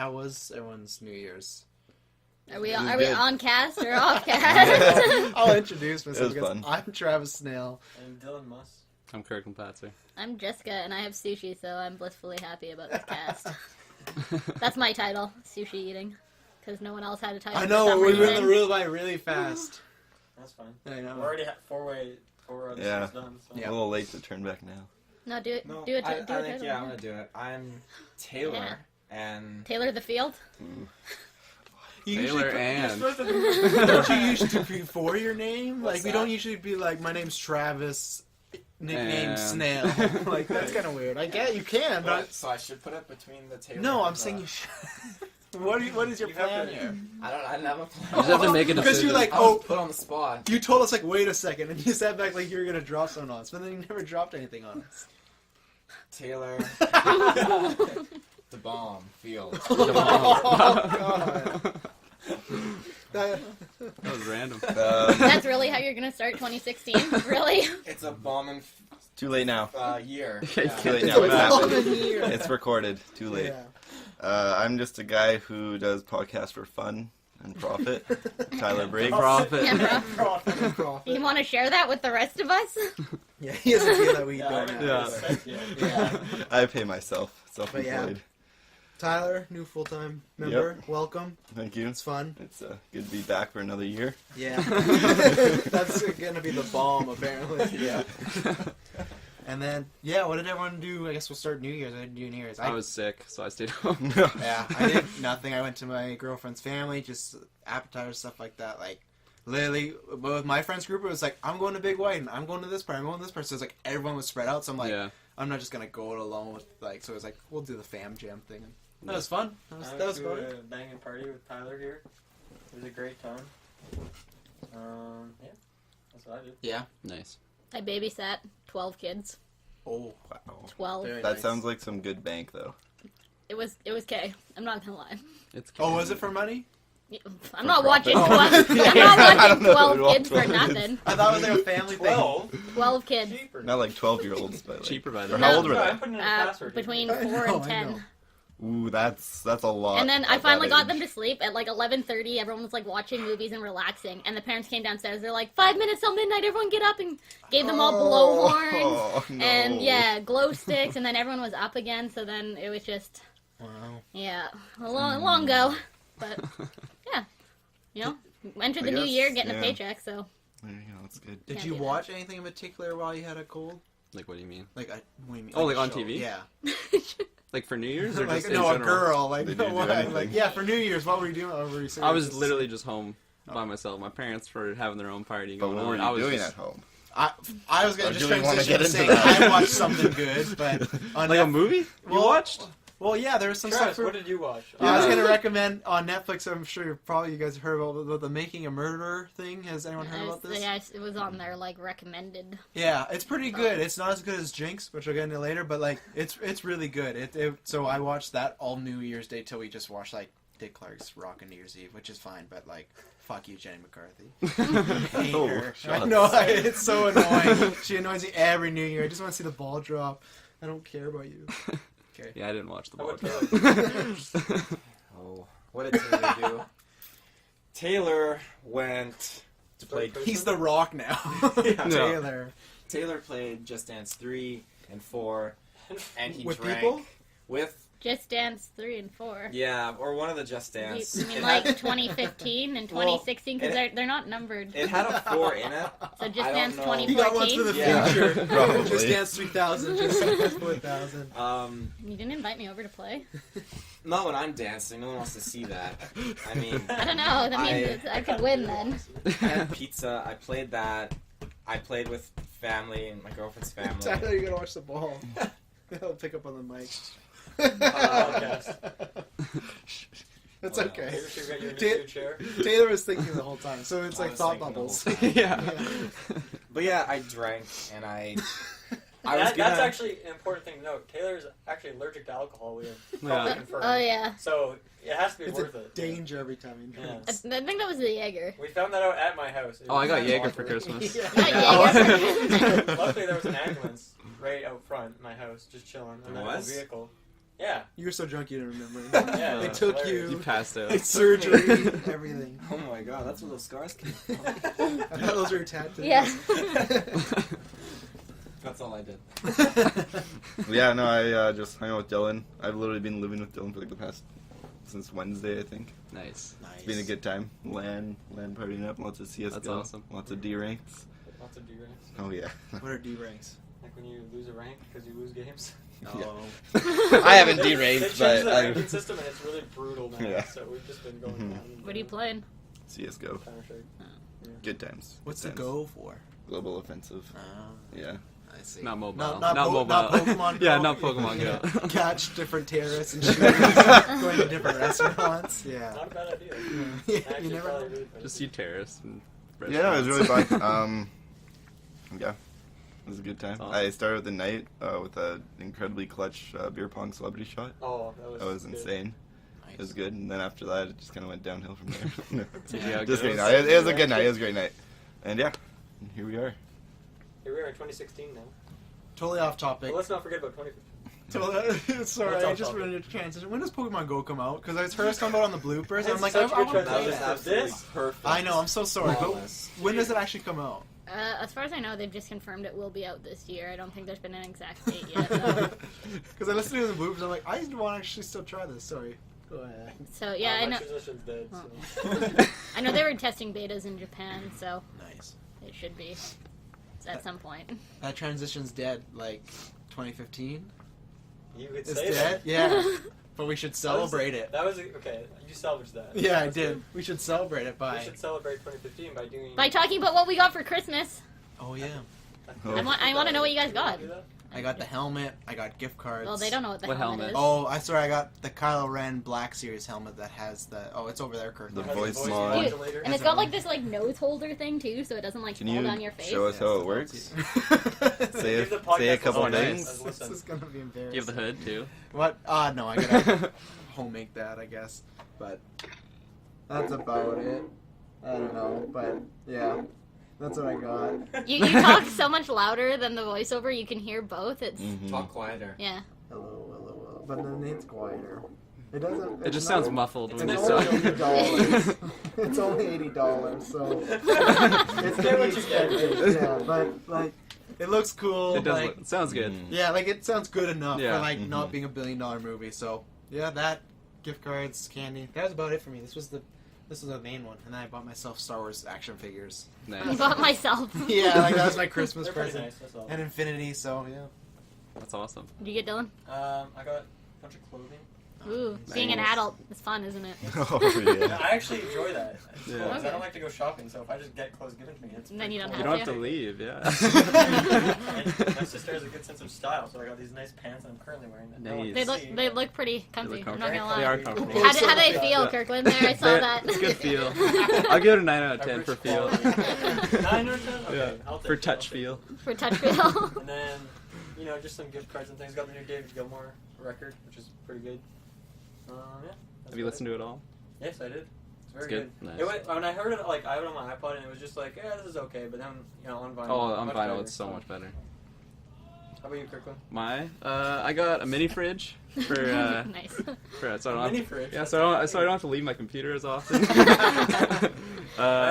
how was everyone's New Year's? Are we on cast or off cast? I'll introduce myself because fun. I'm Travis Snail. I'm Dylan Muss. I'm Kirk and Patzer. I'm Jessica, and I have sushi, so I'm blissfully happy about this cast. That's my title, sushi eating, because no one else had a title. I know, we we went the real line really fast. That's fine. I know. We already had four Yeah. done. So. A little late to turn back now. No, do it. No, do it. I do think, it. yeah, I'm gonna do it. I'm Taylor, and Taylor the Field. You Taylor usually and. don't you usually do before your name? What's Like, we that? don't usually be like, my name's Travis, nickname And- Snail. Like, that's kind of weird. I get you can, but... so I should put it between the Taylor. No, and I'm the- saying you should. What is your You have plan to- here? I didn't have a plan. You just have to make a Because decision. you're like, I was oh, put on the spot. you told us, like, wait a second, and you sat back like you were going to drop something on us, but then you never dropped anything on us. Taylor, the bomb field. Oh, God. That was random. That's really how you're gonna start 2016? Really? It's a bombing Too late now. year. Too Yeah. late It's now. a It's happened. golden year. It's recorded. Too late. Yeah. I'm just a guy who does podcasts for fun and profit. Tyler Briggs. Profit. Yeah, Profit. You want to share that with the rest of us? Yeah, he doesn't feel that we don't Yeah. have. Yeah. Yeah. I pay myself. But yeah. Self-employed. Tyler, new full-time member. Welcome. Thank you. It's fun. It's good to be back for another year. Yeah. That's going to be the bomb, apparently. Yeah. And then, yeah, what did everyone do? I guess we'll start New Year's. I didn't do New Year's. I was sick, so I stayed home. Yeah, I did nothing. I went to my girlfriend's family, just appetizers, stuff like that. Like, literally, with my friends group, it was like, I'm going to Big White, and I'm going to this part, I'm going to this part. So it's like, everyone was spread out, so I'm like, Yeah. I'm not just going to go it alone with, like, so it was like, we'll do the fam jam thing. And that was fun. That was I went fun. to a banging party with Tyler here. It was a great time. Yeah, that's what I did. Yeah. Nice. I babysat 12 kids. Oh, Wow. 12. very That nice. sounds like some good bank, though. It was K. I'm not gonna lie. It's Oh, was it for money? I'm not profit. watching 12. I'm I not don't watching know 12 who would kids for want 12 nothing. I thought it was like a family thing. 12 kids. Cheaper. Not like 12-year-olds, but like... cheaper by Or the how No. old were No, I'm they? putting in a password. Between I 4 know, and I 10. know. Ooh, that's a lot. And then I at finally that got them age. to sleep at like 11:30. Everyone was like watching movies and relaxing. And the parents came downstairs. They're like, 5 minutes till midnight. Everyone get up, and gave them all blowhorns Oh, no. and yeah, glow sticks. And then everyone was up again. So then it was just Wow. yeah, a long go. But yeah, you know, entered I the new guess, year getting yeah. a paycheck. So There you go, that's good. Did Can't you do that. watch anything in particular while you had a cold? Like, what do you mean? Like, what do you mean? Oh, a like on show? TV? Yeah. Like for New Year's or Like, just no, in a general? girl. Like, Did you do what? anything? Like, yeah, for New Year's, what were you doing? Or were you I was just- literally just home by myself. My parents were having their own party But going what on. were I you was doing just, at home? I was going Or to do just we wanna transition get to into saying that? I watched something good, but on like a Netflix- movie you Well, watched? Well, yeah, there was some Travis, stuff. what did you watch? I was going to recommend on Netflix. I'm sure you guys heard about the Making a Murderer thing. Has anyone heard about this? yeah, it was on there like recommended. Yeah, it's pretty good. It's not as good as Jinx, which I'll get into later, but like it's really good. So I watched that all New Year's Day till we just watched like Dick Clark's Rockin' New Year's Eve, which is fine, but like fuck you, Jenny McCarthy. Hate Oh, her. I shots. know it's so annoying. She annoys me every New Year. I just want to see the ball drop. I don't care about you. Okay. Yeah, I didn't watch the How ball about drop. Oh, what did Taylor do? Taylor went to play. He's the Rock now. Yeah. Taylor. Taylor played Just Dance 3 and 4, and he With drank people? with Just Dance 3 and 4. yeah, or one of the Just Dance. You mean It like had- 2015 and Well, 2016 because they're not numbered. It had a 4 in it. So Just I don't Dance know. 2014. He got one for the Yeah. future. Probably. Just Dance 3000. Just Dance 4000. You didn't invite me over to play. Not when I'm dancing. No one wants to see that. I mean, I don't know. That means I could win then. I had pizza. I played that. I played with family and my girlfriend's family. Tyler, you're gonna watch the ball. I'll pick up on the mic. podcast. That's Wow. okay. Maybe we should get you a Ta- new chair. Taylor was thinking the whole time, so it's I like was thought thinking the bubbles. whole time. Yeah. But yeah, I drank and I was That's gonna. actually an important thing to note. Taylor's actually allergic to alcohol. We have probably Yeah. confirmed. Oh yeah. So it has to be It's worth a it. danger every time you Yeah. drink. I think that was the Jaeger. We found that out at my house. It Oh, I was got in Jaeger Walker. for Christmas. Yeah. Not Jaeger. Luckily, there was an ambulance right out front of my house, just chilling. And There then a was? vehicle. Yeah. You were so drunk you didn't remember. Yeah, They that's took hilarious. You you. passed out. It's surgery, everything. Oh my god, that's where those scars came from. I thought those were tattoos. Yeah. That's all I did. Yeah, no, I just hung out with Dylan. I've literally been living with Dylan for like the past since Wednesday, I think. Nice. Nice. It's been a good time. LAN partying up, lots of CS:GO, That's awesome. lots of D ranks. Lots of D ranks. Oh yeah. What are D ranks? Like when you lose a rank because you lose games. Oh. I haven't They D-ranked, changed but the I ranking system and it's really brutal now. Yeah. So we've just been going Mhm. down. What are you playing? CS:GO. Counter-Strike. Good times. What's Good the times. go for? Global offensive. Yeah. I see. Not mobile. Not Not Pokemon Go. Yeah, not Pokemon Go. Catch different terrorists and shoot them. Going to different restaurants. Yeah. Not a bad idea. Yeah, Actually, you never probably know. really fun. Just see terrorists and Yeah, no, it was really restaurants. fun. Yeah, it was a good time. That's awesome. I started the night with an incredibly clutch beer pong celebrity shot. Oh, That was good. insane. It was good, and then after that, it just kind of went downhill from there. No. Did you have Just good kidding. ones? No, it was a good night. It was a great night. And yeah, here we are. Here we are in 2016 now. Totally off topic. But let's not forget about 2015. Sorry, What's I off just topic? wanted to transition. When does Pokemon Go come out? Because I heard us talking about it on the bloopers, and I'm like, Such I good want to That play was transition. that. absolutely This? perfect. I know, I'm so sorry, but Flawless. when does it actually come out? As far as I know, they've just confirmed it will be out this year. I don't think there's been an exact date yet. Because I listened to the bloopers, I'm like, I want to actually still try this. Sorry. Go ahead. So yeah, I My know. transition's dead. Oh. So. I know they were testing betas in Japan, so Nice. it should be at some point. That transition's dead, like 2015. You could It's say dead? that. Yeah. But we should celebrate it. That was okay. You salvaged that. Yeah, I That's did. good. We should celebrate it We by. should celebrate 2015 by doing. By talking about what we got for Christmas, Oh, yeah. Oh. I want to know what you guys got. I got the helmet. I got gift cards. Well, they don't know what the What helmet is. helmet? Oh, I swear I got the Kylo Ren Black Series helmet that has the. Oh, it's over there, Kirk. The Has a voice mod. modulator. And it's got like this like nose holder thing too, so it doesn't like Can fall you down your face. show us how it works? Say Give the say a podcast couple a listen. things. As a This listen. is gonna be embarrassing. Do you have the hood too? What? No, I gotta home make that, I guess. But that's about it. I don't know, but yeah, that's what I got. You talk so much louder than the voiceover. You can hear both. It's Mhm. Talk quieter. yeah. Hello, but then it's quieter. It doesn't. It it's just not- sounds muffled It's when you only talk. $80. It's only $80, so it's Get gonna what be you get. expensive. Yeah, but like, it looks cool. It does. Like, It sounds good. Mm. yeah, like it sounds good enough Yeah. for like Mhm. not being $1 billion movie. So yeah, that gift cards, candy. That was about it for me. This was the main one, and then I bought myself Star Wars action figures. I Nice. bought myself. Yeah, like that was my Christmas They're pretty present. nice. That's all. And Infinity, so yeah. That's awesome. Did you get Dylan? I got a bunch of clothing. Ooh, being an Nice. adult is fun, isn't it? Oh Yeah, yeah. I actually enjoy that. It's Yeah. cool, 'cause Okay. I don't like to go shopping, so if I just get clothes given to me, it's Then pretty you don't cool. You don't have to leave. Yeah. And my sister has a good sense of style, so I got these nice pants that I'm currently wearing. That no one Nice. can They see. look pretty comfy. look I'm not gonna comfortable. They lie. are comfortable. Yeah. How do they feel, Yeah. Kirkland? There, I saw that. It's good feel. I'll give it a 9 out of A 10 rich for feel. quality. 9 or 10? Okay, Yeah. I'll take For it, touch I'll take feel. For touch feel. And then, just some gift cards and things. Got the new David Gilmour record, which is pretty good. Yeah. Have you listened to it all? Yes, I did. It's very It's good? good. Nice. It went, when I heard it, like I had it on my iPod, and it was just like, yeah, this is okay. But then, on vinyl. Oh, on much vinyl, better. it's so much better. How about you, Kirkland? I got a mini fridge for Nice. so I don't Mini have, fridge. yeah, that's so I nice. don't have to leave my computer as often. I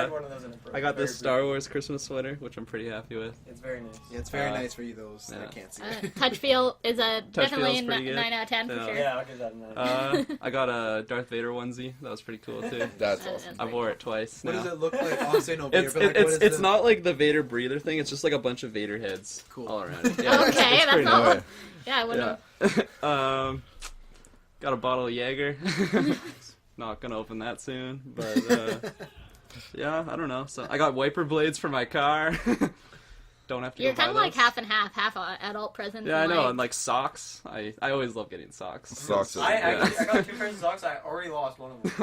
had one of those in a I got this very Star brief- Wars Christmas sweater, which I'm pretty happy with. It's very nice. Yeah, it's very Uh, nice for you those that yeah. can't see. Touch feel is a definitely feel's pretty good. 9 out of 10 for Yeah. sure. Yeah, I'll give that a 9. I got a Darth Vader onesie. That was pretty cool too. That's Uh, awesome. I wore it twice. What now. does it look like? Obviously, no Vader, It's but like, what is it's the- not like the Vader breather thing. It's just like a bunch of Vader heads Cool. all around it. Yeah, Okay, that's pretty not nice. what. Yeah, I wouldn't. Yeah. Got a bottle of Jaeger. Not gonna open that soon, but yeah, I don't know. So I got wiper blades for my car. Don't have to. You're go buy kind of like those. half and half adult presents. Yeah, I and know, like- and like socks. I always love getting socks. Socks are- I Yeah. got 2 pairs of socks. I already lost one of them.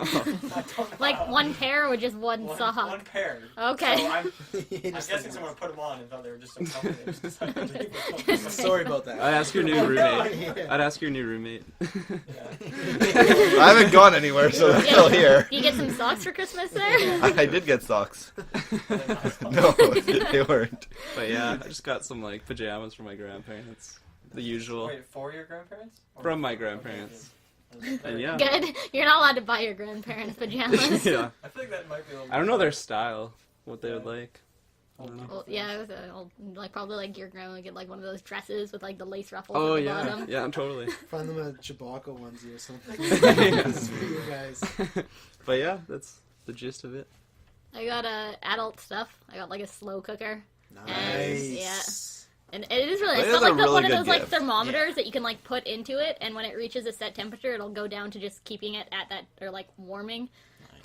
I don't know Like how. one pair or just one One sock? pair. Okay. So I'm Just guessing someone put them on and thought they were just so comfy. They just decided to leave them. Sorry about that. I'd ask your new roommate. Yeah. I'd ask your new roommate. I haven't gone anywhere, so they're Yeah. still here. You get some socks for Christmas there? I did get socks. No, they weren't. But yeah, I just got some like pajamas for my grandparents. the usual. Wait, for your grandparents? Or From my okay, grandparents. good. And yeah. Good. You're not allowed to buy your grandparents pajamas. Yeah. I feel like that might be a little I don't know their style, what they would like. I don't know. Well, yeah, it was like probably like your grandma would get like one of those dresses with like the lace ruffles Oh at the yeah, bottom. yeah, totally. Find them a Chewbacca onesie or something. Yeah. This is for you guys. But yeah, that's the gist of it. I got adult stuff. I got like a slow cooker. Nice. And it is really That nice. is It's got a like really one of good those like gift. thermometers that you can like put into it, and when it reaches a set temperature, it'll go down to just keeping it at that or like warming.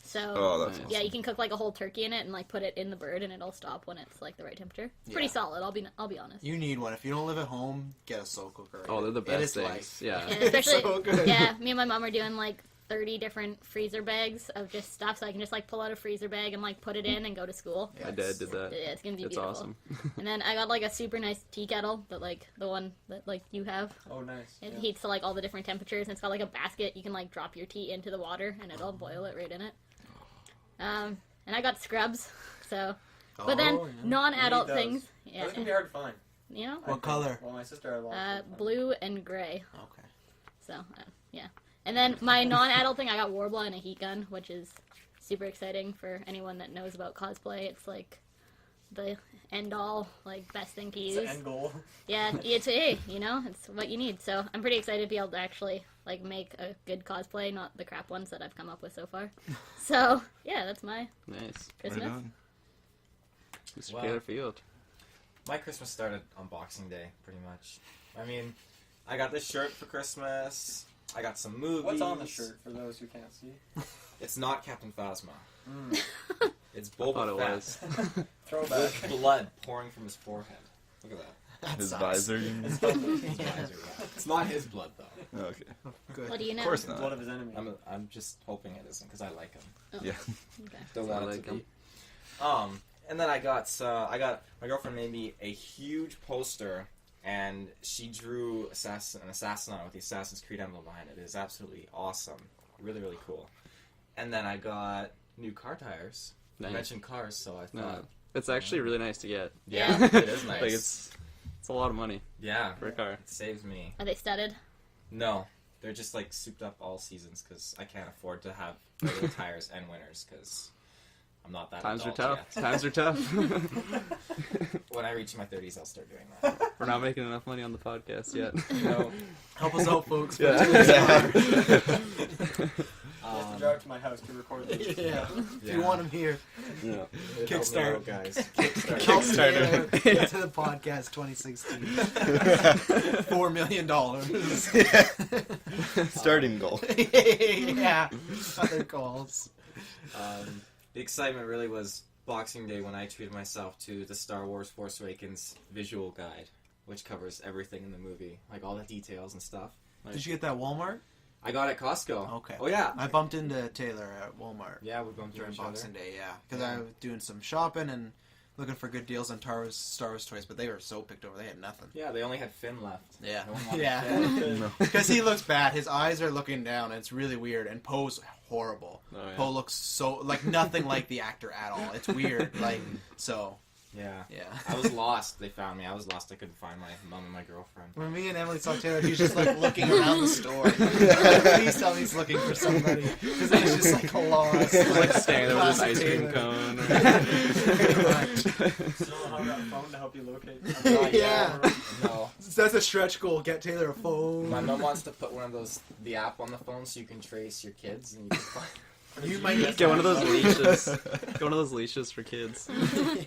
So Oh, that's Nice. awesome. yeah, you can cook like a whole turkey in it and like put it in the bird, and it'll stop when it's like the right temperature. It's pretty Yeah. solid. I'll be honest. You need one. If you don't live at home, get a slow cooker. Oh, they're the It best is things. life. Yeah. And especially, so good. yeah, me and my mom are doing like 30 different freezer bags of just stuff, so I can just like pull out a freezer bag and like put it in and go to school. My dad did that. Yeah, it's gonna be It's beautiful. awesome. And then I got like a super nice tea kettle that like the one that like you have. Oh, nice. It yeah. heats to like all the different temperatures, and it's got like a basket you can like drop your tea into the water, and it'll boil it right in it. And I got scrubs, so. But then Oh, yeah. non-adult You need those. things, yeah, Those can be hard to find. you know, I What think. color? Well, my sister had lots. blue and gray. Okay. So, yeah. And then my non-adult thing, I got Warbler and a heat gun, which is super exciting for anyone that knows about cosplay. It's like the end-all, like, best thing to It's use. the end goal. Yeah, it's you know, it's what you need. So I'm pretty excited to be able to actually, like, make a good cosplay, not the crap ones that I've come up with so far. So, yeah, that's my Nice. Christmas. Right on. Mr. Wow. Taylor Field. My Christmas started on Boxing Day, pretty much. I mean, I got this shirt for Christmas. I got some movies. What's on the shirt for those who can't see? It's not Captain Phasma. Mm. It's I thought Boba it Fett. was. Throwback. With blood pouring from his forehead. Look at that. His sucks. visor. you mean? His visor, yeah. It's not his blood, though. Okay. Good. What do you know? Of course The not. blood of his enemy. I'm just hoping it isn't, because I like him. Yeah. Okay. Don't I want it like to him. be. And then I got my girlfriend made me a huge poster, and she drew an assassin on it with the Assassin's Creed emblem behind it. It is absolutely awesome, really really cool. And then I got new car tires. Nice. I mentioned cars, so I No, thought, it's actually really nice to get. yeah, Yeah. it is nice. Like it's a lot of money yeah, for a car. it saves me. Are they studded? No, they're just like souped up all seasons because I can't afford to have regular tires and winners because I'm not that. Times are adult tough. yet. Times are tough. When I reach my 30s, I'll start doing that. We're not making enough money on the podcast yet. No. Help us out, folks. Yeah. He has to drive to my house to record this. Yeah. If you want him here, Yeah. Help me Kickstart. out, guys. Kickstart. Kickstarter. Kickstarter to the podcast 2016. $4 million. Starting goal. Yeah. Other calls. The excitement really was Boxing Day when I treated myself to the Star Wars Force Awakens visual guide, which covers everything in the movie, like all the details and stuff. Did you get that at Walmart? I got it at Costco. Okay. Oh yeah. I bumped into Taylor at Walmart Yeah, we're going through during each other. Boxing Day, yeah. Because I was doing some shopping and looking for good deals on Star Wars toys, but they were so picked over. They had nothing. Yeah, they only had Finn left. Yeah. No one wanted Yeah. Finn. No. Because he looks bad. His eyes are looking down, and it's really weird. And Poe's horrible. Oh, yeah. Poe looks so, like, nothing like the actor at all. It's weird. Like, so, Yeah. yeah. I was lost. They found me. I was lost. I couldn't find my mom and my girlfriend. When me and Emily saw Taylor, he's just, like, looking around the store. Please tell me he's looking for somebody. Because he's just, like, lost. Like standing there with his Classic ice cream Taylor. cone. Pretty much. Still don't have that phone to help you locate. Yeah. No. That's a stretch goal. Get Taylor a phone. My mom wants to put one of those, the app on the phone so you can trace your kids and you can find. You might need Get one of those leashes. Get one of those leashes for kids.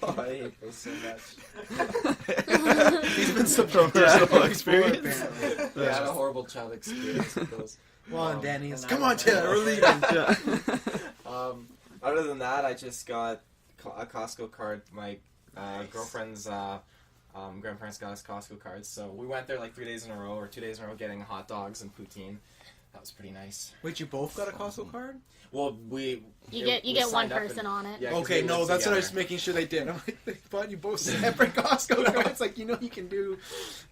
Oh, I hate those so much. He's been some From personal experience. Yeah, I had a horrible child experience with those. Come on, Danny. And Come I- on, Taylor. We're leaving. Yeah. Other than that, I just got a Costco card. My girlfriend's grandparents got us Costco cards, so we went there like 3 days in a row, or 2 days in a row, getting hot dogs and poutine. That was pretty nice. Wait, you both got a Costco card? Well, we You we get one signed up person and- on it. Yeah, 'cause Okay, we no, lived that's what I was together. making sure they did. I'm like, they bought you both separate Costco cards. Like, you know, you can do.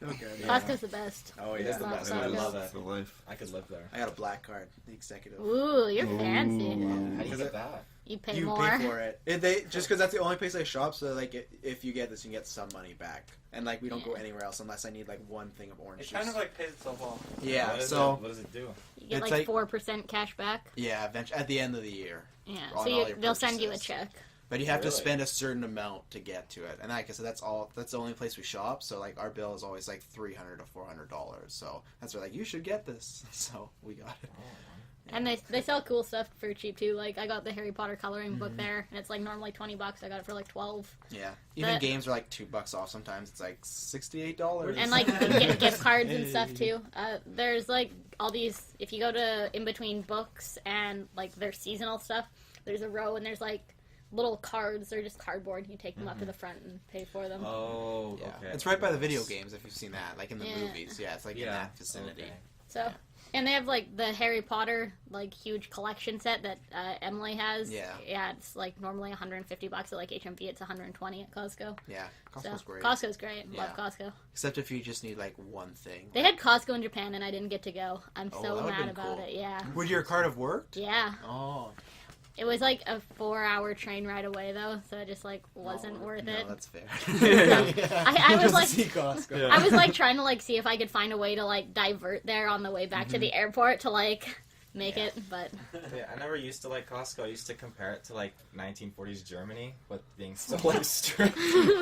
Okay. Yeah. Costco's the best. Oh It yeah, is the best. Costco. I love That's it. the life. I could live there. I got a black card, the executive. Ooh, you're fancy. How do you Is get it- that? You pay you more. pay for it. They just because that's the only place I shop. So like, if you get this, you can get some money back. And like, we don't go anywhere else unless I need like one thing of orange It juice. kind of like pays itself off. Yeah. What So does it do? You get It's like like- 4% cash back. yeah, eventually at the end of the year. Yeah. On So all your they'll send you a purchases. check. But you have to Really? spend a certain amount to get to it, and like I said, that's the only place we shop. So like our bill is always like $300 to $400. So that's why like you should get this. So we got it. And they sell cool stuff for cheap too. Like I got the Harry Potter coloring book Mm-hmm. there, and it's like normally $20. I got it for like 12. Yeah, even But- games are like $2 off. Sometimes it's like $68. And like gift cards and stuff too. There's like all these. If you go to in between books and like their seasonal stuff, there's a row and there's like little cards. They're just cardboard. You take them up to the front and pay for them. Oh, yeah, okay. it's right by the video games. If you've seen that, like in the Yeah. movies, yeah, it's like in Yeah. that vicinity. Okay. So, and they have like the Harry Potter like huge collection set that Emily has. Yeah. Yeah, it's like normally $150 at like HMV. It's $120 at Costco. Yeah, Costco's So, great. Costco's great. Yeah. Love Costco. Except if you just need like one thing. They had Costco in Japan and I didn't get to go. I'm Oh, so that would've mad been about cool. it. Yeah. Would your card have worked? Yeah. Oh, It was like a 4-hour train ride away though, so it just like wasn't worth no, it. that's fair. I was Just like- see Costco. Yeah. I was like trying to like see if I could find a way to like divert there on the way back to the airport to like make it, but Yeah, I never used to like Costco. I used to compare it to like 1940s Germany, but being so like strict.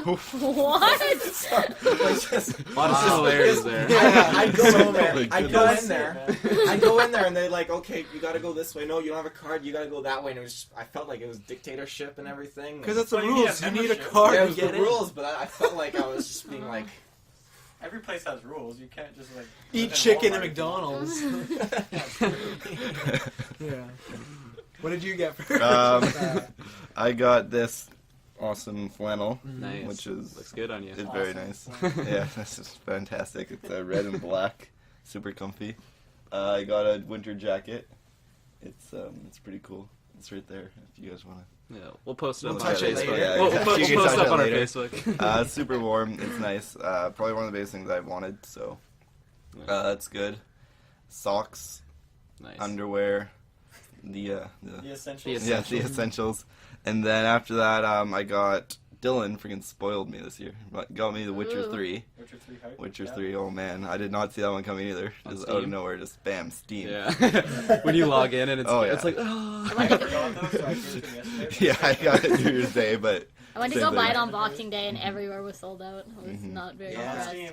what? Like, just, A lot of similarities there. I'd go in there. my I'd go goodness. in there. I'd go in there, and they're like, "Okay, you got to go this way. No, you don't have a card. You got to go that way." And it was, just, I felt like it was dictatorship and everything. Because that's the Well, you need rules. a You need a membership. card yeah, it to was get the in. rules, but I felt like I was just being like, Every place has rules. You can't just like Eat live in chicken Walmart at McDonald's. Yeah. What did you get for? I got this awesome flannel, Nice. which is Looks good on you. it's very nice. Yeah, this is fantastic. It's red and black, super comfy. I got a winter jacket. It's pretty cool. It's right there if you guys want to. Yeah, we'll post it We'll on touch our it Facebook. later. Yeah, We'll, yeah. we'll You can post touch up it on our later. Facebook. It's super warm. It's nice. Probably one of the biggest things I've wanted. So that's good. Socks, Nice. underwear, the The essentials. The yeah, the essentials. And then after that, I got Dylan freaking spoiled me this year. Got me The Witcher Ooh. 3. Witcher 3 hype. Witcher Yeah. 3, oh man. I did not see that one coming either. On Just out of Steam? nowhere, just bam, Steam. Yeah. When you log in and it's Oh, yeah. it's like, oh. I forgot though, so I gave it to him yesterday. Yeah, I got it New Year's Day, but I went to Same go buy thing. it on Boxing Day and everywhere was sold out. I was Mhm. not very Yeah. On impressed. Steam.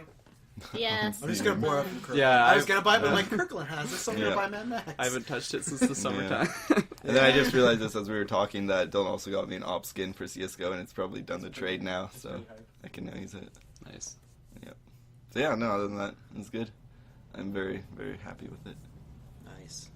Yeah. I'm just gonna borrow it from Kirkland. Yeah, I was I- gonna buy it, but yeah. like Kirkland has this, so I'm gonna Yeah. buy Mad Max. I haven't touched it since the summertime. And then I just realized this as we were talking that Dylan also got me an op skin for CSGO, and it's probably done the trade now, so Pretty hype. I can now use it. Nice. So yeah, no, other than that, it's good. I'm very, very happy with it. Nice.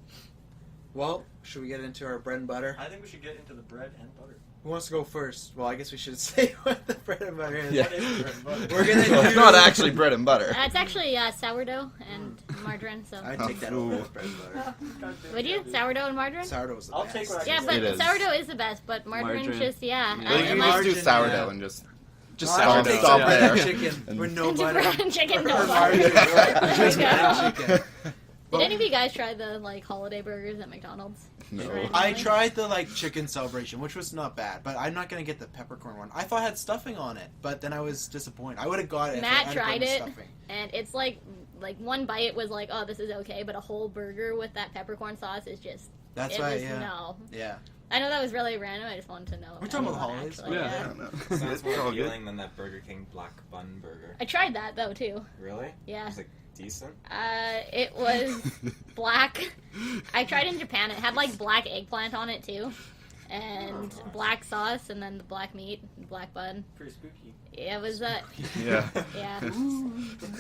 Well, should we get into our bread and butter? I think we should get into the bread and butter. Who wants to go first? Well, I guess we should say what the bread and butter is. Yeah. What is bread and butter? We're gonna So it's do- not actually bread and butter. It's actually sourdough and margarine. So I'd take that Ooh. over with bread and butter. God damn would it, you dude. sourdough and margarine? Sourdough was the I'll best. take what I Yeah, can but It is. sourdough is the best. But margarine's Margarine. just Yeah. Well, you am can I- just do Margin, sourdough yeah. and just Just No, I would sourdough. take Stop some there. chicken And- with no Into butter. bread, chicken, no Or butter. margarine. Just Yeah. chicken. Did any of you guys try the like holiday burgers at McDonald's? No. Randomly? I tried the like chicken celebration, which was not bad, but I'm not gonna get the peppercorn one. I thought it had stuffing on it, but then I was disappointed. I would have got it. Matt if it had tried put it. stuffing. And it's like one bite was like, oh, this is okay, but a whole burger with that peppercorn sauce is just That's it why, was yeah, no. yeah. I know that was really random. I just wanted to know. We're talking about anyone holidays. actually, Yeah. I don't know. Sounds It's more all good. appealing than that Burger King black bun burger. I tried that though too. Really? Yeah. It's like decent. It was black. I tried in Japan. It had like black eggplant on it too, and black sauce, and then the black meat, black bun. Pretty spooky. Yeah, it was Yeah. yeah.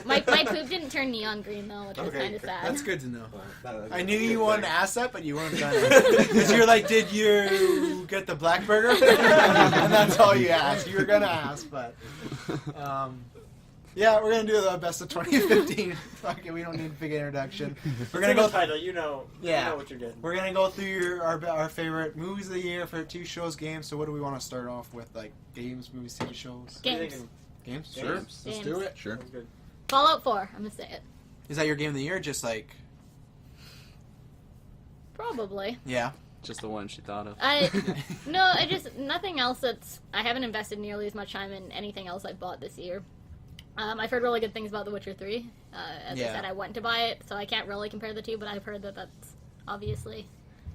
My poop didn't turn neon green though, which was Okay, kind of sad. that's good to know. But I knew you wanted to ask that, but you weren't gonna. Because you're like, did you get the black burger? And that's all you asked. You were gonna ask, but yeah, we're gonna do the best of 2015. Fuck it, we don't need a big introduction. We're gonna It's in the go. title. You know. Yeah. You know what you're getting. We're gonna go through our favorite movies of the year for two shows, games. So what do we want to start off with? Like games, movies, TV shows, What are you Games. thinking? games. Games. Sure, let's Games. do it. Sure. Sounds good. Fallout 4. I'm gonna say it. Is that your game of the year? Just like Probably. yeah. just the one she thought of. I just nothing else I haven't invested nearly as much time in anything else I've bought this year. I've heard really good things about The Witcher 3. As I said, I went to buy it, so I can't really compare the two, but I've heard that that's obviously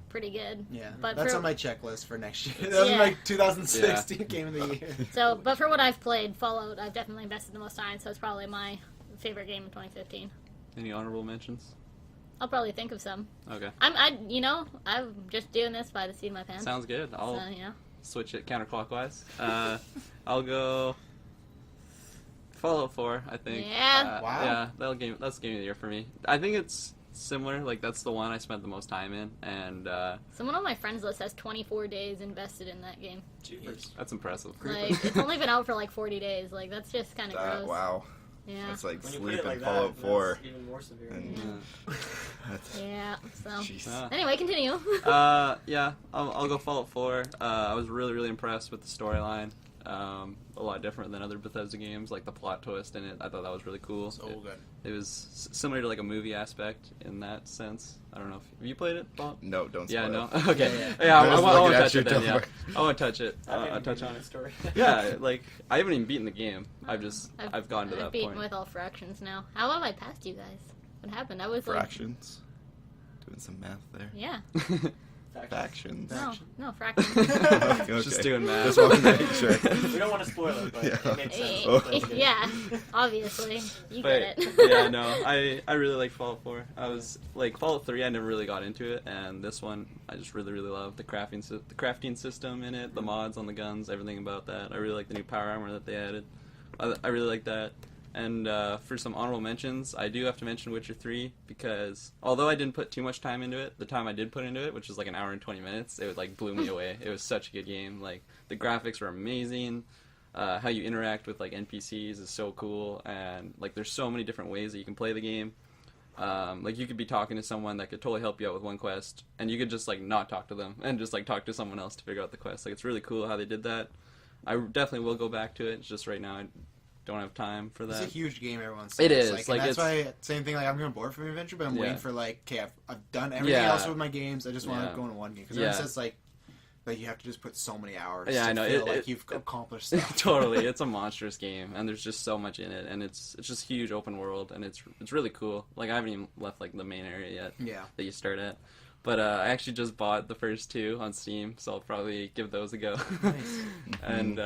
pretty good. Yeah, but that's on my checklist for next year. That was my 2016 game of the year. So, but for what I've played, Fallout, I've definitely invested the most time, so it's probably my favorite game in 2015. Any honorable mentions? I'll probably think of some. Okay. I'm just doing this by the seat of my pants. Sounds good. I'll So, you know. switch it counterclockwise. I'll go Fallout 4, I think. Yeah. Wow. Yeah, that's game of the year for me. I think it's similar. Like, that's the one I spent the most time in, and Someone on my friends list has 24 days invested in that game. Jeepers. that's impressive. Like, it's only been out for like 40 days. Like, that's just kind of gross. Wow. Yeah. That's like When you put sleep it like in Fallout that, 4. that's even more severe. And that's, Yeah. So. jeez. Anyway, continue. Yeah, I'll go Fallout 4. I was really, really impressed with the storyline. A lot different than other Bethesda games, like the plot twist in it. I thought that was really cool. So good. It was similar to like a movie aspect in that sense. I don't know if have you played it, Paul? No, don't Yeah, spoil no. it. Okay. Yeah, Yeah, I was won't looking at touch you, it then. don't Yeah, worry. I won't touch it. I I'll touch on the it. story. Yeah, like I haven't even beaten the game. I've gotten to I've that beaten point. with all fractions now. How have I passed you guys? What happened? I was like, Fractions. Doing some math there. yeah. Factions. No, fractions. Okay. Just doing math. Just wanted to make sure. We don't want to spoil it, but Yeah. it made sense. Okay. Yeah, obviously. You But get it. yeah, no, I really like Fallout 4. I was like Fallout 3. I never really got into it, and this one I just really love the crafting system in it, the mods on the guns, everything about that. I really like the new power armor that they added. I really like that. And for some honorable mentions, I do have to mention Witcher 3 because although I didn't put too much time into it, the time I did put into it, which was like an hour and 20 minutes, it like blew me away. It was such a good game. Like the graphics were amazing. How you interact with like NPCs is so cool, and like there's so many different ways that you can play the game. Like you could be talking to someone that could totally help you out with one quest, and you could just like not talk to them and just like talk to someone else to figure out the quest. Like it's really cool how they did that. I definitely will go back to it. It's just right now I don't have time for that. It's a huge game, everyone says. It is, Like, like, and that's it's- why, same thing, like, I'm going bored from Adventure, but I'm Yeah. waiting for, like, okay, I've done everything Yeah. else with my games, I just want Yeah. to go into one game. Because Yeah. it says, like, you have to just put so many hours Yeah, to I know. feel It- like it- you've accomplished stuff. Totally, it's a monstrous game, and there's just so much in it, and it's just huge open world, and it's really cool. Like I haven't even left like the main area yet Yeah. that you start at, but I actually just bought the first two on Steam, so I'll probably give those a go. Nice. And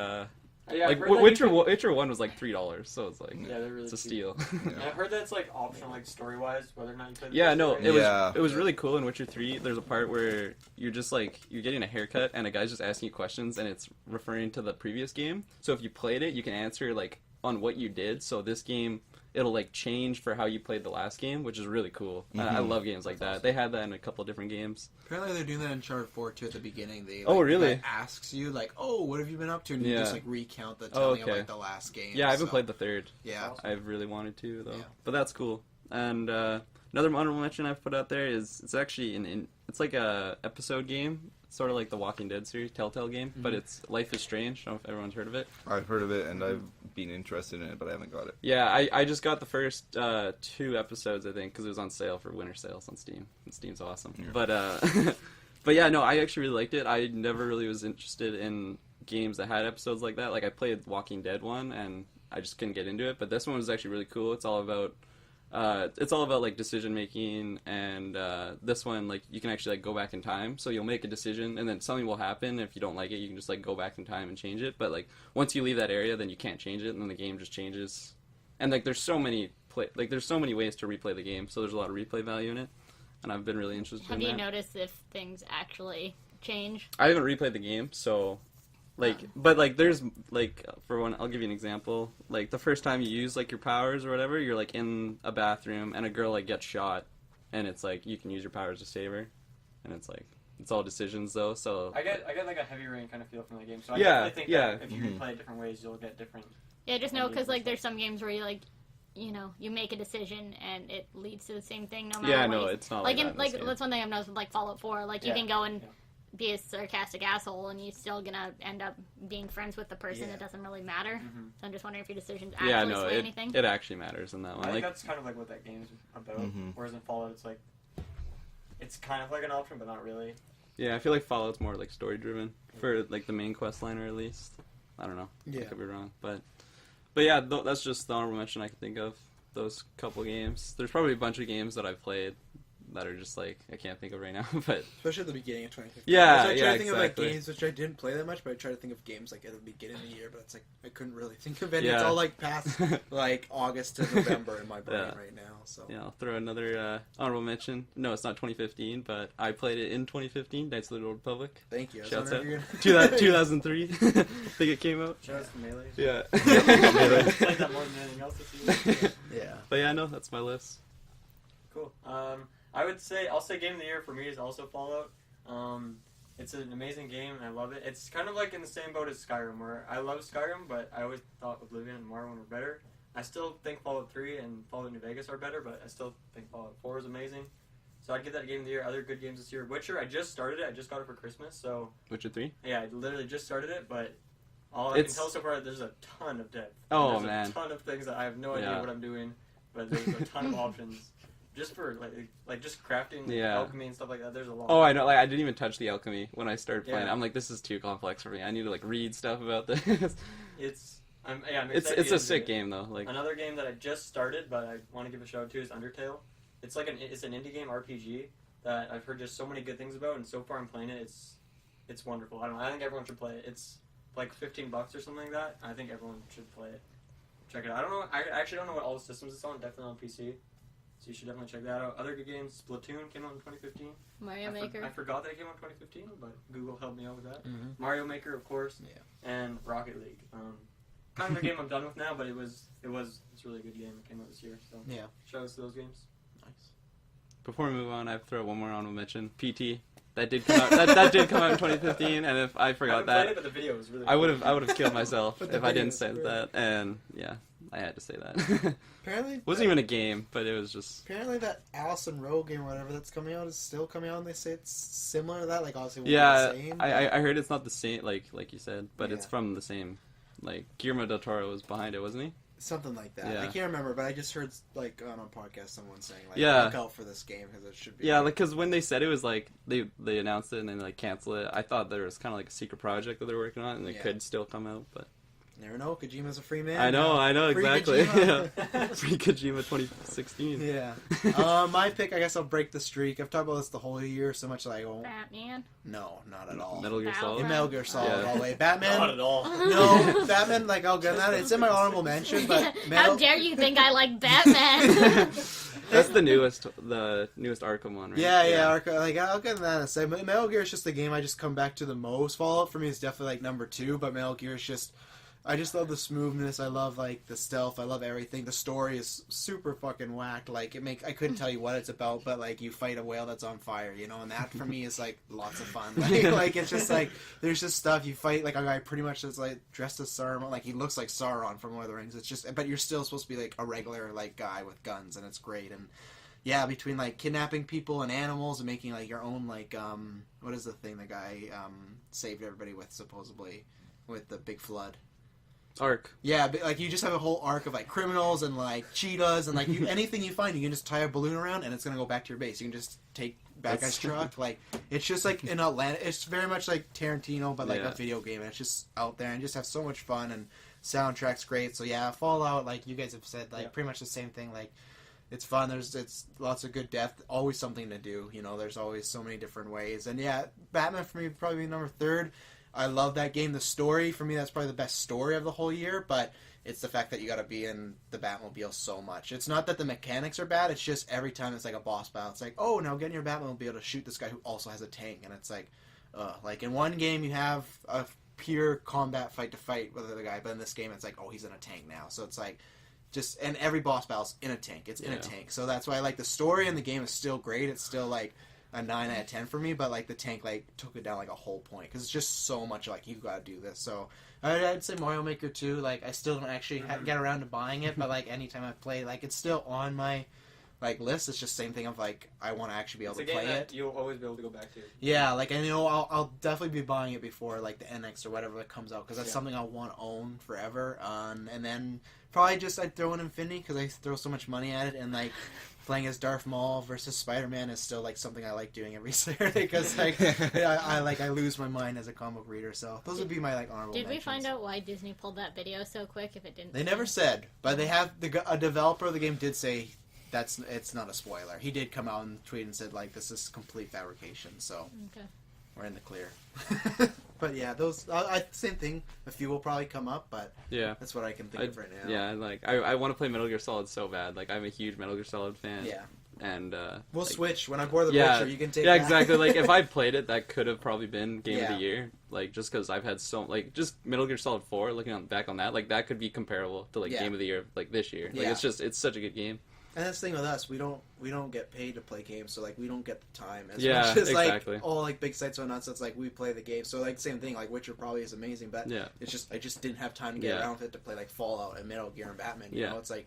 Yeah, like I've heard that Witcher 1 was like $3, so it's like Yeah, they're really it's a cheap. steal. And I've heard that it's like optional, like story wise, whether or not you play the Yeah, first no, story. Yeah. it was really cool in Witcher 3. There's a part where you're just like you're getting a haircut and a guy's just asking you questions and it's referring to the previous game. So if you played it, you can answer like on what you did. So this game it'll like change for how you played the last game, which is really cool. I love games like that. They had that in a couple of different games. Apparently they're doing that in Uncharted 4 too at the beginning. They, Oh, like, really? the guy asks you, like, oh, what have you been up to? And you Yeah. just, like, recount the telling of, okay. like, the last game. Yeah, I haven't so, played the third. Yeah. I've really wanted to though, Yeah. but that's cool. And another honorable mention I've put out there is it's actually it's like a episode game, sort of like the Walking Dead series, Telltale game, but it's Life is Strange. I don't know if everyone's heard of it. I've heard of it and I've been interested in it, but I haven't got it. Yeah, I just got the first 2 episodes I think because it was on sale for winter sales on Steam. And Steam's awesome, Yeah. but but yeah, no, I actually really liked it. I never really was interested in games that had episodes like that. Like I played Walking Dead one and I just couldn't get into it, but this one was actually really cool. It's all about like decision making, and this one like you can actually like go back in time. So you'll make a decision, and then something will happen. If you don't like it, you can just like go back in time and change it. But like once you leave that area, then you can't change it, and then the game just changes. And like there's so many ways to replay the game. So there's a lot of replay value in it, and I've been really interested Have in you that. noticed if things actually change? I haven't replayed the game, so like, but like, there's like, for one, I'll give you an example. Like the first time you use like your powers or whatever, you're like in a bathroom and a girl like gets shot, and it's like you can use your powers to save her, and it's like it's all decisions though. So I get like a Heavy Rain kind of feel from the game. So I Yeah, definitely think yeah. that if you replay it different ways, you'll get different. Yeah, just know because like there's some games where you like, you know, you make a decision and it leads to the same thing no matter. yeah, what no, you- it's not like like in that in like this game. that's one thing I've noticed with like Fallout 4. Like you Yeah, can go and yeah. be a sarcastic asshole and you're still gonna end up being friends with the person. Yeah. It doesn't really matter. Mhm. So I'm just wondering if your decisions actually Yeah, no, sway it anything. it actually matters in that I one. think Like that's kind of like what that game's about. Mhm. Whereas in Fallout, it's like it's kind of like an option, but not really. Yeah, I feel like Fallout's more like story driven for like the main quest line, or at least. I don't know. Yeah. I could be wrong, but yeah, that's just the honorable mention I can think of. Those couple games. There's probably a bunch of games that I've played that are just like I can't think of right now, but especially at the beginning of 2015. Yeah, I try to think exactly. of like games which I didn't play that much, but I try to think of games like at the beginning of the year. But it's like I couldn't really think of any. Yeah. It's all like past like August to November in my brain Yeah. right now. So yeah, I'll throw another honorable mention. No, it's not 2015, but I played it in 2015. Knights of the Old Republic. thank you. I was Shouts wondering out. if you're gonna- 2003. I think it came out. Shout out to Melee. Yeah. Played that more than anything else this year. Yeah. But yeah, no, that's my list. Cool. I'll say game of the year for me is also Fallout. It's an amazing game and I love it. It's kind of like in the same boat as Skyrim, where I love Skyrim, but I always thought Oblivion and Morrowind were better. I still think Fallout 3 and Fallout New Vegas are better, but I still think Fallout 4 is amazing. So I'd give that game of the year. Other good games this year. Witcher, I just started it. I just got it for Christmas, so Witcher 3? yeah, I literally just started it, but all I can tell so far, there's a ton of depth. Oh, There's man. a ton of things that I have no idea Yeah. what I'm doing, but there's a ton of options. Just for like just crafting Yeah. alchemy and stuff like that. There's a lot. Oh, I know. Like, I didn't even touch the alchemy when I started playing. Yeah. I'm like, this is too complex for me. I need to like read stuff about this. I'm excited it's to a get into sick it. game though. Like, Another game that I just started, but I want to give a shout out to is Undertale. It's like it's an indie game RPG that I've heard just so many good things about, and so far I'm playing it. It's wonderful. I think everyone should play it. It's like $15 or something like that. I think everyone should play it. Check it out. I don't know. I actually don't know what all the systems it's on. Definitely on PC. So you should definitely check that out. Other good games, Splatoon came out in 2015. Mario Maker. I forgot that it came out in 2015, but Google helped me out with that. Mhm. Mario Maker, of course, Yeah. and Rocket League. Kind of a game I'm done with now, but it's a really good game. It came out this year, so Yeah. shout out to those games. Nice. before we move on, I have to throw one more honorable mention. PT. That did come out. That did come out in 2015, and if I I forgot haven't played that, it, but the video was really. I would have killed myself But the if I video didn't was say great. that. And yeah, I had to say that. Apparently, Wasn't even a game, but it was just. Apparently, that Allison Rowe game or whatever that's coming out is still coming out, and they say it's similar to that. Like, obviously, won't be Yeah, the same. I heard it's not the same, like you said, but it's Yeah. from the same. Like Guillermo del Toro was behind it, wasn't he? Something like that. Yeah. I can't remember, but I just heard like on a podcast someone saying like, Yeah. look out for this game because it should be. Yeah, like because when they said it was like they announced it and then like canceled it, I thought there was kind of like a secret project that they're working on and it Yeah. could still come out, but Never know. Kojima's a free man. I know Free exactly. Kojima. Yeah. Free Kojima 2016. Yeah. My pick, I guess I'll break the streak. I've talked about this the whole year so much that I won't. Batman. No, not at all. Metal Gear Batman. Solid. In Metal Gear Solid Yeah. all the way. Batman. Not at all. No, Batman. Like I'll get that. It's in my honorable mention, but How Metal. dare you think I like Batman? That's the newest Arkham one, right? Yeah. Like I'll get that in a second. But Metal Gear is just the game I just come back to the most. Fallout for me is definitely like number 2, but Metal Gear is just. I just love the smoothness. I love like the stealth. I love everything. The story is super fucking whacked. Like I couldn't tell you what it's about, but like you fight a whale that's on fire, you know, and that for me is like lots of fun. Like it's just like there's just stuff you fight like a guy pretty much that's like dressed as Saruman. Like he looks like Sauron from Lord of the Rings. It's just, but you're still supposed to be like a regular like guy with guns, and it's great. And yeah, between like kidnapping people and animals and making like your own like what is the thing the guy saved everybody with supposedly with the big flood. Arc. Yeah, but like you just have a whole arc of like criminals and like cheetahs and like anything you find, you can just tie a balloon around and it's gonna go back to your base. You can just take back guy's truck. Like it's just like in Atlanta. It's very much like Tarantino, but like Yeah. a video game. And it's just out there and just have so much fun and soundtrack's great. So yeah, Fallout, like you guys have said, like Yeah. pretty much the same thing. Like it's fun. It's lots of good depth. Always something to do. You know, there's always so many different ways. And yeah, Batman for me would probably be number 3rd. I love that game. The story, for me, that's probably the best story of the whole year, but it's the fact that you got to be in the Batmobile so much. It's not that the mechanics are bad, it's just every time it's like a boss battle, it's like, oh, now get in your Batmobile to shoot this guy who also has a tank, and it's like, like in one game you have a pure combat fight to fight with the other guy, but in this game it's like, oh, he's in a tank now. So it's like, just, and every boss battle's in a tank. It's in a Yeah. tank. So that's why, like, the story in the game is still great. It's still, like, a 9 out of 10 for me, but like the tank like took it down like a whole point because it's just so much like you gotta do this. So I'd say Mario Maker 2. Like I still don't actually get around to buying it, but like anytime I play, like it's still on my like list. It's just same thing of like I want to actually be able It's a to game play that it. you'll always be able to go back to. Yeah, like I know I'll definitely be buying it before like the NX or whatever that comes out because that's Yeah. something I want to own forever. And then probably just I'd throw in Infinity because I throw so much money at it and like playing as Darth Maul versus Spider-Man is still like something I like doing every Saturday because like I lose my mind as a comic book reader. So those would be my like honorable. Did we mentions. find out why Disney pulled that video so quick? If it didn't, They never said, but they have a developer of the game did say it's not a spoiler. He did come out and tweet and said like this is complete fabrication. So Okay. we're in the clear. But yeah, those same thing. A few will probably come up, but Yeah. that's what I can think of right now. Yeah, like I want to play Metal Gear Solid so bad. Like I'm a huge Metal Gear Solid fan. Yeah. And We'll like, switch when I board the yeah, Witcher. You can take yeah, that. exactly. Like if I played it, that could have probably been Game of Yeah. the Year. Like just because I've had so like just Metal Gear Solid 4. Looking back on that, like that could be comparable to like Yeah. Game of the Year like this year. Like Yeah. it's such a good game. And that's the thing with us, we don't get paid to play games, so like we don't get the time as Yeah, much as exactly. like all like big sites and nonsense. Like we play the game, so like same thing. Like Witcher probably is amazing, but Yeah. it's just I just didn't have time to get Yeah. around with it to play like Fallout and Metal Gear and Batman. You Yeah. know, it's like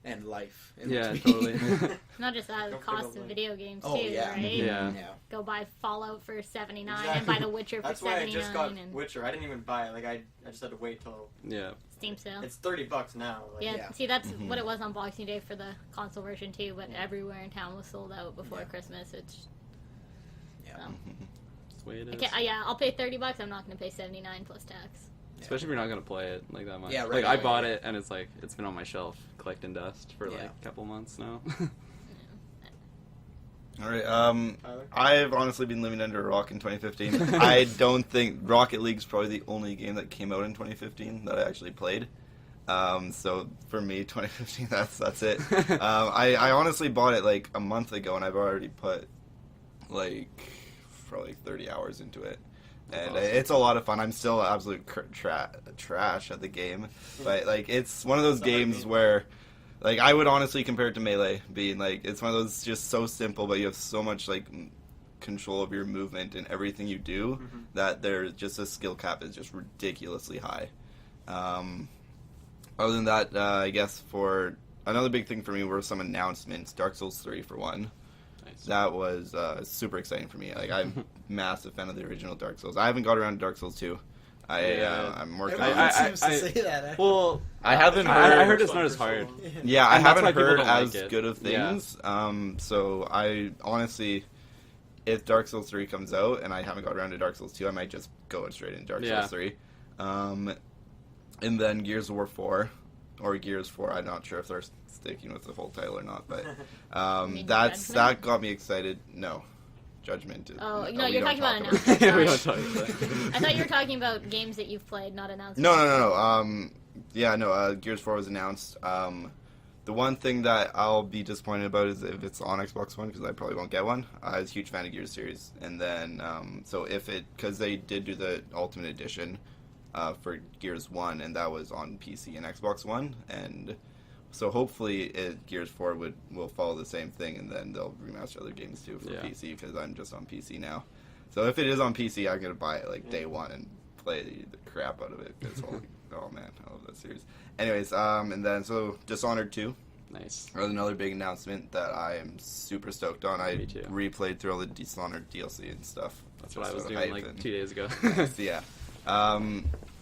and life. in Yeah, between. totally. Not just that, the Don't cost forget of Blade. video games Oh, too, yeah. right? Yeah. Yeah. Go buy Fallout for $79 and Exactly. buy The Witcher for That's why I $79 just got and Witcher. I didn't even buy it. Like I just had to wait till Yeah. Steam sale. it's $30 now. Like, Yeah, Yeah. see that's Mhm. what it was on Boxing Day for the console version too, but everywhere in town was sold out before Yeah. Christmas. It's Yeah. so. That's the way it I is. can't, yeah, I'll pay $30. I'm not going to pay $79 plus tax. Especially if you're not gonna play it like that much. Yeah, right, Like I right, bought yeah. it and it's like it's been on my shelf collecting dust for like Yeah. a couple months now. All right. Tyler? I've honestly been living under a rock in 2015. I don't think Rocket League's probably the only game that came out in 2015 that I actually played. So for me, 2015, that's it. I honestly bought it like a month ago, and I've already put like probably 30 hours into it. And awesome. it's a lot of fun. I'm still absolute trash at the game, but like it's one of those It's a hard games game. where, like, I would honestly compare it to Melee, being like it's one of those just so simple, but you have so much like control of your movement and everything you do Mhm. that there's just a skill cap is just ridiculously high. Other than that, I guess for another big thing for me were some announcements. Dark Souls 3 for one. Nice. That was super exciting for me. Like I'm a massive fan of the original Dark Souls. I haven't got around to Dark Souls 2. Yeah. I'm working Everyone on it. seems to I- say that. Well, I haven't I heard. heard it's not as hard. Yeah, I And that's haven't why people heard don't like as it. good of Yeah. things. So I honestly, if Dark Souls 3 comes out and I haven't got around to Dark Souls 2, I might just go straight into Dark Yeah. Souls 3. And then Gears of War 4 or Gears 4. I'm not sure if they're sticking with the full title or not, but mean that Judgment? got me excited. No, Judgment. Oh, no, no, we you're don't talking about talk announcements. we Sorry. don't talk about that. I thought you were talking about games that you've played, not announcements. No. Yeah, no. Gears 4 was announced. The one thing that I'll be disappointed about is if it's on Xbox One, because I probably won't get one. I was a huge fan of Gears series, and then so if it, because they did do the Ultimate Edition for Gears 1, and that was on PC and Xbox One, and so hopefully Gears 4 will follow the same thing, and then they'll remaster other games too for Yeah. PC, because I'm just on PC now. So if it is on PC, I'm gonna buy it like day one and play the crap out of it. It's oh man, I love that series. Anyways, and then so Dishonored 2 Nice. was another big announcement that I am super stoked on. I Me too. replayed through all the Dishonored DLC and stuff. That's what I Just was out of doing hype like and- 2 days ago. So, yeah.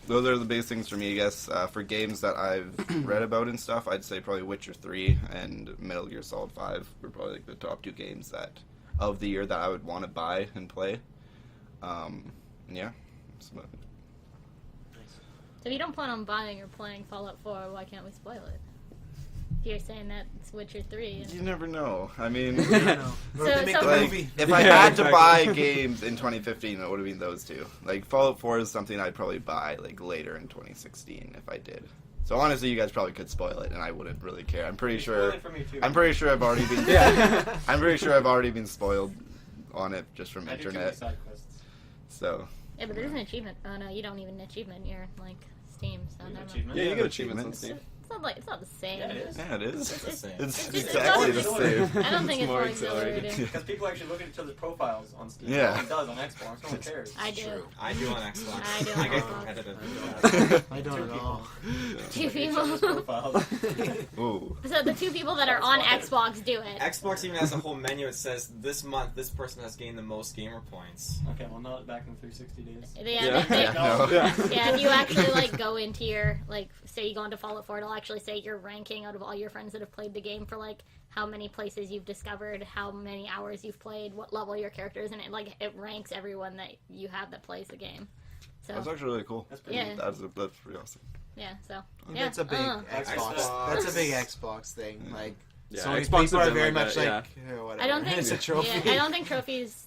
Those are the biggest things for me, I guess. For games that I've read about and stuff, I'd say probably Witcher 3 and Metal Gear Solid 5 were probably like the top two games that of the year that I would want to buy and play. Yeah. So, So if you don't plan on buying or playing Fallout 4, why can't we spoil it? If you're saying that it's Witcher 3. And... you never know. I mean, I don't know. What if So- they make so- the like, movie? if I Yeah, had to exactly. buy games in 2015, it would have been those two. Like Fallout 4 is something I'd probably buy like later in 2016 if I did. So honestly, you guys probably could spoil it, and I wouldn't really care. I'm pretty Spoil sure. it for me too. I'm pretty sure I've already been. Yeah. I'm pretty sure I've already been spoiled on it just from I do too many internet. side quests. So Yeah, but there's an achievement. Oh no, you don't even achievement. You're like Steam, so There's never mind. achievement. Yeah, you Yeah, get the achievements on achievements. Steam. It's not the same. Yeah, it is. yeah, it is. It's the same. It's It's exactly the auxiliary. same. I don't think it's more more accelerated. accelerated. Because people actually look at each other's profiles on Steam. Yeah. No one does on Xbox. No one cares. I do. True. I do on Xbox. I do on get Xbox. competitive. I don't at all. Two Look at each other's people. profiles. Ooh. So the two people that are on Xbox do it. Xbox even has a whole menu. It says this month this person has gained the most gamer points. Okay, well, not back in 360 days. Yeah, they- Yeah. No. Yeah. yeah, if you actually like go into your like, say you go into Fallout 4, it'll actually say your ranking out of all your friends that have played the game for like how many places you've discovered, how many hours you've played, what level your character is, and it ranks everyone that you have that plays the game. So That's actually really cool. That's pretty yeah, That's pretty awesome. yeah. So yeah, That's a big Xbox. Xbox. That's a big Xbox thing. Like, Yeah, so Xbox people have are been very like much that, like, "Oh, whatever." I don't think it's a trophy. Yeah, I don't think trophies.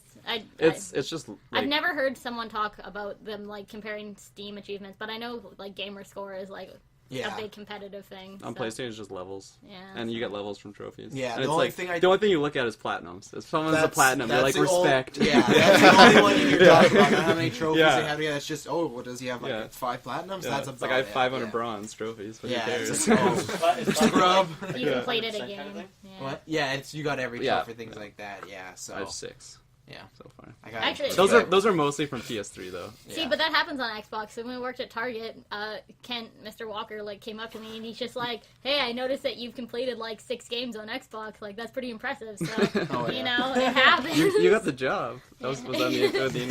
It's just like, I've never heard someone talk about them like comparing Steam achievements, but I know like gamer score is like Yeah. a big competitive thing. on so, PlayStation it's just levels. Yeah. And you get levels from trophies. Yeah, And the it's only like, thing the only thing you look at is platinums. If someone's a That's- platinum, you're like that's the only- respect. Yeah, that's the only one you can Yeah. talk about. Not how many trophies Yeah. they have. Yeah, it's just, oh, what does he have? Like Yeah. 5 platinums? Yeah, That's it's about like I have it. 500 yeah. bronze trophies. But Yeah, who cares? it's like, oh, But it's scrub. You Yeah. complete it 100% again. kind of thing? Yeah. What? Yeah, you got every Yeah. trophy, things like that. Yeah, so I have 6. Yeah. So far. I got Actually- Those are mostly from PS3 though. See, Yeah. but that happens on Xbox. So when we worked at Target, Kent, Mr. Walker, like came up to me and he's just like, "Hey, I noticed that you've completed like 6 games on Xbox. Like that's pretty impressive." So Oh, you yeah. know, it happens. You got the job. That was on the interview.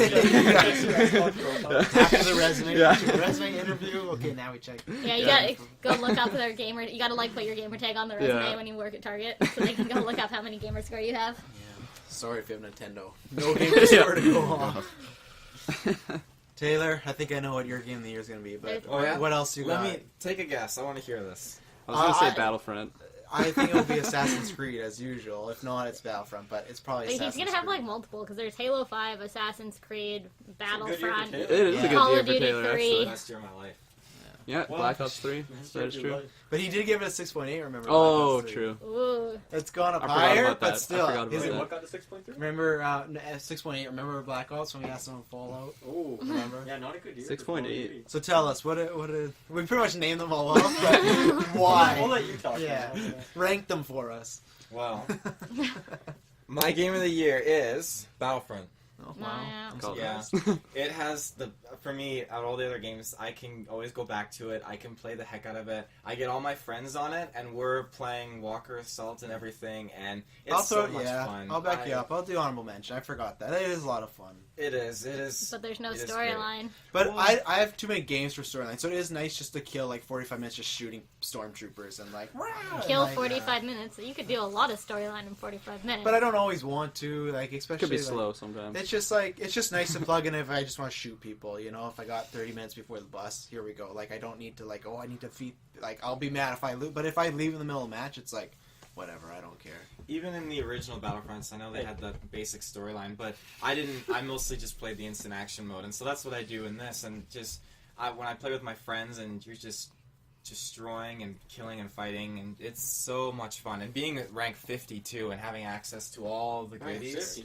After the resume, Yeah. resume interview. Okay, now we check. Yeah, you gotta go look up their gamer. You gotta like put your gamer tag on the resume Yeah. when you work at Target, so they can go look up how many gamer score you have. Sorry if you have Nintendo. No game to score to go off. Taylor, I think I know what your game of the year is going to be, but Oh, yeah? what else you Let got? me take a guess. I want to hear this. I was gonna say I- Battlefront. I think it'll be Assassin's Creed as usual. If not, it's Battlefront, but it's probably But Assassin's he's gonna have Creed. like multiple because there's Halo 5, Assassin's Creed, Battlefront. Taylor. It is Yeah. a good Call year of for Duty Taylor. 3. Actually. Best year of my life. Yeah, Well, Black Ops 3. That is true. But he did give it a 6.8, remember? Oh, Black Ops 3. true. Ooh, It's gone up I forgot higher, about that. but I still. forgot about his- Wait, that. what got to 6.3? Remember 6.8? Remember Black Ops when we asked him on Fallout? Oh, Remember? yeah, not a good year. 6.8. So tell us, what we pretty much named them all off, but We'll why? let you talk. Yeah. Yeah. Rank them for us. Well, my game of the year is Battlefront. Oh, wow. I'm Call it Yeah. that. It has for me, out of all the other games, I can always go back to it. I can play the heck out of it. I get all my friends on it, and we're playing Walker Assault and everything, and it's so much fun. I'll back you up. I'll do honorable mention. I forgot that. It is a lot of fun. It is. but there's no It is storyline. But Well- I have too many games for storyline, so it is nice just to kill like 45 minutes just shooting stormtroopers and like Kill like, 45 minutes. You could do a lot of storyline in 45 minutes. But I don't always want to, like, especially Could be like, slow sometimes. It's just nice to plug in if I just want to shoot people. You know, if I got 30 minutes before the bus, here we go. Like I don't need to like, oh, I need to feed. Like I'll be mad if I lose, but if I leave in the middle of the match, it's like, whatever, I don't care. Even in the original Battlefronts, I know they had the basic storyline, but I mostly just played the instant action mode, and so that's what I do in this. And just when I play with my friends, and you're just destroying and killing and fighting, and it's so much fun. And being at rank 52 and having access to all the goodies,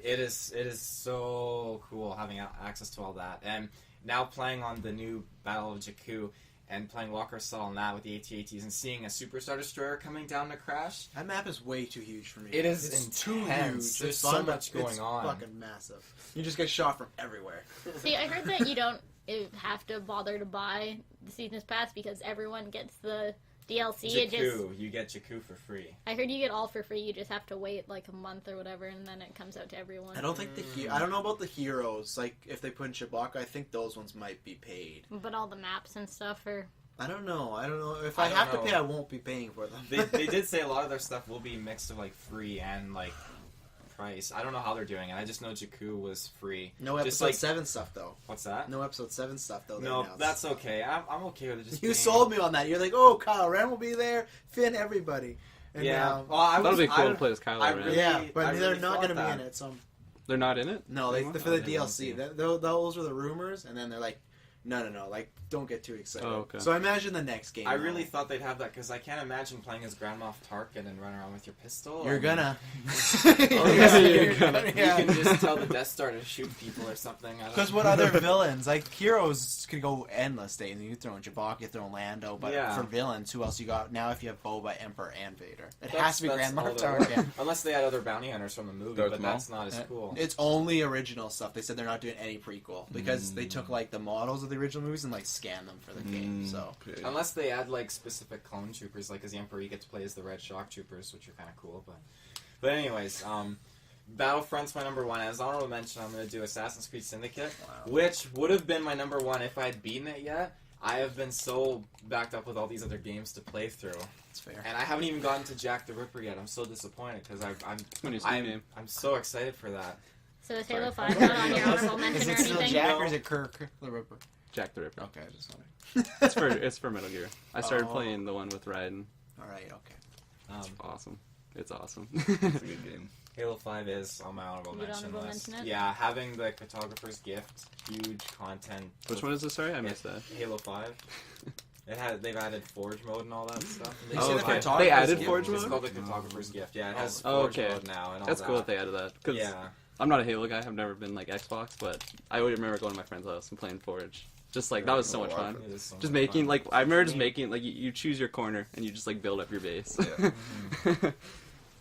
it is so cool having access to all that. And now playing on the new Battle of Jakku and playing Walker Assault on that with the AT-ATs and seeing a Superstar Destroyer coming down to crash. That map is way too huge for me. It is it's too intense. huge. There's It's so fun, but much going it's on. Fucking massive. You just get shot from everywhere. See, I heard that you don't have to bother to buy the Season's Pass because everyone gets the DLC. Jakku, you get Jakku for free. I heard you get all for free. You just have to wait like a month or whatever, and then it comes out to everyone. I don't think I don't know about the heroes. Like if they put in Chewbacca, I think those ones might be paid. But all the maps and stuff are. I don't know. If I I don't have to know. pay, I won't be paying for them. They did say a lot of their stuff will be mixed of like free and like price. I don't know how they're doing it. I just know Jakku was free. No Just episode like 7 stuff though. what's that? No episode 7 stuff though. they No, announced. that's okay. I'm okay with it. Just You being... sold me on that. You're like, oh, Kyle Ren will be there, Finn, everybody. And Yeah. now- Well, I That'll was, be cool I, to play as Kylo I Ren. really- yeah, but I they're really not thought going to be that. in it. So They're not in it? no, They for won't? the Oh, they won't DLC. be. Those were the rumors, and then they're like, no, like don't get too excited. Oh, okay. So I imagine the next game. I though. really thought they'd have that because I can't imagine playing as Grand Moff Tarkin and running around with your pistol. You're I mean, gonna. yeah, you're gonna. You can just tell the Death Star to shoot people or something. Because what other villains? Like heroes could go endless days. You throw in Chewbacca, you throw in Lando, but Yeah. for villains, who else you got now? If you have Boba, Emperor, and Vader, it That's- has to be that's Grand all Moff they're- Tarkin. Unless they had other bounty hunters from the movie, Darth but Maul? that's not as cool. It's only original stuff. They said they're not doing any prequel because they took like the models of the original movies and like scanned them for the game. So Okay. Unless they add like specific clone troopers, like as the Emperor, you get to play as the Red Shock Troopers, which are kind of cool. But anyways, Battlefront's my number one. As honorable mention, I'm going to do Assassin's Creed Syndicate, which would have been my number one if I had beaten it yet. I have been so backed up with all these other games to play through, It's fair. and I haven't even gotten to Jack the Ripper yet. I'm so disappointed because When you see the game. I'm so excited for that. So is Halo 5 not on your honorable mention Is or it still anything? Jack or is it Kirk the Ripper? Jack the Ripper. Okay, I just wanted. It's for Metal Gear. I started Oh. playing the one with Raiden. All right. Okay. Awesome. It's awesome. It's a good game. Halo 5 is on my honorable You would mention honorable list. mention it? Yeah, having the Cartographer's Gift, huge content. Which one is this? Sorry, I missed that. Halo 5. They've added Forge mode and all that stuff. They Oh, say the okay. photographer's They added gift. Forge It's mode? called the Cartographer's Gift. Yeah, it has Oh, Forge okay. mode now and all That's that. cool that they added that. Cause Yeah. I'm not a Halo guy. I've never been like Xbox, but I always remember going to my friend's house and playing Forge. Just like that was so much fun. It is so Just much making fun. like I remember just making like you choose your corner and you just like build up your base. Yeah.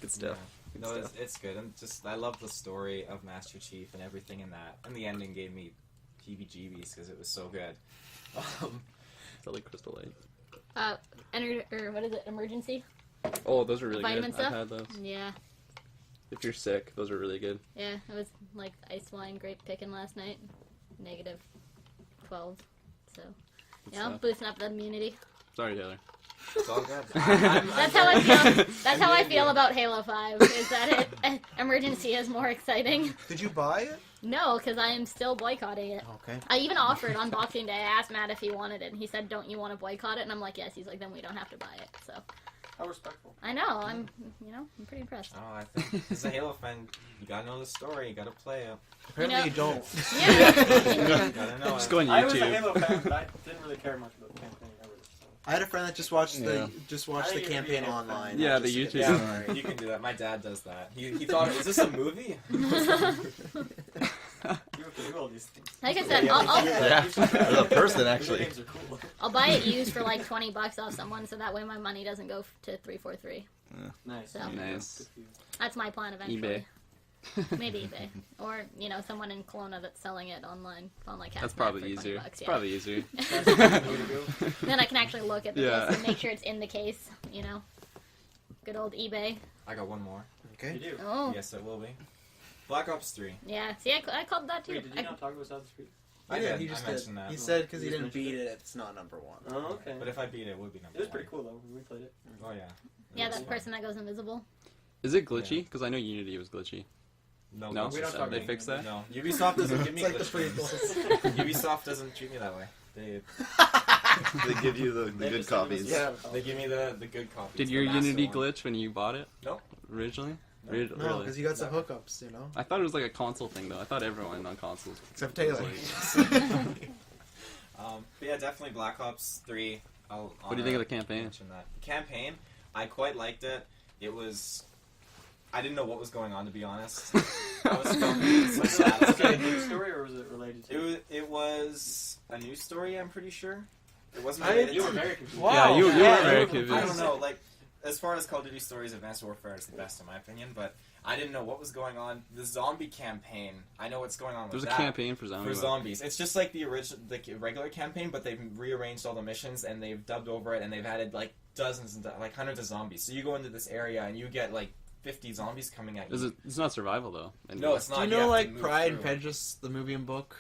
Good stuff. Good No, stuff. it's good, and just I love the story of Master Chief and everything in that. And the ending gave me heebie-jeebies because it was so good. Is that like Crystal Light? Or what is it? Emergency? Oh, those are really Vitamin good. stuff? I've had those. Yeah. If you're sick, those are really good. Yeah, it was like ice wine grape picking last night. Negative 12. So, Good yeah, stuff. boosting up the immunity. Sorry, Taylor. It's all good. That's how I feel. That's how I feel about Halo 5. Is that Emergency is more exciting? Did you buy it? No, because I am still boycotting it. Okay. I even offered on Boxing Day. I asked Matt if he wanted it, and he said, "Don't you want to boycott it?" And I'm like, "Yes." He's like, "Then we don't have to buy it." So How respectful. I know. I'm pretty impressed. Oh, I think as a Halo fan, you gotta know the story. You gotta play it. Apparently you don't. Yeah. You gotta know Just it. go on I was a YouTube. Halo fan, but I didn't really care much about the campaign ever. So. I had a friend that just watched Yeah. the I think the you're campaign being online. Yeah, Just the to get YouTube. Yeah, story. you can do that. My dad does that. He thought, is this a movie? You can do all these things. Like I said, Yeah, I'll Yeah, as a person, Video actually. games are cool. I'll buy it used for like $20 off someone, so that way my money doesn't go to 343. Nice. So. Nice. Good for you. That's my plan eventually. eBay. Maybe eBay, or someone in Kelowna that's selling it online on like That's Castnet probably for $20, easier. yeah. It's probably easier. Then I can actually look at the Yeah. disc and make sure it's in the case. Good old eBay. I got one more. You Okay. do. Oh, Yes, it will be. Black Ops 3. yeah. See, I called that too. Wait, did you not talk about Assassin's Creed? I Yeah, did. he just I mentioned did. that. He said because he You just didn't beat mentioned it, it's not number one. Oh, okay. But if I beat it, it would be number It was one. pretty cool though. We played it. Oh, yeah. Yeah, It was that fun. person that goes invisible. Is it glitchy? Because I know Unity was glitchy. No, No? We don't Ubisoft talk They about fixed that? No, Ubisoft doesn't give me It's like the glitches. prequels. Ubisoft doesn't treat me that way. They They give you the They good just said it was- copies. yeah, they give me the good copies. Did the your master Unity one. glitch when you bought it? Nope. Originally? No. Really? No, because you got some hookups, I thought it was like a console thing though. I thought everyone on consoles. Except Taylor. But yeah, definitely Black Ops 3. What do you think of the campaign? Mention that. The campaign, I quite liked it. It was... I didn't know what was going on, to be honest. I was confused. Was it a news story or was it related to? It was a news story, I'm pretty sure. It wasn't I related you to... were very confused. Yeah, you were very I confused. don't know, like, as far as Call of Duty stories, Advanced Warfare is the best in my opinion, but I didn't know what was going on. The zombie campaign, I know what's going on with There's a that. campaign for zombies. For zombies. It's just like the regular campaign, but they've rearranged all the missions and they've dubbed over it and they've added like dozens and like hundreds of zombies. So you go into this area and you get like 50 zombies coming at you. It's not survival though. And No, it's not. Do you You know have to like move Pride and through. Prejudice, the movie and book?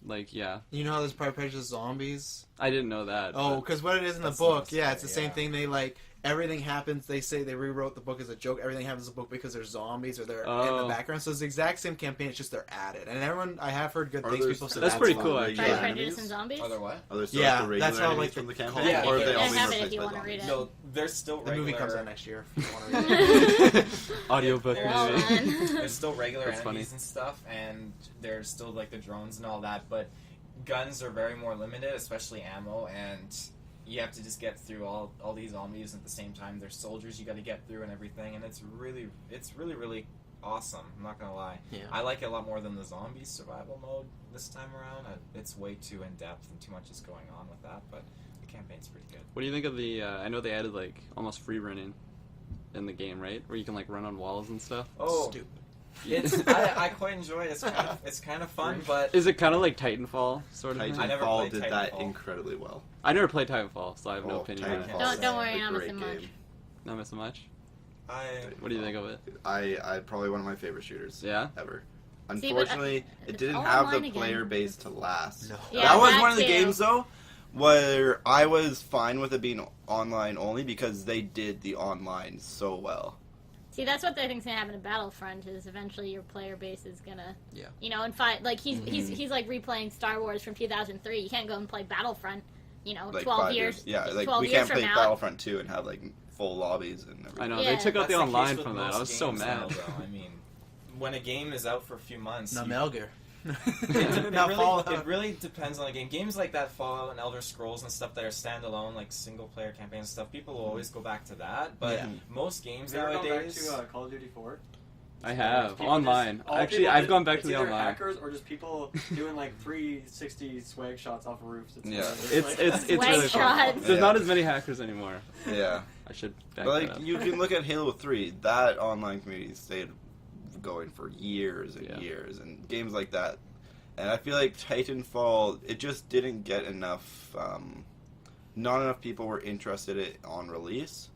like yeah. You know how there's Pride and Prejudice zombies? I didn't know that. Oh, but- because what it is in the That's book, the yeah, it's the story, same yeah. thing. They like everything happens. They say they rewrote the book as a joke. Everything happens in the book because there's zombies or they're in the Oh. background. So it's the exact same campaign. It's just they're added. And everyone, I have heard good Are things. there- People say That's that's pretty fun. cool, Pride, actually. Regular Prejudice, enemies? and Zombies. Are there what? Are there still Yeah, like the regular that's how, enemies like, from the the- campaign? Yeah, or yeah, are they yeah, all I being have it if replaced you by wanna zombies? read it. No, there's still The regular... movie comes out next year. If you want to read it. Audiobook Well movie. done. There's still regular That's enemies funny. and stuff, and there's still like the drones and all that, but guns are very more limited, especially ammo, and you have to just get through all these zombies at the same time. There's soldiers you got to get through and everything, and it's really awesome. I'm not gonna lie. Yeah. I like it a lot more than the zombie survival mode this time around. It's way too in depth and too much is going on with that, but the campaign's pretty good. What do you think of the? I know they added like almost free running in the game, right? Where you can like run on walls and stuff. Oh, Stupid. I quite enjoy it. It's kind of fun, but Is it kind of like Titanfall sort of thing? I never Titanfall played did that Titanfall. incredibly well. I never played Titanfall, so I have no Oh, opinion on it. Titanfall. Don't worry, is you're a not great missing much. game. Not missing much. I What do you think of it? I probably one of my favorite shooters Yeah. ever. See, but, Unfortunately, it it's didn't all have the online again. player base to last. No. Yeah, that was that one of the too. games though Where I was fine with it being online only because they did the online so well. See, that's what I think's gonna happen to Battlefront. Is eventually your player base is gonna, Yeah. you know, and he's like replaying Star Wars from 2003. You can't go and play Battlefront, you know, Like 12 5 years. Yeah, like 12 we years can't from play now. Battlefront 2 and have like full lobbies and everything. I know Yeah. they took out That's the case online with from that. most I was so games mad. now, though. I mean, when a game is out for a few months, Not you- Metal Gear. it, Not really, Fallout. it really depends on the game. Games like that, Fallout and Elder Scrolls and stuff that are standalone, like single player campaign stuff, people will always go back to that. But Yeah. most games Have you ever gone back nowadays, to Call of Duty 4? I have People online. just- all Actually, people I've just- gone back it's to the either online. hackers or just people doing like 360 swag shots off of roofs. Yeah. It's Swag really fun. shots. There's Yeah. not as many hackers anymore. Yeah. I should back But that like up. you can look at Halo 3, that online community stayed going for years and Yeah. years, and games like that. And I feel like Titanfall, it just didn't get enough. Not enough people were interested in it on release,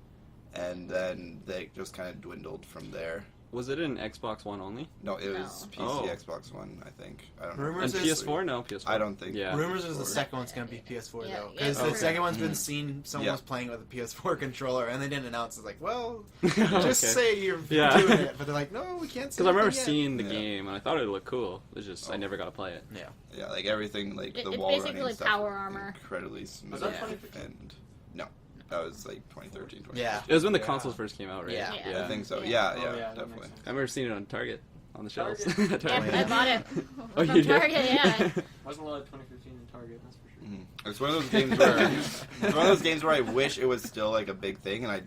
and then they just kind of dwindled from there. Was it an Xbox One only? No, it was PC, Oh. Xbox One, I think. I don't know. Rumors And is- PS4? No, PS4. I don't think. Yeah. Rumors is the Or- second one's gonna be PS4 Yeah, though, yeah, because okay. the second one's been Mm. seen. Someone Yeah. was playing with a PS4 controller, and they didn't announce. It's like, well, Okay. just say you're Yeah. doing it, but they're like, no, we can't. Because I remember seeing. seeing the Yeah. game and I thought it looked cool. It's just I Oh. never got to play it. Yeah, like everything, like the It's wall basically running like stuff, power armor. incredibly smooth. Was that Yeah. 2015? And no, that was like 2013. Yeah. It was when the Yeah. consoles first came out, right? Yeah. Yeah. I think so. Yeah. Yeah, Oh, yeah, yeah, that definitely. makes sense. I remember seeing it on Target on the shelves. Target? Yeah, Oh, yeah. I bought it Oh, from you did? Target. Yeah. Wasn't a lot of 2015 in Target, that's for sure. It's one of those games where it's one of those games where I wish it was still like a big thing, and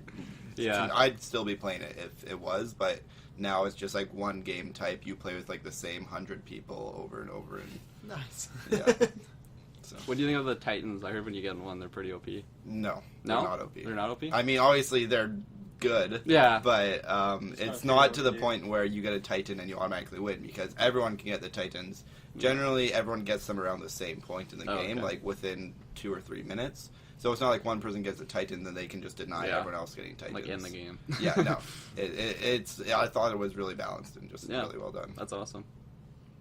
Yeah. I'd still be playing it if it was, but now it's just like one game type. You play with like the same 100 people over and over, and Nice. Yeah. so What do you think of the Titans? I heard when you get one, they're pretty OP. no, No? they're not OP. They're not OP? I mean, obviously they're good. Yeah. But it's not to the dude. point where you get a Titan and you automatically win, because everyone can get the Titans. Generally, everyone gets them around the same point in the Oh, game, okay. like within 2 or 3 minutes. So it's not like one person gets a Titan, then they can just deny Yeah. everyone else getting Titans. Like in the game. Yeah, no. It's. I thought it was really balanced and just Yeah. really well done. That's awesome.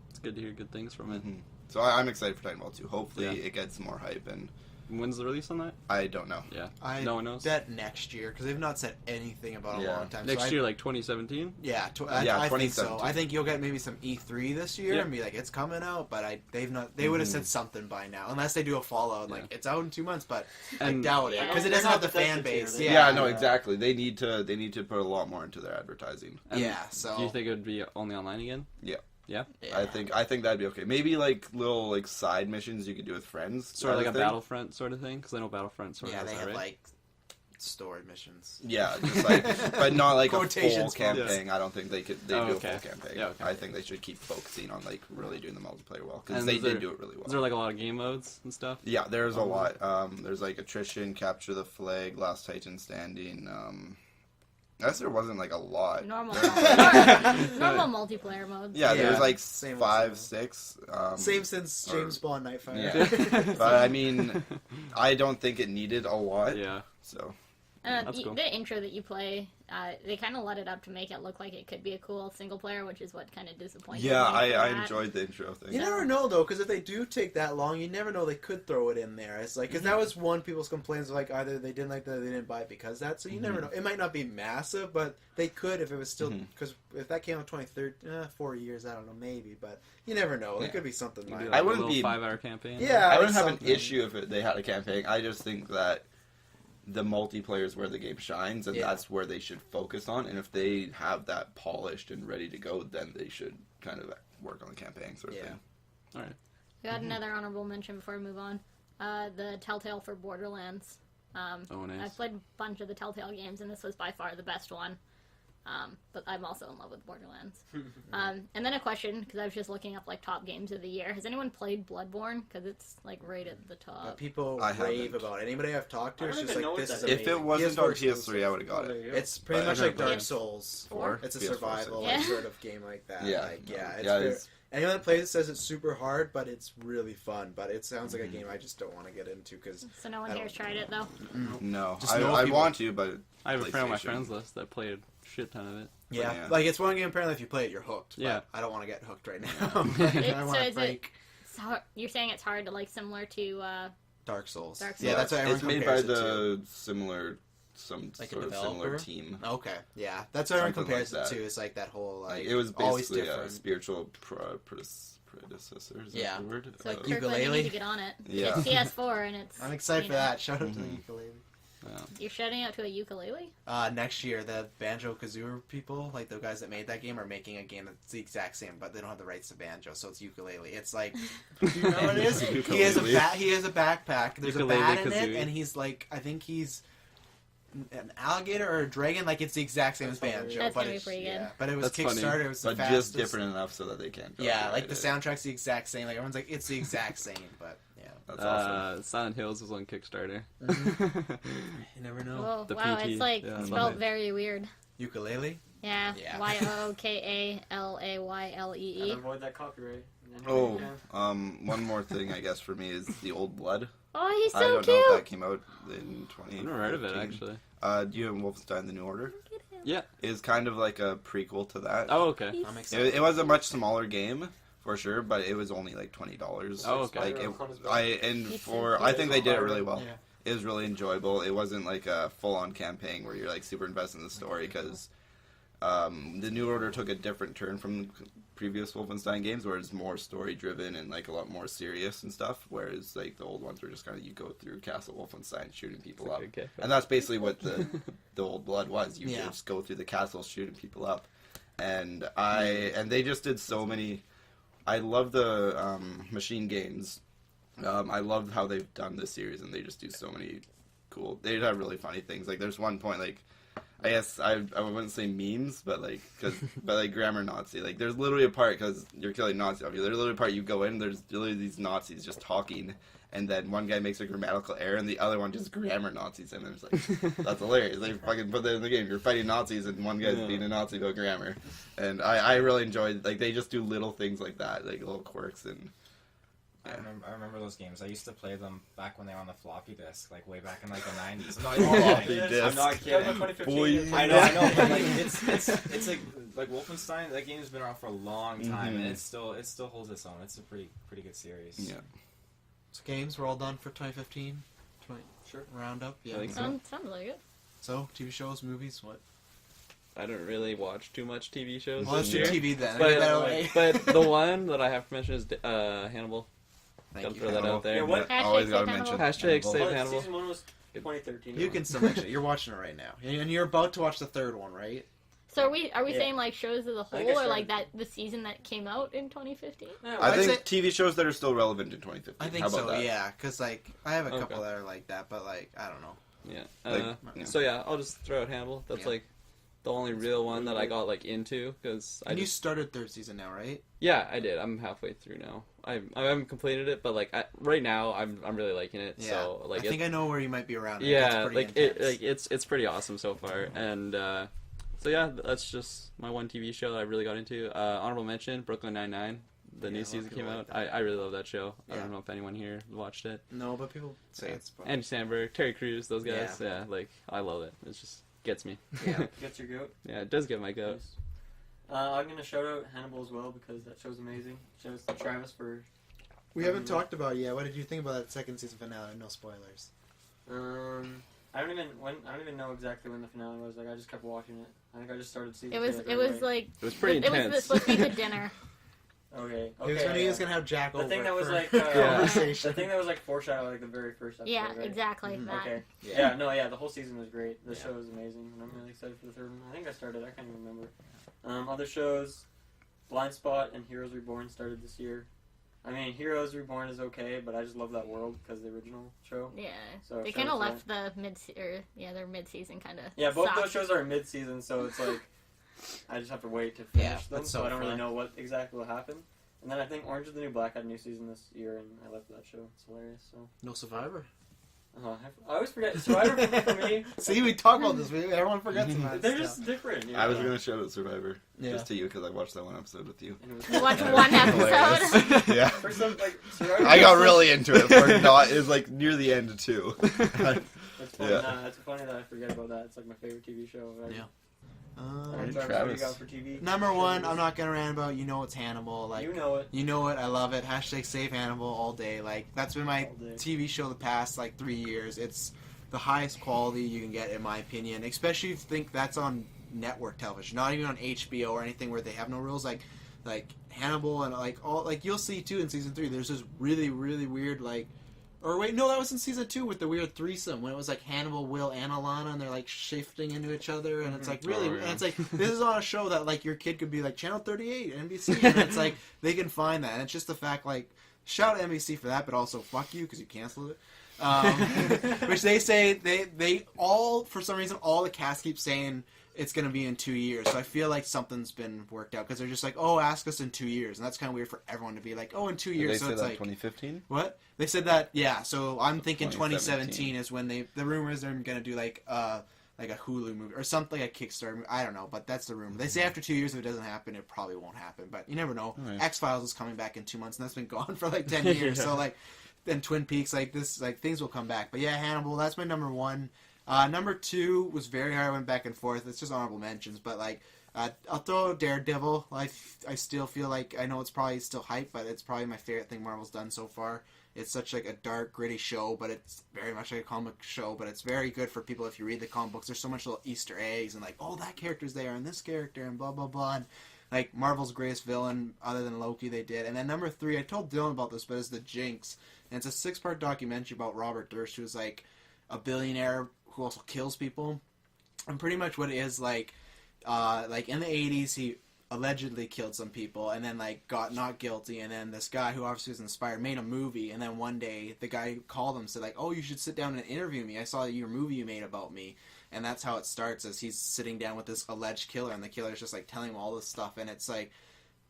It's good to hear good things from it. Mhm. So I'm excited for Titanfall 2. Hopefully Yeah. it gets more hype, and When's the release on that? I don't know. Yeah. I No one knows. bet next year because they've not said anything about a Yeah. long time. Next so year, like 2017? Yeah, Yeah, I think so. 2017. I think you'll get maybe some E3 this year Yeah. and be like, it's coming out, but they've not. They would have Mhm. said something by now, unless they do a Fallout like it's out in 2 months. But I And- doubt it Yeah. because it They're doesn't have not the fan Bethesda base. tier, Yeah, Yeah, no, exactly. They need to put a lot more into their advertising. And Yeah, so Do you think it would be only online again? yeah. I think that'd be okay. Maybe like little like side missions you could do with friends. Sort of like kind a thing. Battlefront sort of thing? Because I know Battlefront sort Yeah, of they has have that, right? like story missions. Yeah, just like, but not like a full Quotations marks. campaign. I don't think they could. They Oh, do okay. a full campaign. Yeah, okay. I think they should keep focusing on like really doing the multiplayer well, because And they is there- did do it really well. Is there like a lot of game modes and stuff? Yeah, there's a lot. There's like attrition, capture the flag, last Titan standing. I guess there wasn't like a lot. Normal, There- normal multiplayer modes. Yeah, Yeah, there's like same old, 5, same 6. Same since or- James Bond Nightfire. Yeah. But I mean, I don't think it needed a lot. Yeah. So That's cool. The intro that you play, they kind of let it up to make it look like it could be a cool single player, which is what kind of disappointed me. yeah, for I that. enjoyed the intro thing. You never know though, because if they do take that long, you never know they could throw it in there. It's like because that was one people's complaints, like either they didn't like that, or they didn't buy it because of that. So you never know. It might not be massive, but they could if it was still because if that came out 2013, 4 years, I don't know, maybe, but you never know. It Yeah. could be something Maybe like like I a wouldn't little be- 5-hour campaign. Yeah, I wouldn't have an something. issue if they had a campaign. I just think that the multiplayer is where the game shines, and Yeah. that's where they should focus on. And if they have that polished and ready to go, then they should kind of work on the campaign sort of Yeah. thing. All right. We got another honorable mention before we move on. The Telltale for Borderlands. Oh, nice. I've played a bunch of the Telltale games, and this was by far the best one. But I'm also in love with Borderlands. And then a question, because I was just looking up like top games of the year. Has anyone played Bloodborne? Because it's like right at the top. people I rave haven't. about it. Anybody I've talked to, I it's don't just even know like what this is that is. If it amazing. wasn't on PS4 PS3, I would have got Oh, there it. you go. It's pretty But much I've like never Dark played. Souls. Four? It's a PS4, survival yeah. sort of game like that. Yeah. Like, yeah. It's Yeah, very, it's- anyone that plays it says it's super hard, but it's really fun. But it sounds like a game I just don't want to get into because So no one I here's don't- tried it though. No, Just know I people- want to, but I have a friend on my PlayStation. friends list that played a shit ton of it. yeah, Yeah. like it's one game. Apparently, if you play it, you're hooked. But Yeah. I don't want to get hooked right now. It- I so want to is it- break. So you're saying it's hard to like similar to Dark Souls. Dark Yeah, Souls. that's what everyone It's made compares by it to. the similar, some Like a sort of similar developer? team. Okay, yeah, that's what everyone Something compares like it that. to. Is like that whole like It was always basically a different. spiritual predecessor. Is Yeah. that the word? So Like Kirkland, you ukulele? need to get on it. Yeah. It's CS4 and it's. I'm excited you for know, that. Shout out to the Mhm. ukulele. You're shouting out to a ukulele? Next year, the Banjo Kazooie people, like the guys that made that game, are making a game that's the exact same, but they don't have the rights to Banjo, so it's ukulele. It's like, do you know what it is? He has a Ukulele. He has a backpack. There's Ukulele a bat in it, Kazooie. and he's like, I think he's an alligator or a dragon. Like it's the exact same as That's Banjo, That's but gonna be it's pretty good. yeah. But it was That's funny. Kickstarter. It was the But fastest. just different enough so that they can't. Yeah, like the copyright it. soundtrack's the exact same. Like everyone's like, it's the exact same, but yeah. That's awesome. Silent Hills was on Kickstarter. You never know. Whoa, The wow, PT, it's like yeah, spelled lovely. very weird. Ukulele. Yeah, Yeah. YOKALAYLEE. Gotta avoid that copyright. And then Oh, yeah. one more thing I guess for me is the Old Blood. Oh, he's I so don't cute. know if that came out in 20. I've never heard of it actually. Do you have Wolfenstein: The New Order? Look at him. Yeah. Is kind of like a prequel to that. Oh, okay. He's- I'm excited. It was a much smaller game for sure, but it was only like $20. Oh, okay. Like He's so I cute. think they did it really well. Yeah. It was really enjoyable. It wasn't like a full-on campaign where you're like super invested in the story because the New Order took a different turn from previous Wolfenstein games, where it's more story-driven and like a lot more serious and stuff. Whereas like the old ones were just kind of you go through Castle Wolfenstein shooting people up, Okay. and that's basically what the Old Blood was. You Yeah. just go through the castle shooting people up, and they just did so many. I love the Machine Games. I love how they've done this series, and they just do so many cool. They have really funny things. Like there's one point, like I guess I wouldn't say memes, but like grammar Nazi. Like there's literally a part because you're killing Nazi. There's literally a part you go in. There's literally these Nazis just talking, and then one guy makes a grammatical error, and the other one just grammar Nazis him. And it's like that's hilarious. They fucking put that in the game. You're fighting Nazis, and one guy's Yeah. being a Nazi about grammar. And I really enjoyed like they just do little things like that, like little quirks and. I remember those games. I used to play them back when they were on the floppy disk, like way back in like the 90s. I'm not Floppy kidding. disk. I'm not Yeah, kidding. 2015. Boy. I know, but like it's like Wolfenstein. That game's been around for a long time, Mhm. and it still holds its own. It's a pretty good series. Yeah. So games, we're all done for 2015. Sure. Roundup. Yeah. I think so. Sounds like it. So TV shows, movies, what? I don't really watch too much TV shows. Well, let's this do year. TV then. But, Get that away. but the one that I have to mention is Hannibal. Thank Gotta you. throw that out there. Yeah, what- Hashtag Always save gotta Hannibal. mention. Hashtag Hannibal. save Well, Hannibal. season 1 was 2013. You can still mention it. You're watching it right now, and you're about to watch the third one, right? So are we Yeah. saying like shows as a whole, think I or like started- that the season that came out in 2015? Yeah, I I'd think say- TV shows that are still relevant in 2015. I think How about so. that? Yeah, because like I have a Okay. couple that are like that, but like I don't know. Yeah. Like, yeah. So yeah, I'll just throw out Hannibal. That's Yeah. like the only real one that I got like into because I And you just started third season now, right? yeah I did. I'm halfway through now. I haven't completed it, but like right now I'm really liking it. Yeah. So like I think I know where you might be around. yeah, It's like pretty it intense. it's pretty awesome so far, and so yeah, that's just my one TV show that I really got into. Honorable mention: Brooklyn Nine-Nine. The Yeah, a new lot of season people came like out. that. I really love that show. I Yeah. don't know if anyone here watched it. No, but people say Yeah. it's fun. Andy Samberg, Terry Crews, those guys. Yeah, like I love it. It just gets me. Yeah. Gets your goat. Yeah, it does get my goat. Nice. I'm gonna shout out Hannibal as well because that show's amazing. Shouts to Travis for. We haven't talked about it yet. What did you think about that second season finale? No spoilers. I don't even know exactly when the finale was. Like I just kept watching it. I think I just started season. It was two, it was like It was pretty it was intense. supposed to be the dinner. Okay. It was when he was gonna have Jack The over thing that was for like, conversation. The thing that was like foreshadowed like the very first episode. Yeah, right? exactly. Mhm. That. Okay. Yeah. Yeah. The whole season was great. The Yeah. show is amazing, and I'm really excited for the third one. I think I started. I can't even remember. Other shows, Blind Spot and Heroes Reborn started this year. I mean, Heroes Reborn is okay, but I just love that world because the original show. Yeah, So they shout kind of out to left the their mid season kind of. Yeah, both those shows are mid-season, so it's like I just have to wait to finish Yeah, them. that's So so I don't really fun. know what exactly will happen. And then I think Orange is the New Black had a new season this year, and I left that show. It's hilarious. So No Survivor. I always forget Survivor for me. See, we talk about this. Everyone forgets about They're it. just different. You know? I was gonna shout out Survivor Yeah. just to you because I watched that one episode with you. And it was- You watch one episode. Hilarious. Yeah. For some, like, Survivor I got was- really into it for not. It was like near the end too. It's funny. Yeah. Nah, it's funny that I forget about that. It's like my favorite TV show. Right? Yeah. Alright, Travis, what do you Travis. got for TV? Number one, I'm not gonna rant about. You know it's Hannibal. Like You know it. you know it. I love it. Hashtag save Hannibal all day. Like that's been my All day. TV show the past like 3 years. It's the highest quality you can get in my opinion. Especially if you think that's on network television, not even on HBO or anything where they have no rules. Like Hannibal and like all like you'll see too in season 3. There's this really weird like. Or wait, no, that was in season 2 with the weird threesome when it was like Hannibal, Will, and Alana, and they're like shifting into each other, and it's like really, Oh, yeah. and it's like this is on a show that like your kid could be like Channel 38, NBC, and it's like they can find that, and it's just the fact like shout out NBC for that, but also fuck you because you canceled it. Which they say they all for some reason all the cast keeps saying it's going to be in 2 years. So I feel like something's been worked out because they're just like, oh, ask us in 2 years, and that's kind of weird for everyone to be like, oh, in 2 Did years. they So say it's that like 2015? what they said that yeah. So I'm thinking 2017 2017 is when the rumor is they're going to do like a Hulu movie or something like a Kickstarter movie. I don't know, but that's the rumor. They say after 2 years if it doesn't happen, it probably won't happen. But you never know. Right. X-Files is coming back in 2 months, and that's been gone for like 10 years. So like. Then Twin Peaks, like this, like things will come back. But yeah, Hannibal, that's my number one. Number 2 was very hard. I went back and forth. It's just honorable mentions, but like I'll throw Daredevil. I still feel like I know it's probably still hype, but it's probably my favorite thing Marvel's done so far. It's such like a dark, gritty show, but it's very much like a comic show. But it's very good for people if you read the comic books. There's so much little Easter eggs and like, oh, that character's there and this character and blah blah blah. And, like Marvel's greatest villain, other than Loki, they did. And then number 3, I told Dylan about this, but it's the Jinx. And it's a 6-part documentary about Robert Durst, who's like a billionaire who also kills people. And pretty much what it is like in the 80s, he allegedly killed some people and then like got not guilty. And then this guy who obviously was inspired made a movie. And then one day the guy called him and said like, oh, you should sit down and interview me. I saw your movie you made about me. And that's how it starts, as he's sitting down with this alleged killer, and the killer's just like telling him all this stuff, and it's like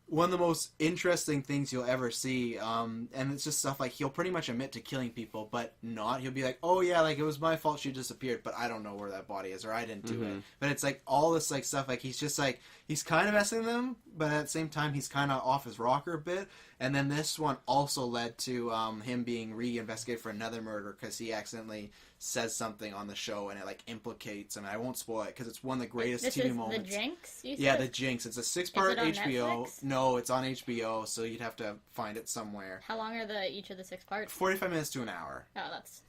one of the most interesting things you'll ever see. And it's just stuff like he'll pretty much admit to killing people, but not. He'll be like, "Oh yeah, like it was my fault she disappeared, but I don't know where that body is, or I didn't do it." But it's like all this like stuff. Like he's just like he's kind of messing with them, but at the same time he's kind of off his rocker a bit. And then this one also led to him being re-investigated for another murder because he accidentally says something on the show and it like implicates him. And I won't spoil it because it's one of the greatest This TV is moments. The Jinx? You Yeah, said? the Jinx. It's a 6-part on HBO. Netflix? No, it's on HBO, so you'd have to find it somewhere. How long are each of the 6 parts? 45 minutes to an hour. Oh, that's...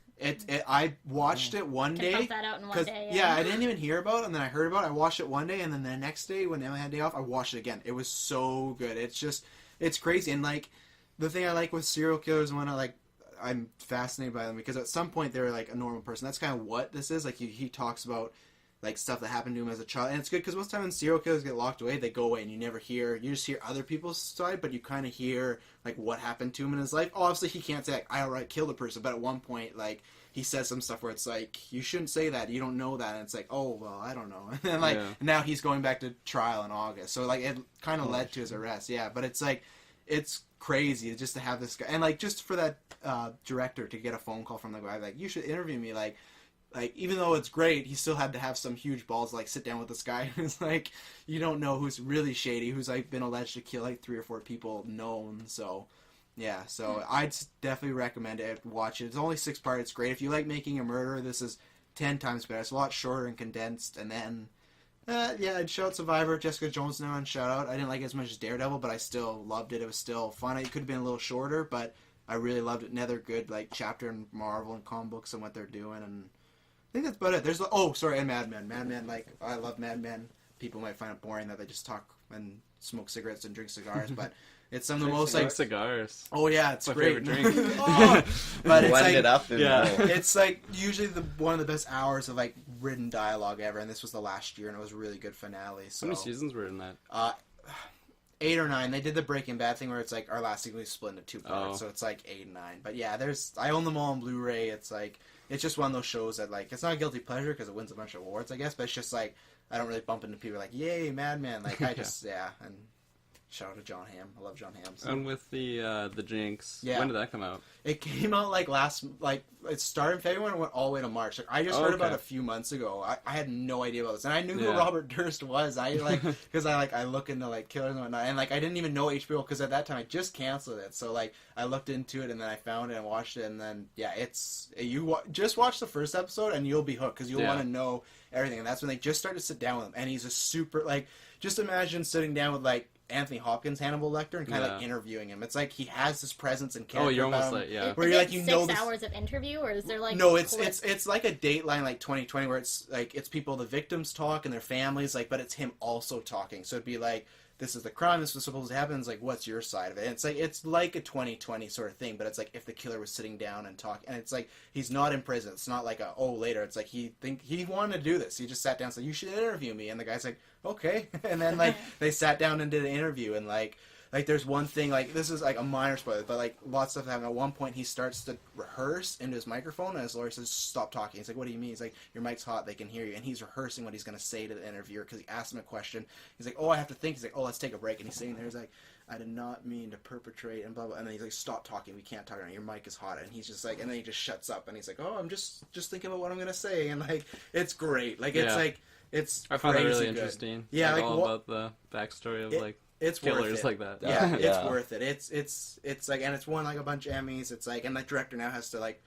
I watched it one Can day. pump that out in one 'cause, day. yeah, I didn't even hear about it, and then I heard about it. I watched it one day, and then the next day when Emma had day off, I watched it again. It was so good. It's crazy. And like the thing I like with serial killers, and when I'm fascinated by them because at some point they're like a normal person. That's kind of what this is. Like he talks about like stuff that happened to him as a child, and it's good because most time when serial killers get locked away, they go away and you just hear other people's side, but you kind of hear like what happened to him in his life. Obviously, he can't say like I outright killed a person, but at one point like he says some stuff where it's like you shouldn't say that, you don't know that, and it's like oh well I don't know, and then like now he's going back to trial in August, so like it kind of led to his arrest. Yeah, but it's like it's crazy just to have this guy, and like just for that director to get a phone call from the guy like you should interview me, like even though it's great, he still had to have some huge balls to like sit down with this guy who's like you don't know, who's really shady, who's like been alleged to kill like 3 or 4 people known. So yeah, so I'd definitely recommend it. Watch it. It's only 6 parts. It's great if you like making a murder. This is 10 times better. It's a lot shorter and condensed. And then yeah, I'd shout Survivor, Jessica Jones now, and shout out. I didn't like it as much as Daredevil, but I still loved it. It was still fun. It could have been a little shorter, but I really loved it. Another good like chapter in Marvel and comic books and what they're doing, and I think that's about it. There's and Mad Men. Mad Men, like I love Mad Men. People might find it boring that they just talk and smoke cigarettes and drink cigars, but it's some of the most like cigars. oh yeah, it's My great. favorite drink. Oh, but it's Blend like it up. And Yeah. it's like usually one of the best hours of like written dialogue ever, and this was the last year, and it was a really good finale. So How many seasons were in that? 8 or 9. They did the Breaking Bad thing where it's like our last season we split into 2 parts, Oh. so it's like 8 and 9. But yeah, I own them all on Blu-ray. It's like it's just one of those shows that like it's not a guilty pleasure because it wins a bunch of awards, I guess. But it's just like I don't really bump into people like yay Mad Men. Like I just and shout out to John Hamm. I love John Hamm. So. And with the Jinx, Yeah. when did that come out? It came out it started in February and went all the way to March. Like, I just heard about it a few months ago. I had no idea about this, and I knew who Robert Durst was. I because I look into like killers and whatnot, and like I didn't even know HBO because at that time I just canceled it. So like I looked into it and then I found it and watched it, and then just watch the first episode and you'll be hooked because you'll want to know everything. And that's when they just start to sit down with him, and he's a super just imagine sitting down with like Anthony Hopkins, Hannibal Lecter, and kind of like interviewing him. It's like he has this presence and character. Oh, you're about almost him, like where you're like 6 hours of interview, or is there like no? It's like a Dateline like 2020 where it's like it's people, the victims talk and their families, like, but it's him also talking. So it'd be like, this is the crime, this was supposed to happen. It's like, what's your side of it? And it's like a 2020 sort of thing, but it's like if the killer was sitting down and talking, and it's like he's not in prison. It's not like later. It's like he wanted to do this. He just sat down and said, you should interview me, and the guy's like, okay, and then like they sat down and did an interview, and like there's one thing, like this is like a minor spoiler, but like lots of stuff happened. At one point he starts to rehearse into his microphone and his lawyer says, stop talking. He's like, what do you mean? He's like, your mic's hot, they can hear you. And he's rehearsing what he's going to say to the interviewer because he asked him a question. He's like, oh, I have to think. He's like, oh, let's take a break. And he's sitting there, he's like, I did not mean to perpetrate and blah blah. And then he's like, stop talking, we can't talk right now, your mic is hot. And he's just like, and then he just shuts up and he's like, oh, I'm just thinking about what I'm going to say. And like it's great. Like it's like I found that really good. Interesting. Yeah, like all about the backstory of it's killers worth it. like that. Yeah, it's worth it. It's like, and it's won like a bunch of Emmys. It's like, and the director now has to like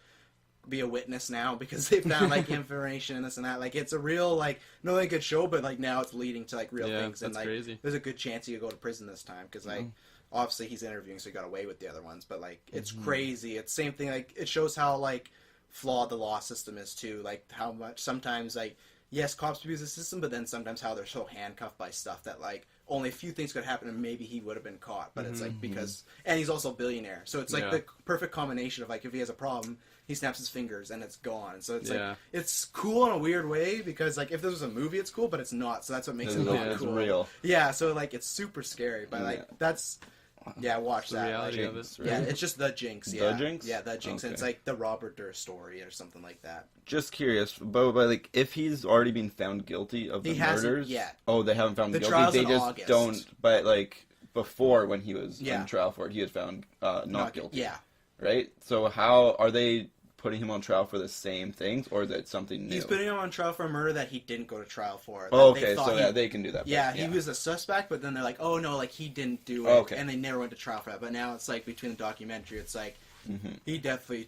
be a witness now because they found like information and this and that. Like it's a real like not only good show, but like now it's leading to like real things. And that's like crazy. there's a good chance he could go to prison this time because like obviously he's interviewing, so he got away with the other ones. But like it's crazy. It's same thing. Like it shows how like flawed the law system is too. Like how much sometimes like. Yes, cops abuse the system, but then sometimes how they're so handcuffed by stuff that, like, only a few things could happen and maybe he would have been caught. But it's, like, because... And he's also a billionaire. So it's, like, the perfect combination of, like, if he has a problem, he snaps his fingers and it's gone. So it's, like... It's cool in a weird way because, like, if this was a movie, it's cool, but it's not. So that's what makes it not cool. It's real. Yeah, so, like, it's super scary. But, like, that's... Yeah, watch the that. reality like, of it. Yeah, it's just The Jinx. The Jinx? Yeah, The Jinx. Okay. And it's, like, the Robert Durst story or something like that. Just curious, but like, if he's already been found guilty of the murders, yet. Oh, they haven't found him guilty. Trial's They in just August. don't. But like before, when he was on trial for it, he was found not guilty. Yeah. Right. So how are they putting him on trial for the same things, or is it something new? He's putting him on trial for a murder that he didn't go to trial for. Oh, okay, so they can do that. Yeah, he was a suspect, but then they're like, oh no, like he didn't do it, and they never went to trial for that. But now it's like between the documentary, it's like he definitely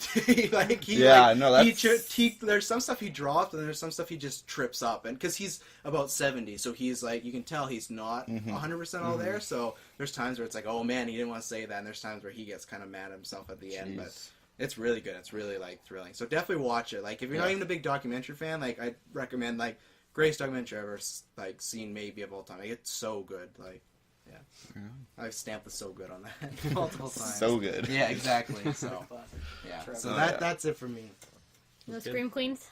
there's some stuff he dropped, and there's some stuff he just trips up, and because he's about 70, so he's like, you can tell he's not 100% all there. So there's times where it's like, oh man, he didn't want to say that, and there's times where he gets kind of mad at himself at the end, but. It's really good. It's really, like, thrilling. So definitely watch it. Like, if you're not even a big documentary fan, like, I'd recommend, like, greatest documentary I've ever, like, seen maybe of all time. Like, it's so good. Like, I've stamped the so good on that multiple times. So good. Yeah, exactly. So, So that's it for me. No Scream Queens?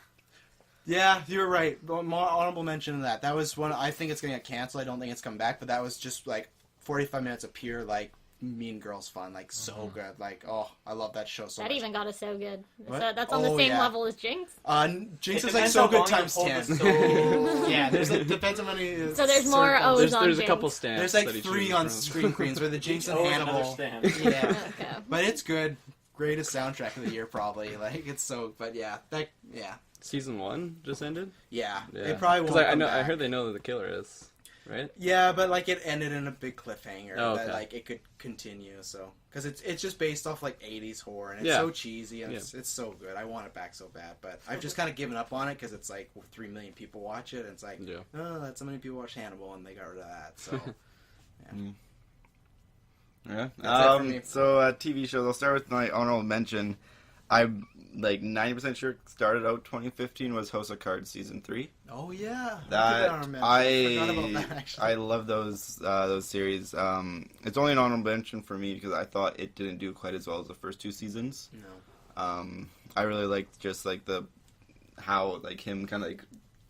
Yeah, you were right. More honorable mention of that. That was one, I think it's going to get canceled. I don't think it's come back, but that was just, like, 45 minutes of pure, like, Mean Girls fun, like so good. Like, oh, I love that show so much. That even got us so good. That's on the same level as Jinx. Jinx is like so good times 10. Yeah, there's like depends on how many. So there's more O's on There's Jinx. a couple stamps. There's like 3 on Scream Queens where the Jinx and Hannibal. Yeah, Okay. but it's good. Greatest soundtrack of the year probably. Like it's so. But Season 1 just ended. Yeah. It probably won't. Because I I heard they know who the killer is. Right? Yeah, but like it ended in a big cliffhanger okay. that like it could continue. So because it's just based off like 80s horror and it's so cheesy and it's so good. I want it back so bad, but I've just kind of given up on it because it's like 3 million people watch it and it's like that's so many people watch Hannibal and they got rid of that. So So TV shows. I'll start with my honorable mention. I'm like 90% sure started out 2015 was House of Cards season 3. Oh yeah, I forgot about that actually. I love those series. It's only an honorable mention for me because I thought it didn't do quite as well as the first 2 seasons. No. I really liked just like how like him kind of like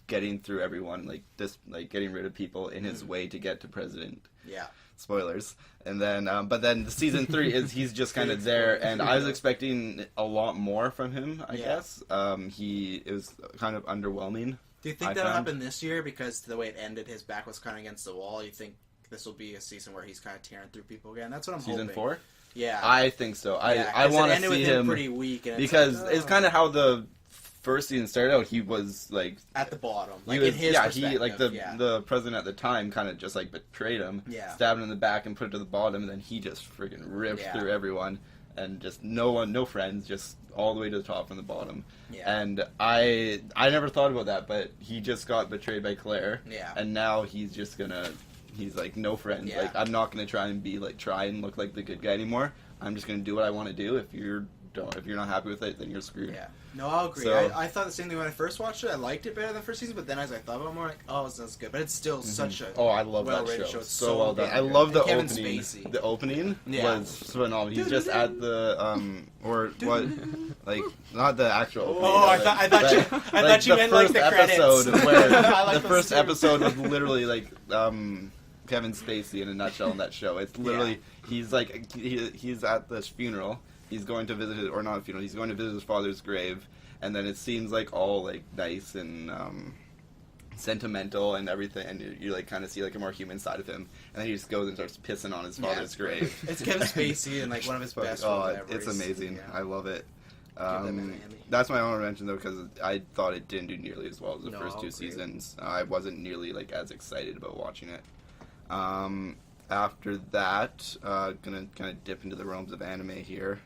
getting through everyone, like just like getting rid of people in his way to get to president. Yeah. Spoilers. And then, but then the season 3 is he's just kind of there, and I was expecting a lot more from him. I guess it was kind of underwhelming. Do you think that'll happen this year because the way it ended, his back was kind of against the wall? You think this will be a season where he's kind of tearing through people again. That's what I'm Season hoping. 4? Yeah. I think so. Yeah, I 'cause it want to ended with see him him pretty weak, and because like, it's kind of how the first season started out. He was like at the bottom. he Like was in his perspective. like the president at the time kind of just like betrayed him, stabbed him in the back and put it to the bottom, and then he just freaking ripped through everyone and just no friends, just all the way to the top from the bottom. Yeah. And I never thought about that, but he just got betrayed by Claire. Yeah. And now he's just he's like no friends. Yeah. Like I'm not gonna try and look like the good guy anymore. I'm just gonna do what I want to do. If you're not happy with it, then you're screwed. Yeah. No, I'll agree. So- I thought the same thing when I first watched it. I liked it better than the first season, but then as I thought about it more, like, oh, it's not as good. But it's still such a I love that well-rated show. It's So well done. damn I good. love the And Kevin opening. Spacey. The opening Yeah. was phenomenal. He's just at the or what? Like not the actual. Opening, Oh, I but, thought you like, you meant like the credits. episode where I like the those first too. episode was literally like Kevin Spacey in a nutshell in that show. It's literally he's like he's at this funeral. He's going to visit or not a funeral. He's going to visit his father's grave, and then it seems like all like nice and sentimental and everything, and you like kind of see like a more human side of him, and then he just goes and starts pissing on his father's grave. It's Kevin Spacey and like one of his best roles ever. It's amazing. Yeah. I love it. them an Emmy. That's my honorable mention though, because I thought it didn't do nearly as well as the No, first I'll two agree. seasons. I wasn't nearly like as excited about watching it. After that, gonna kind of dip into the realms of anime here.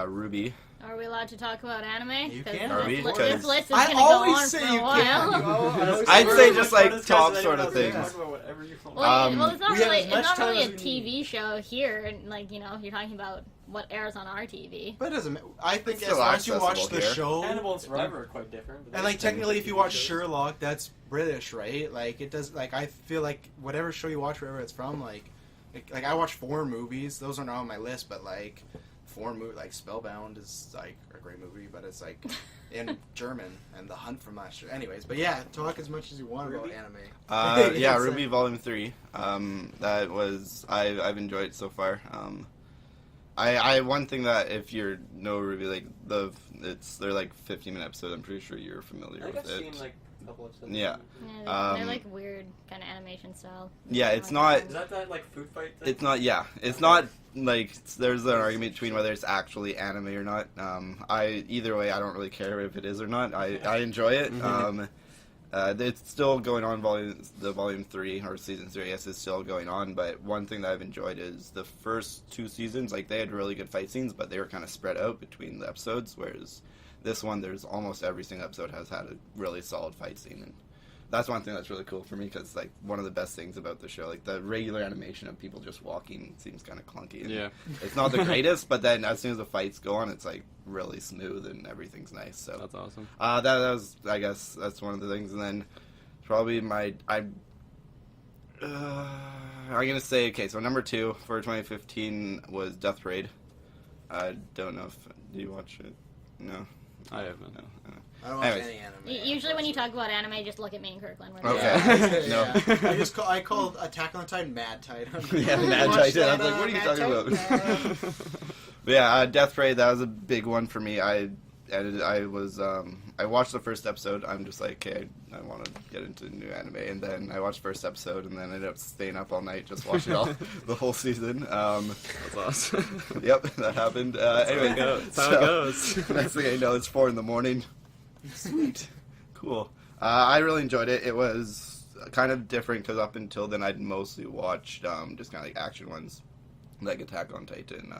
Ruby. Are we allowed to talk about anime? You 'Cause can. Are we? This, Because this list is I going to go always on say for a you while. can. I'd say just like Bonus top cast, sort anyone of else things. can talk about whatever you want. Well, it's not we have really, as much it's not time really as a we TV show here, and like you're talking about what airs on our TV. But it doesn't. I think It's as still long as you watch accessible the here. show, Hannibal and Survivor are quite different. and like technically, if you watch Sherlock, that's British, right? Like it does. Like I feel like whatever show you watch, wherever it's from, like I watch foreign movies. Those are not on my list, but like foreign movie, like Spellbound is like a great movie, but it's like in German, and The Hunt from last year. Anyways, but yeah, talk as much as you want Ruby? about anime. Yeah, It's, Ruby Volume 3. That was I've enjoyed it so far. I one thing that if you know Ruby, like they're like 15-minute episodes. I'm pretty sure you're familiar I think with I've it. seen like a couple episodes. Yeah. Yeah, they're Um, like weird kind of animation style. Yeah, I it's like not- them. Is that like food fight thing? It's not. Yeah, it's not like there's an argument between whether it's actually anime or not. Either way, I don't really care if it is or not. I enjoy it. It's still going on. Volume 3 or season 3, I guess, is still going on. But one thing that I've enjoyed is the first two seasons. Like they had really good fight scenes, but they were kind of spread out between the episodes. Whereas this one, there's almost every single episode has had a really solid fight scene, and that's one thing that's really cool for me because like one of the best things about the show, like the regular animation of people just walking seems kind of clunky. And Yeah. it's not the greatest, but then as soon as the fights go on, it's like really smooth and everything's nice. So That's awesome. that was, I guess, that's one of the things. And then probably I'm gonna say, okay, so number 2 for 2015 was Death Parade. I don't know if do you watch it? No, I haven't. no. I don't watch Anyways. any anime. Usually when you talk about anime, just look at me and Kirkland. We're Okay. Yeah. No. I called Attack on the Titan Mad Titan. Yeah, Mad Watch Titan. I that, was like, what are you Mad talking Titan? about? But yeah, Death Parade, that was a big one for me. I watched the first episode. I'm just like, okay, I want to get into new anime, and then I watched the first episode, and then I ended up staying up all night just watching all the whole season. That's awesome. Yep, that happened. Anyway, That's how it goes. Next thing I know, it's 4 a.m. Sweet, cool. I really enjoyed it. It was kind of different because up until then, I'd mostly watched just kind of like action ones, like Attack on Titan,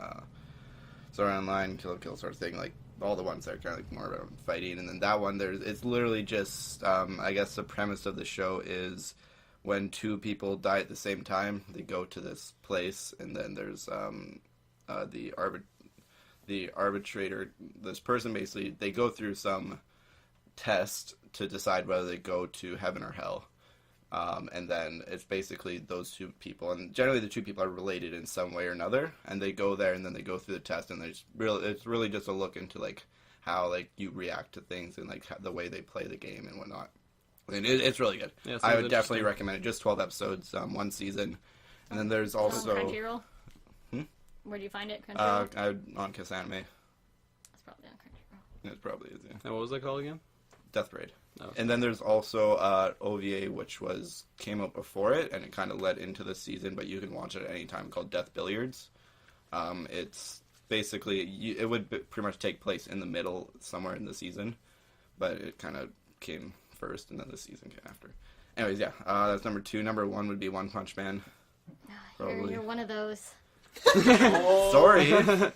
Sword Art Online, Kill la Kill sort of thing, like all the ones that are kind of like more about fighting. And then that one, it's literally just, I guess the premise of the show is when two people die at the same time, they go to this place, and then there's the arbitrator. This person basically, they go through some test to decide whether they go to heaven or hell. And then it's basically those two people, and generally the two people are related in some way or another, and they go there and then they go through the test, and it's really just a look into like how like you react to things and like the way they play the game and whatnot. And it's really good. Yeah, I sounds would definitely interesting. recommend it. Just 12 episodes, one season, and then there's on also Crunchyroll. Hmm? Where do you find it? Crunchyroll. on Kiss Anime. It's probably on Crunchyroll. It probably is. Yeah. And what was that called again? Death Parade. Oh. And then there's also OVA, which came out before it, and it kind of led into the season, but you can watch it at any time, called Death Billiards. It's basically, it would pretty much take place in the middle, somewhere in the season, but it kind of came first, and then the season came after. Anyways, yeah, that's number 2. Number 1 would be One Punch Man. You're one of those. Sorry.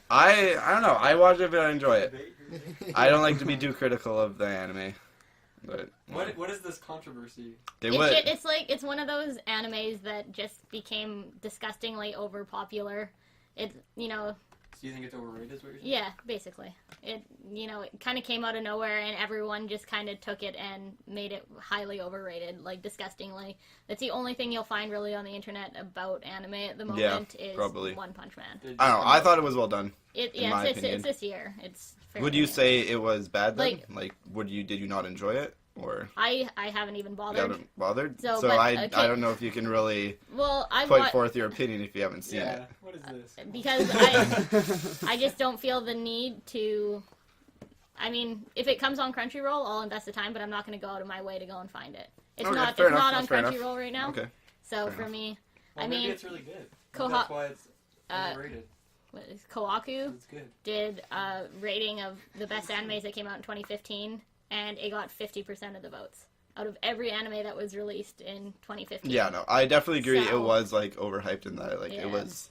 I don't know. I watch it, but I enjoy it. I don't like to be too critical of the anime. But What is this controversy? It's one of those animes that just became disgustingly overpopular. It's, Do you think it's overrated? Is what you're saying? yeah, basically. It kind of came out of nowhere, and everyone just kind of took it and made it highly overrated, like disgustingly. That's the only thing you'll find really on the internet about anime at the moment is probably. One Punch Man. I don't know. I thought it was well done. It's this year. It's Would you fairly- say it was bad then? Like- Did you not enjoy it? Or I haven't even you bothered. haven't bothered? So, So but, I okay. don't know if you can really Well, I put wa- forth your opinion if you haven't seen it. What is this? because I just don't feel the need to. I mean, if it comes on Crunchyroll, I'll invest the time, but I'm not going to go out of my way to go and find it. It's Okay, not. fair It's enough, not on that's fair enough. Crunchyroll right now. Okay. So fair for enough. me, Well, I maybe mean, it's really good. Koha- That's why it's uh, overrated. what is Kohaku It's good. did a rating of the best animes that came out in 2015, and it got 50% of the votes out of every anime that was released in 2015. Yeah, no, I definitely agree. So- It was overhyped in that. Yeah. It was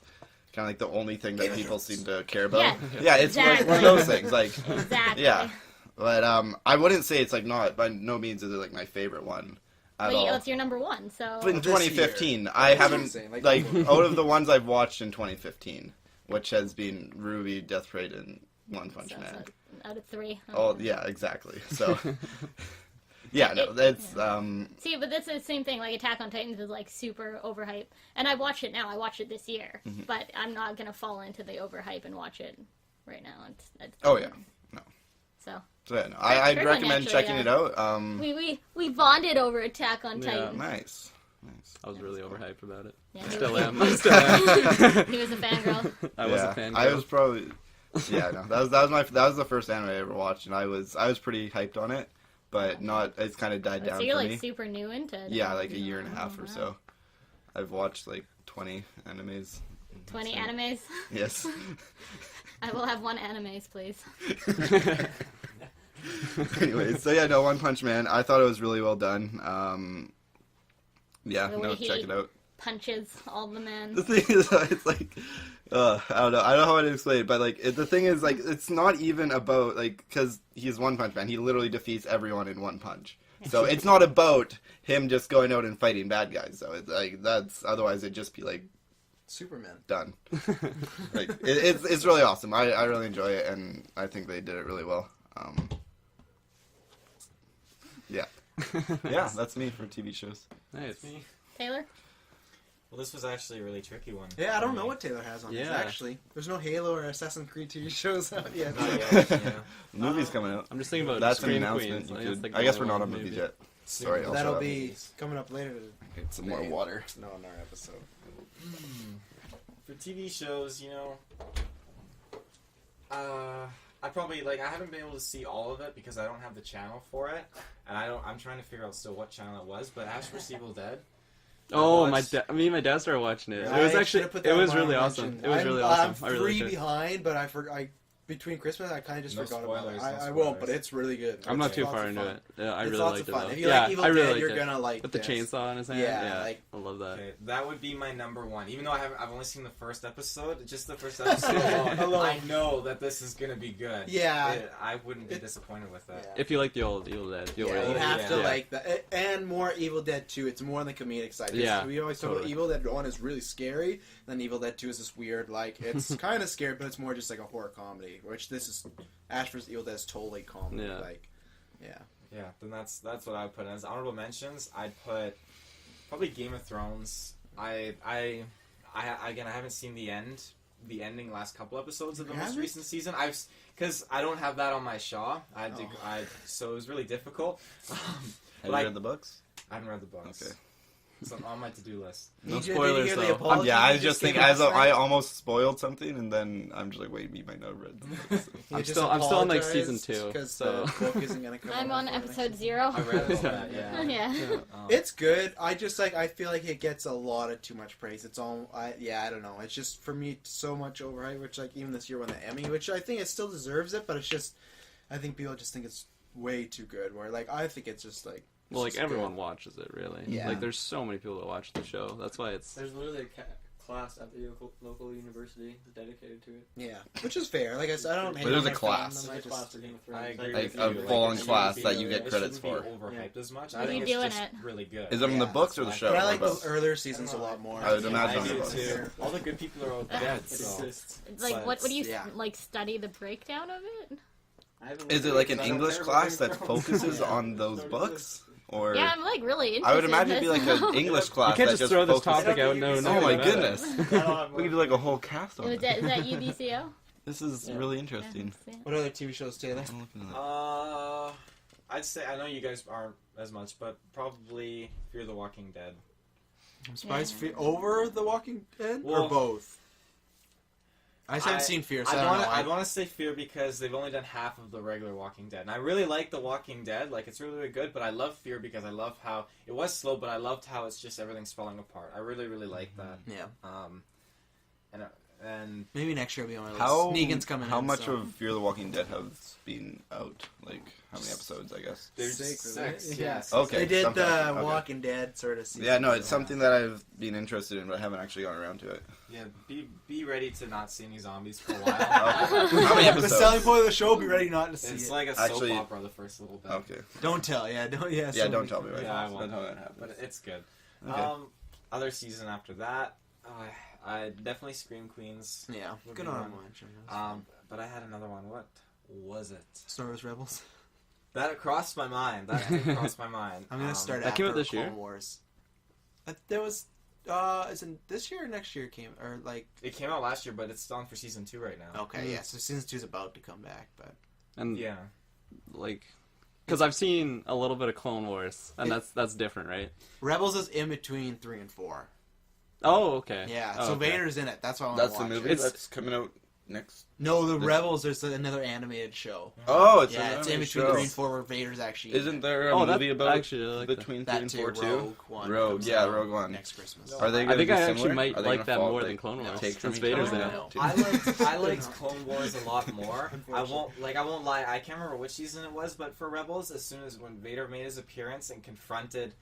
kind of the only thing that people seem to care about. Yeah, Yeah, it's one of those things. Exactly. Yeah. But I wouldn't say it's not, by no means is it my favorite one at But all. it's your number one, so. But in This 2015, year. I That's haven't insane, out of the ones I've watched in 2015, which has been Ruby, Death Parade, and One Punch so Man. out of 3. Oh yeah, exactly. So yeah, no, that's See, but that's the same thing. Like Attack on Titans is super overhyped, and I watched it now. I watched it this year, Mm-hmm. but I'm not gonna fall into the overhype and watch it right now. It's oh yeah, no. So So yeah, no, I'd Kirkland recommend actually, checking it out. we bonded over Attack on Yeah. Titan. Nice. I was really overhyped about it. Yeah, I he still was- am. I still am. He was a fangirl. I was Yeah, a fan. I was probably. Yeah, no, that was the first anime I ever watched, and I was pretty hyped on it, but not. It's kind of died down So you're for me. super new into it. Yeah, a year and a half Oh, or wow. so. I've watched 20 animes. 20 animes. Yes. I will have one animes, please. Anyways, so yeah, no, One Punch Man. I thought it was really well done. Yeah, The way no, he check it out. Punches all the men. The thing is, it's I don't know how to explain it, but the thing is, it's not even about because he's One Punch Man. He literally defeats everyone in one punch. So it's not about him just going out and fighting bad guys. So it's that's otherwise it'd just be Superman. done. It's really awesome. I really enjoy it, and I think they did it really well. Yeah. Yeah, that's me for TV shows. Nice. Me. Taylor? Well, this was actually a really tricky one. Yeah, I don't know what Taylor has on this, Yeah. actually. There's no Halo or Assassin's Creed TV shows out yet. Not yet, yeah. Movie's coming out. I'm just thinking about That's an Scream announcement. Queens. You Like, that's could- like I guess the we're not one on movies movie. yet. Sorry, I'll That'll shut up. be coming up later. Get some more water. No, in our episode. For TV shows, I probably I haven't been able to see all of it because I don't have the channel for it, and I'm trying to figure out still what channel it was. But Ash vs. Evil Dead. Oh, I my watched- me and my dad started watching it. I It was actually should've put it that was on my really honorable awesome. mention. It was really I'm awesome. I 3 really liked it. behind, but between Christmas, I kind of just No forgot about it. spoilers, no I won't, spoilers. but it's really good. I'm not It's too lots far of into fun. it. Yeah, I It's really lots liked of it fun. though. If you Yeah, like Evil I really Dead, liked you're it. gonna like With the this. chainsaw on his hand. Yeah, Yeah, I love that. Okay, that would be my number one. Even though I've only seen the first episode, just the first episode alone, I know that this is gonna be good. Yeah. I wouldn't be disappointed with that. Yeah. If you like the old Evil Dead, you'll Yeah, really you like have it. to Yeah. like that, and more Evil Dead 2. It's more on the comedic side. 'Cause Yeah, we always talk about totally. Evil Dead 1 is really scary, then Evil Dead 2 is this weird, it's kind of scary, but it's more just like a horror comedy. Which this is Ash vs. Evil Dead is totally comedy. Yeah. Yeah, then that's what I would put in. As honorable mentions, I'd put probably Game of Thrones. I haven't seen the ending last couple episodes of the You most haven't? recent season. Because I don't have that on my Shaw. So it was really difficult. Have Like- you read the books? I haven't read the books. Okay. It's on my to-do list. No Did you spoilers hear the though. apology Yeah, I he was just just thinking, gave as last I night? almost spoiled something, and then I'm just like, wait, you might not have read this. He I'm just still on like apologized season 2. because So the book isn't gonna come. I'm out on before next episode season. 0. I read all that, yeah. Yeah. It's good. I just like. I feel like it gets a lot of too much praise. It's all. I don't know. It's just for me so much overhyped. Which like even this year won the Emmy, which I think it still deserves it. But it's just, I think people just think it's way too good. Where like I think it's just like. well, like just everyone good. watches it really. Yeah. Like there's so many people that watch the show. That's why it's. There's literally a class at the local university dedicated to it. Yeah, which is fair. Like I said, I don't. hate But there's on a my class. fandom, I There's a class just- for Game of I Thrones. agree Like with a you. full-on it class shouldn't that be- you get it credits shouldn't be for. overhyped as much. What I are think you it's doing just it? really good. Is it from the Yeah, books or the that's show? But I like Or both? the earlier seasons a lot more. I would imagine I do it's too. All the good people are all It dead. It So. exists. Like, But what do you yeah. like study the breakdown of it? I haven't Is looked it at like an because I don't English care class about that Game of Thrones. focuses Yeah. on those Don't books? exist. Or Yeah, I'm like really interested. I would imagine it'd be in like this an English class You can't that just throw this focuses- topic out. No, Oh no. Oh my no. goodness. now. We could do like a whole cast on Is it. that UBCO? This is Yeah. really interesting. Yeah. What other TV shows, Taylor? I'm looking at that. I'd say I know you guys aren't as much, but probably Fear the Walking Dead. I'm surprised over The Walking Dead or Well, both. I haven't seen Fear, so I don't know. I'd want to say Fear because they've only done half of the regular Walking Dead, and I really like the Walking Dead. Like it's really, really good, but I love Fear because I love how it was slow, but I loved how it's just everything's falling apart. I really, really like that. Yeah, And maybe next year will be on my list. How Negan's coming. How in, much so. of Fear the Walking Dead has been out? Like how many episodes? I guess. there's Six, six. right? Yeah. Yeah. six. Okay. They did something like that. the Okay. Walking Dead sort of. Season. Yeah, no, it's something that I've been interested in, but I haven't actually gone around to it. Yeah. Be ready to not see any zombies for a while. How many The episodes? selling point of the show. Be ready not to see It's it. like a Actually- soap opera the first little bit. Okay. Don't tell. Yeah, don't. Yeah. Yeah, so don't tell me right Yeah, now. I won't. Don't tell me that happens. But it's good. Okay. Other season after that, I definitely Scream Queens. Yeah, Would good be on one. him. But I had another one. What was it? Star Wars Rebels. That crossed my mind. That did cross my mind. I'm gonna start that after came out this Clone year? Wars. There was. Isn't this year or next year came or like? It came out last year, but it's on for season 2 right now. Okay, yeah. So season 2's about to come back, but And Yeah. like, because I've seen a little bit of Clone Wars, and that's different, right? Rebels is in between 3 and 4. Oh, okay. Yeah, Oh, so okay. Vader's in it. That's why I want That's to the watch movie it. It's- that's coming out next. No, the This- Rebels. There's another animated show. Oh, it's Yeah, an it's in anime between show. 3 and 4 where Vader's actually. in Isn't it. there a Oh, movie about actually, I like that. between 3 that and too? 4 too? Rogue One. Rogue, comes yeah, out Rogue One. next Christmas. No. Are they I gonna think be I similar? actually might Are they like gonna that follow, more like, than Clone Wars take from since each Vader's other? in I it. know. I liked Clone Wars a lot more. I won't lie. I can't remember which season it was, but for Rebels, as soon as when Vader made his appearance and confronted,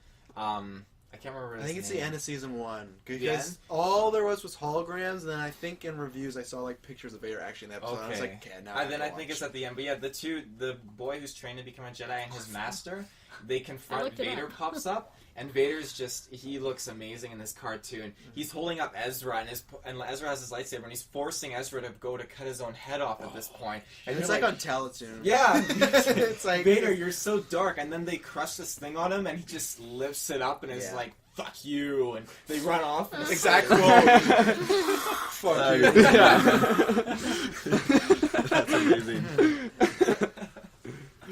I can't remember. I His think it's name. the end of season 1 because The end? all there was holograms, and then I think in reviews I saw like pictures of Vader actually in the episode. And I was like, okay, now. And then I think it's at the end. But yeah, the boy who's trained to become a Jedi and his master, they confront looked it Vader up. pops up, and Vader's he looks amazing in this cartoon. He's holding up Ezra, and Ezra has his lightsaber, and he's forcing Ezra to go to cut his own head off at this point. And it's you're like on Teletoon. yeah, It's like- Vader, you're so dark. And then they crush this thing on him, and he just lifts it up and is Yeah. like, "Fuck you!" And they run off. And Exact quote. Fuck you. That's amazing.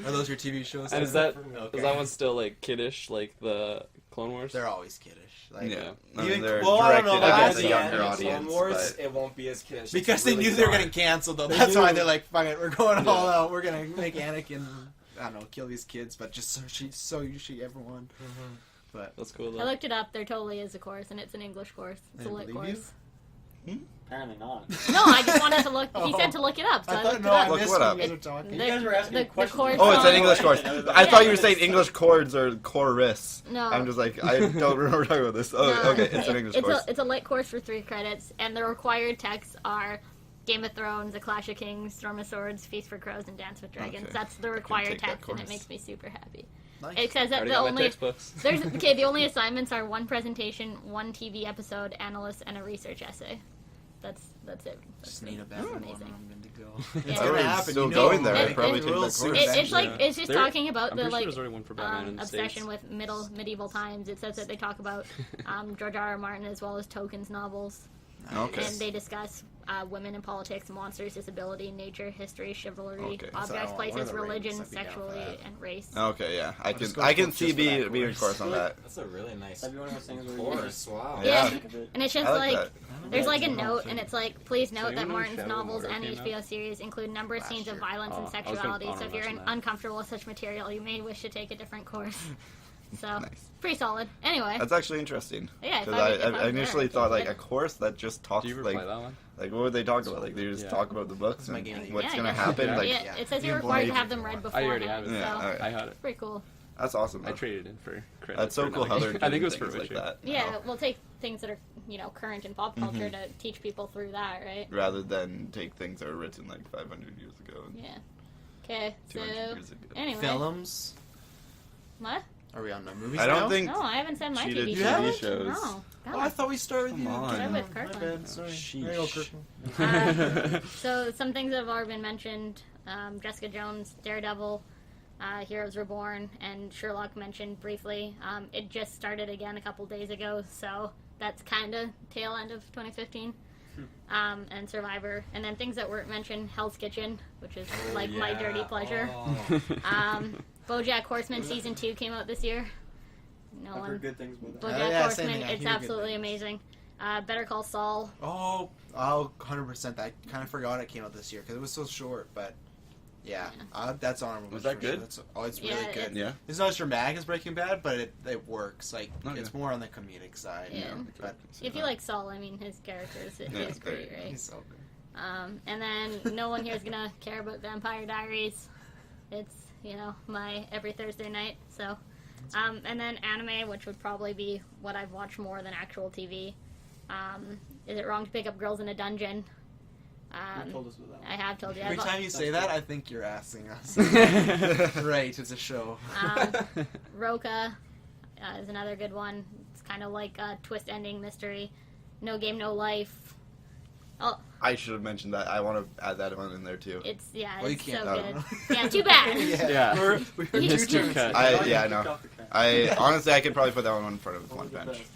Are those your TV shows? And is Taylor? that Okay. is that one still like kiddish, like the Clone Wars? They're always kiddish. Like, Yeah, I Even- mean, they're well, I don't directed know, against at a the younger end, audience. Clone Wars, but it won't be as kiddish. Because It's they really knew they were dark. getting canceled, though. They That's why knew. they're like, fuck it, we're going Yeah. all out. We're gonna make Anakin, I don't know, kill these kids, but just so you see everyone. But That's cool I though. looked it up. There totally is a course, and it's an English course. It's I a lit believe you. course. Apparently not. No, I just wanted to look. He said to look it up, so I, I thought looked no, it I up. Look missed what when up. you guys were talking. You guys were asking me questions. course Oh, it's an on- English course. I Yeah. thought you were saying English chords or chorus. No. I'm just like, I don't remember talking about this. Oh, No, okay, it's an English course. It's a lit course for 3 credits, and the required texts are Game of Thrones, A Clash of Kings, Storm of Swords, Feast for Crows, and Dance with Dragons. Okay. That's the take required that text, and it course. makes me super happy. Nice. It says that Already the got my only textbooks. the only assignments are 1 presentation, 1 TV episode, analyst, and a research essay. That's it. That's Just need a bad one. amazing. I'm good to go. Yeah. It's I gonna was happen. still you know, going there. I'd like, probably it take will that soon course. It's like Yeah. it's just There- talking about I'm the pretty sure like there's already one for Batman in the obsession States. with medieval times. It says that they talk about George R. R. Martin as well as Tolkien's novels. Okay. And they discuss women in politics, monsters, disability, nature, history, chivalry, Okay. objects, So, Lord of places, the Rings, religion, I'd be down for sexuality, that. and race. Okay, yeah. I just can go I can just see for that being a course. course on that. That's a really nice That'd be one of those things where course. Wow. Yeah. think of it. And it's just I like that. there's like a note, and it's like, please note that anyone know Martin's Shadow novels Mortar and came HBO series include a number of Last scenes of year. violence Oh, and I was gonna sexuality, plan so on if you're watching that. uncomfortable with such material, you may wish to take a different course. So, Nice. pretty solid. Anyway, That's actually interesting. yeah, if Because I was I there, initially I'd thought take like a it. course that just talks Do you ever like play that one? what would they talk about? Like they just Yeah. talk about the books That's my and game of the what's Yeah, I gonna guess. happen. Yeah. Like Yeah, it says You you're can required to blame have it them if read you want. before. I already have it. Yeah, So, alright. I had it. pretty cool. that's awesome. I Though. traded in for credit. That's so for cool how they're another- I think it was doing for things Witcher. like that. Yeah, we'll take things that are, current in pop culture to teach people through that, right? Rather than take things that were written like 500 years ago, and Yeah. Okay, so 200 years ago. anyway, Films. what? Are we on the movies I don't now? think No, I haven't said my she did TV You show. haven't? TV shows. No, Oh, I thought we started with Come you. on. Started with My Kirkland. bad. Sorry. Sheesh. There you go, Kirkland. So some things that have already been mentioned: Jessica Jones, Daredevil, Heroes Reborn, and Sherlock mentioned briefly. It just started again a couple days ago, so that's kind of tail end of 2015. And Survivor, and then things that weren't mentioned: Hell's Kitchen, which is like my Yeah. dirty pleasure. Oh. BoJack Horseman season 2 came out this year. No I've one. heard good things about that. BoJack yeah, same Horseman, thing. I it's hear good absolutely things. amazing. Better Call Saul. Oh, 100%. I kind of forgot it came out this year because it was so short, but yeah, that's honorable. Was that mention for good? sure. It's Yeah, really good. Yeah. It's not as dramatic as Breaking Bad, but it works. Like Okay. it's more on the comedic side. Yeah. But If you like Saul, I mean, his character is it's great, great. right? he's so good. And then no one here is gonna care about Vampire Diaries. It's my every Thursday night. So, and then anime, which would probably be what I've watched more than actual TV. Is it wrong to pick up girls in a dungeon? You told us about that I have told you. Every I've- time you say that, I think you're asking us. one. Right, it's a show. Roka is another good one. It's kind of like a twist ending mystery. No Game, No Life. Oh, I should have mentioned that. I want to add that one in there too. it's Well, you it's can't. so No. good. Yeah, too bad. Yeah. We're You- too History tuned. cut. Yeah, I know. Kicked off the cat. I honestly, I could probably put that one in front of What One was the Punch. best?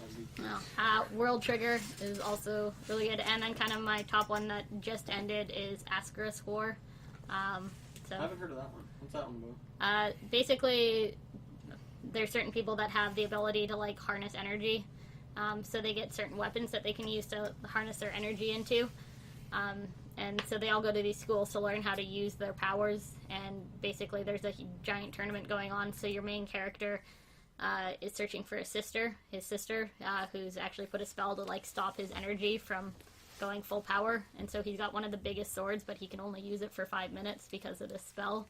No. World Trigger is also really good, and then kind of my top one that just ended is Ascaris War. I So haven't heard of that one. What's that one about? basically, there's certain people that have the ability to like harness energy, so they get certain weapons that they can use to harness their energy into. And so they all go to these schools to learn how to use their powers. And basically, there's a giant tournament going on. So your main character is searching for his sister, who's actually put a spell to like stop his energy from going full power. And so he's got one of the biggest swords, but he can only use it for 5 minutes because of this spell.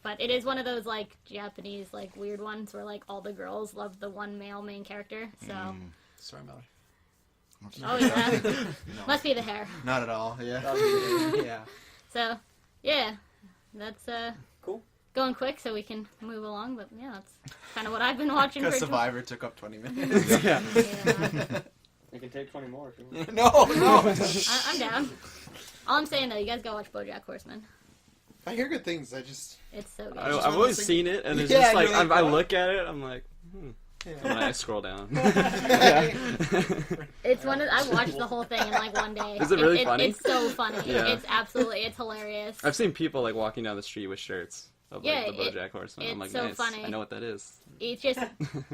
But it is one of those like Japanese like weird ones where like all the girls love the one male main character. So Sorry, Mallory. oh yeah, No, must be the hair. not at all. Yeah. Yeah. So, yeah, that's Cool. going quick so we can move along. But yeah, that's kind of what I've been watching. Because for Survivor took up 20 minutes. Yeah. Yeah, You can take 20 more if you want. No. I'm down. All I'm saying though, you guys gotta watch BoJack Horseman. I hear good things. I just. It's so good. I've always seen it, and it's Yeah, just like you're like, I what? look at it, I'm like, and then I scroll down. It's one of I watched the whole thing in like one day. Is it really funny? It's so funny. Yeah. It's hilarious. I've seen people like walking down the street with shirts of like Yeah, the BoJack Horseman. I'm like, it's so nice. funny. I know what that is. It's just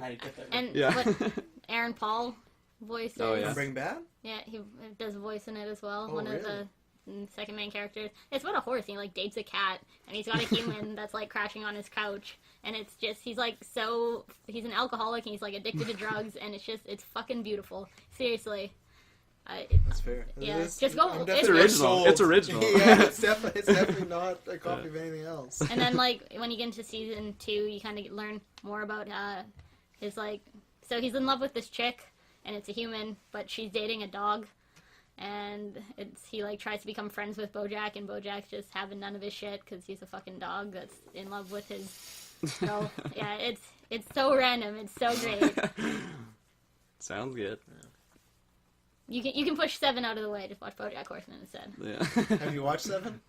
I get that. and Yeah. what Aaron Paul voices. Oh, yeah. Bring Bad? Yeah, he does a voice in it as well. Oh, One of really? the second main characters. It's about a horse. He like dates a cat, and he's got a human that's like crashing on his couch. And it's just he's an alcoholic, and he's like addicted to drugs, and it's fucking beautiful. Seriously. That's fair. Yeah, It's- just go- I'm it's definitely original. sold. It's original. Yeah, it's definitely not a copy of anything else. And then like when you get into season 2, you kind of learn more about his like. So he's in love with this chick, and it's a human, but she's dating a dog. And he like tries to become friends with BoJack, and BoJack's just having none of his shit because he's a fucking dog that's in love with his. So yeah, it's so random. It's so great. Sounds good. You can push 7 out of the way. Just watch BoJack Horseman instead. Yeah. Have you watched 7?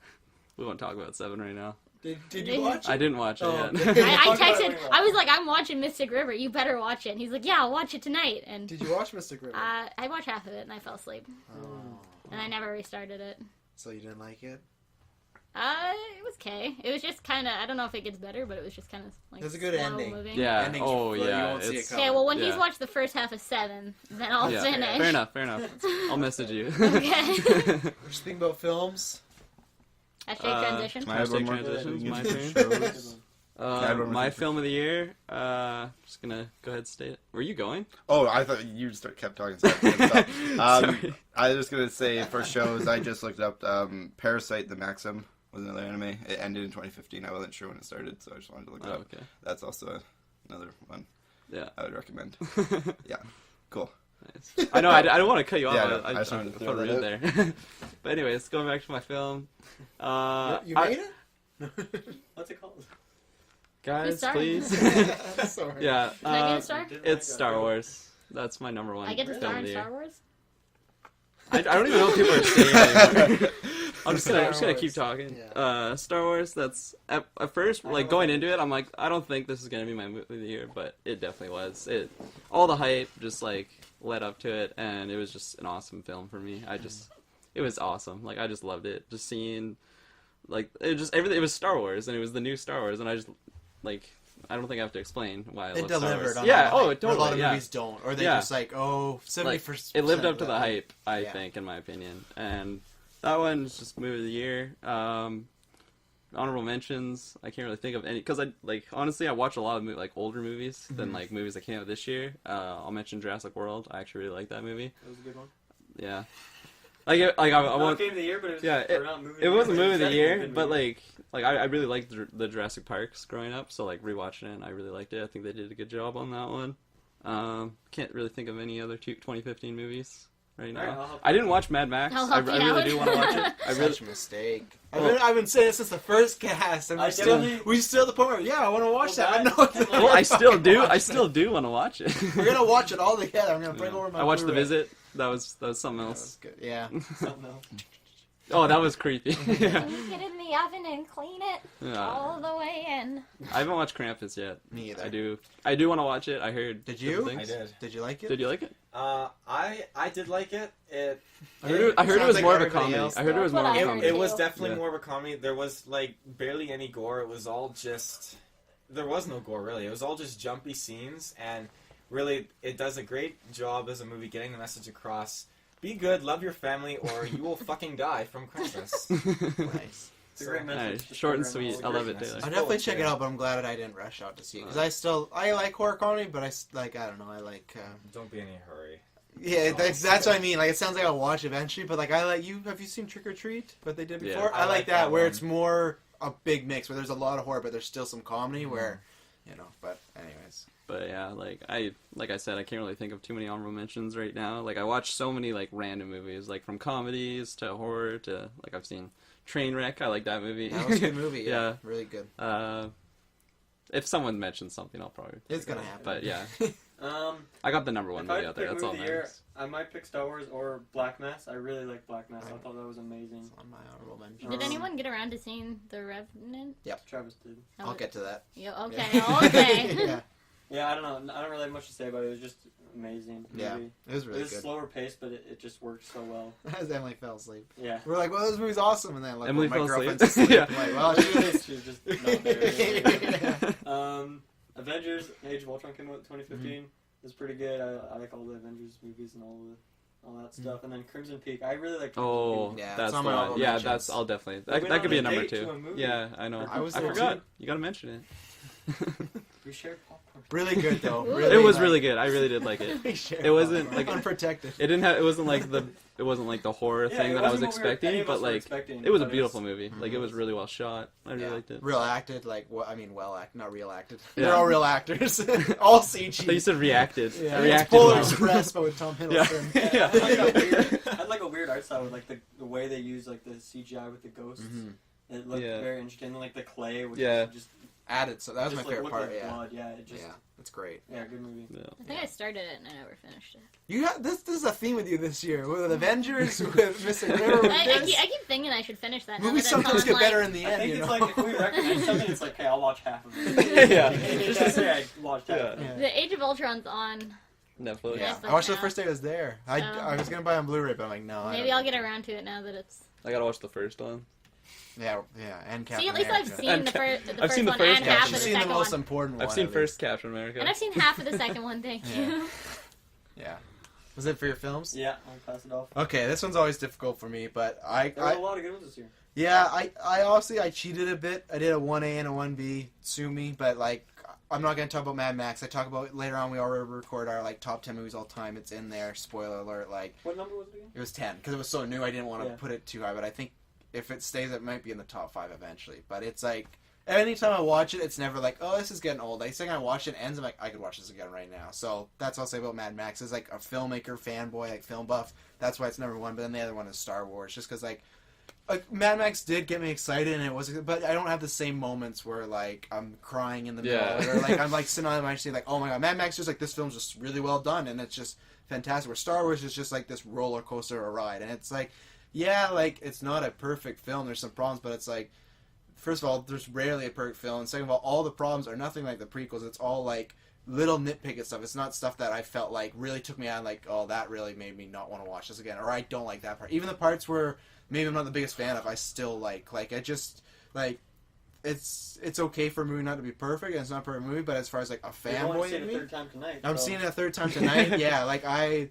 We won't talk about 7 right now. Did you watch it? I didn't watch it Oh, yet. okay. I Talk about it texted. when you watch I was it. like, I'm watching Mystic River. You better watch it. And he's like, Yeah, I'll watch it tonight. And Did you watch Mystic River? I watched half of it and I fell asleep. Oh. And I never restarted it. So you didn't like it? It was okay. It was just kind of. I don't know if it gets better, but it was just kind of like. It was a good slow ending. moving. Yeah. Endings, Oh, well, you yeah. won't see it It's, coming. Okay, well, when he's Yeah. watched the first half of 7, then I'll yeah. finish. Fair enough. Fair enough. I'll message you. Okay. What you think about films? Hashtag Uh, transition. Can I have one Hashtag more? transitions, Good. my Good. turn. Shows. My film of the year. Just gonna go ahead and state it. Were you going? Oh, I thought you just kept talking. So I couldn't stop. Sorry. I was just gonna say for shows, I just looked up Parasite: The Maxim was another anime. It ended in 2015. I wasn't sure when it started, so I just wanted to look it Oh, up. okay. That's also another one Yeah. I would recommend. Yeah, cool. Nice. I know. I don't want to cut you off. Yeah, no, I I just just wanted to felt throw rude that there. But anyways, going back to my film. You made it? What's it called? Guys, started? please. Sorry. Yeah. Can I get a star? It's Star Wars. That's my number one. I get to film star of in the year. Star Wars? I don't even know what people are saying anymore. I'm just gonna Star keep Wars. talking. Yeah. Star Wars. That's at first like going into it. I'm like, I don't think this is gonna be my movie of the year, but it definitely was. All the hype just like led up to it, and it was just an awesome film for me. It was awesome. Like I just loved it. Just seeing, like everything. It was Star Wars, and it was the new Star Wars, and I just like. I don't think I have to explain why I It love Star delivered Wars. on Yeah. all the Oh, hype. totally. A lot of yeah. movies don't, or they Yeah. just like 70%. Like, it lived up to the of hype, I Yeah. think, in my opinion. And that one is just movie of the year. Honorable mentions, I can't really think of any, because honestly, I watch a lot of older movies than movies that came out this year. I'll mention Jurassic World. I actually really like that movie. That was a good one. Yeah. I Not want. game of the year, but it was. Yeah, or not movie of the It year, wasn't but movie of the definitely a year, good but movie. I really liked the Jurassic Parks growing up, so rewatching it, I really liked it. I think they did a good job on that one. Can't really think of any other 2015 movies right Alright, now. I'll help I you didn't out. watch Mad Max. I'll I help you really out. do want to watch it. I really. Such a mistake. Well- I've been saying it since the first cast, and I we still at the point where I want to watch Well, that. that- But no, Well, Well, I still fucking do. watch I it. still do want to watch it. We're gonna watch it all together. I'm gonna bring Yeah. over my. I watched The Blu-ray. Visit. That was something That else. was good. Yeah. Something else. Oh, that was creepy. Yeah. Can you get in the oven and clean it all the way in? I haven't watched Krampus yet. Me either. I do want to watch it. I heard. Did good you? I things. did. Did you like it? Did you like it? I did like it. I heard it sounds was like more of a everybody comedy. else, I heard it was though. more of a That's what I comedy. heard. It was too. definitely Yeah. more of a comedy. There was barely any gore. It was all just there was no gore really. It was all just jumpy scenes, and really it does a great job as a movie getting the message across. Be good, love your family, or you will fucking die from Krampus. Nice. It's a great message. Nice. to Short and program all sweet. the I love great it, messages. Taylor. I'll definitely Oh, check it yeah. out, but I'm glad I didn't rush out to see it because I like horror comedy, but I don't know, I like. Don't be in a hurry. Yeah, that's what I mean. Like, it sounds like I'll watch eventually, but I like you. Have you seen Trick or Treat? What they did Yeah. before? I I like like that that where one. it's more a big mix where there's a lot of horror, but there's still some comedy. Where, but anyways, But yeah, like I said, I can't really think of too many honorable mentions right now. Like I watch so many random movies, from comedies to horror to I've seen Trainwreck. I like that movie. that was a good movie. Yeah, Yeah. really good. If someone mentions something, I'll probably. It's pick it gonna up. happen. But yeah, Um, I got the number one if movie I out there. pick That's all movie that of the year, matters. I might pick Star Wars or Black Mass. I really like Black Mass. I Right. thought that was amazing. It's on my honorable mention. Did anyone get around to seeing The Revenant? Travis did. I'll get to that. Yeah, okay, Yeah. okay. yeah, Yeah, I don't know. I don't really have much to say about it. It was just amazing. yeah, Movie. it was really It was good. slower paced, but it just worked so well. As Emily fell asleep. Yeah. We're like, well, this movie's awesome, and then Emily my fell asleep. girlfriend's asleep. Yeah. I'm like, well, she was. She was just not there. Yeah. Avengers: Age of Ultron came out in 2015. It was pretty good. I like all the Avengers movies and all that stuff. And then Crimson Peak. I really like. Crimson Oh, Peak. Yeah, that's it's on the my one. honorable Yeah, mentions. that's. I'll definitely. We That, went that could on be a a number date two. to a movie. Yeah, I know. I was I there forgot. too. You gotta mention it. We shared popcorn. Really good though. Ooh. Really, It was like- really good. I really did like it. We shared It wasn't, popcorn. like- unprotected. It didn't have. It wasn't like the horror Yeah, thing it that I was wasn't what we were- any expecting, of but us were expecting, it was a but beautiful movie. Like it Mhm. was really well shot. I really Yeah. liked it. Real acted, well acted, not real acted. Yeah. They're all real actors, all I thought you CG. said reacted. Yeah, I it's reacted Polar well. Express, but with Tom Hiddleston. Yeah. I had like a weird art style with the way they use the CGI with the ghosts. Mhm. It looked Yeah. very interesting. And, the clay, which Yeah. is just added. So that was Just, my like, favorite looked part. like Yeah, blood. Yeah, it just yeah, that's great. yeah, good movie. Yeah. I think I started it and I never finished it. You got this. This is a theme with you this year with Avengers, with Missing River. With I this. keep thinking I should finish that. now Movies that I'm sometimes on, get like, better in the I end. think You it's know? like if we recommend something, it's like, hey, I'll watch half of it. Yeah. Just to say I watched half. Yeah. Of it. Yeah. The Age of Ultron's on. Netflix. Yeah, Netflix I watched it the now. first day it was there. I was gonna buy it on Blu-ray, but I'm like, no. Maybe I'll get around to it now that it's. I gotta watch the first one. Yeah, and Captain See, at least America. I've seen the first I've seen the one first and one. half You've of the seen the second most one. important one. I've seen at first least. Captain America. And I've seen half of the second one. Thank Yeah. you. Yeah. Was it for your films? Yeah, I'll pass it off. Okay, this one's always difficult for me, but There were a lot of good ones this year. yeah, I honestly I cheated a bit. I did a 1A and a 1B. Sue me, but like I'm not gonna talk about Mad Max. I talk about later on. We already record our like top 10 movies all time. It's in there. Spoiler alert. Like What number was it again? it was 10 because it was so new. I didn't want to Yeah. put it too high, but I think if it stays, it might be in the top 5 eventually. But it's like anytime I watch it, it's never like, oh, this is getting old. Like, second I watch it, ends, I'm like, I could watch this again right now. So that's what I'll say about Mad Max. Is like a filmmaker, fanboy, like film buff. That's why it's number 1. But then the other one is Star Wars, just because like Mad Max did get me excited, and it was, but I don't have the same moments where like I'm crying in the middle, Yeah. or like I'm like sitting on my seat, like, oh my god, Mad Max is just like this film's just really well done, and it's just fantastic. Where Star Wars is just like this roller coaster of a ride, and it's like, yeah, like it's not a perfect film. There's some problems, but it's like, first of all, there's rarely a perfect film, and second of all the problems are nothing like the prequels. It's all like little nitpicky stuff. It's not stuff that I felt like really took me out, like, oh, that really made me not want to watch this again, or I don't like that part. Even the parts where maybe I'm not the biggest fan of, I still like I just like it's okay for a movie not to be perfect, and it's not a perfect movie, but as far as like a You're going to fanboy see it a movie, third time tonight. I'm so. seeing it a third time tonight. Yeah, like I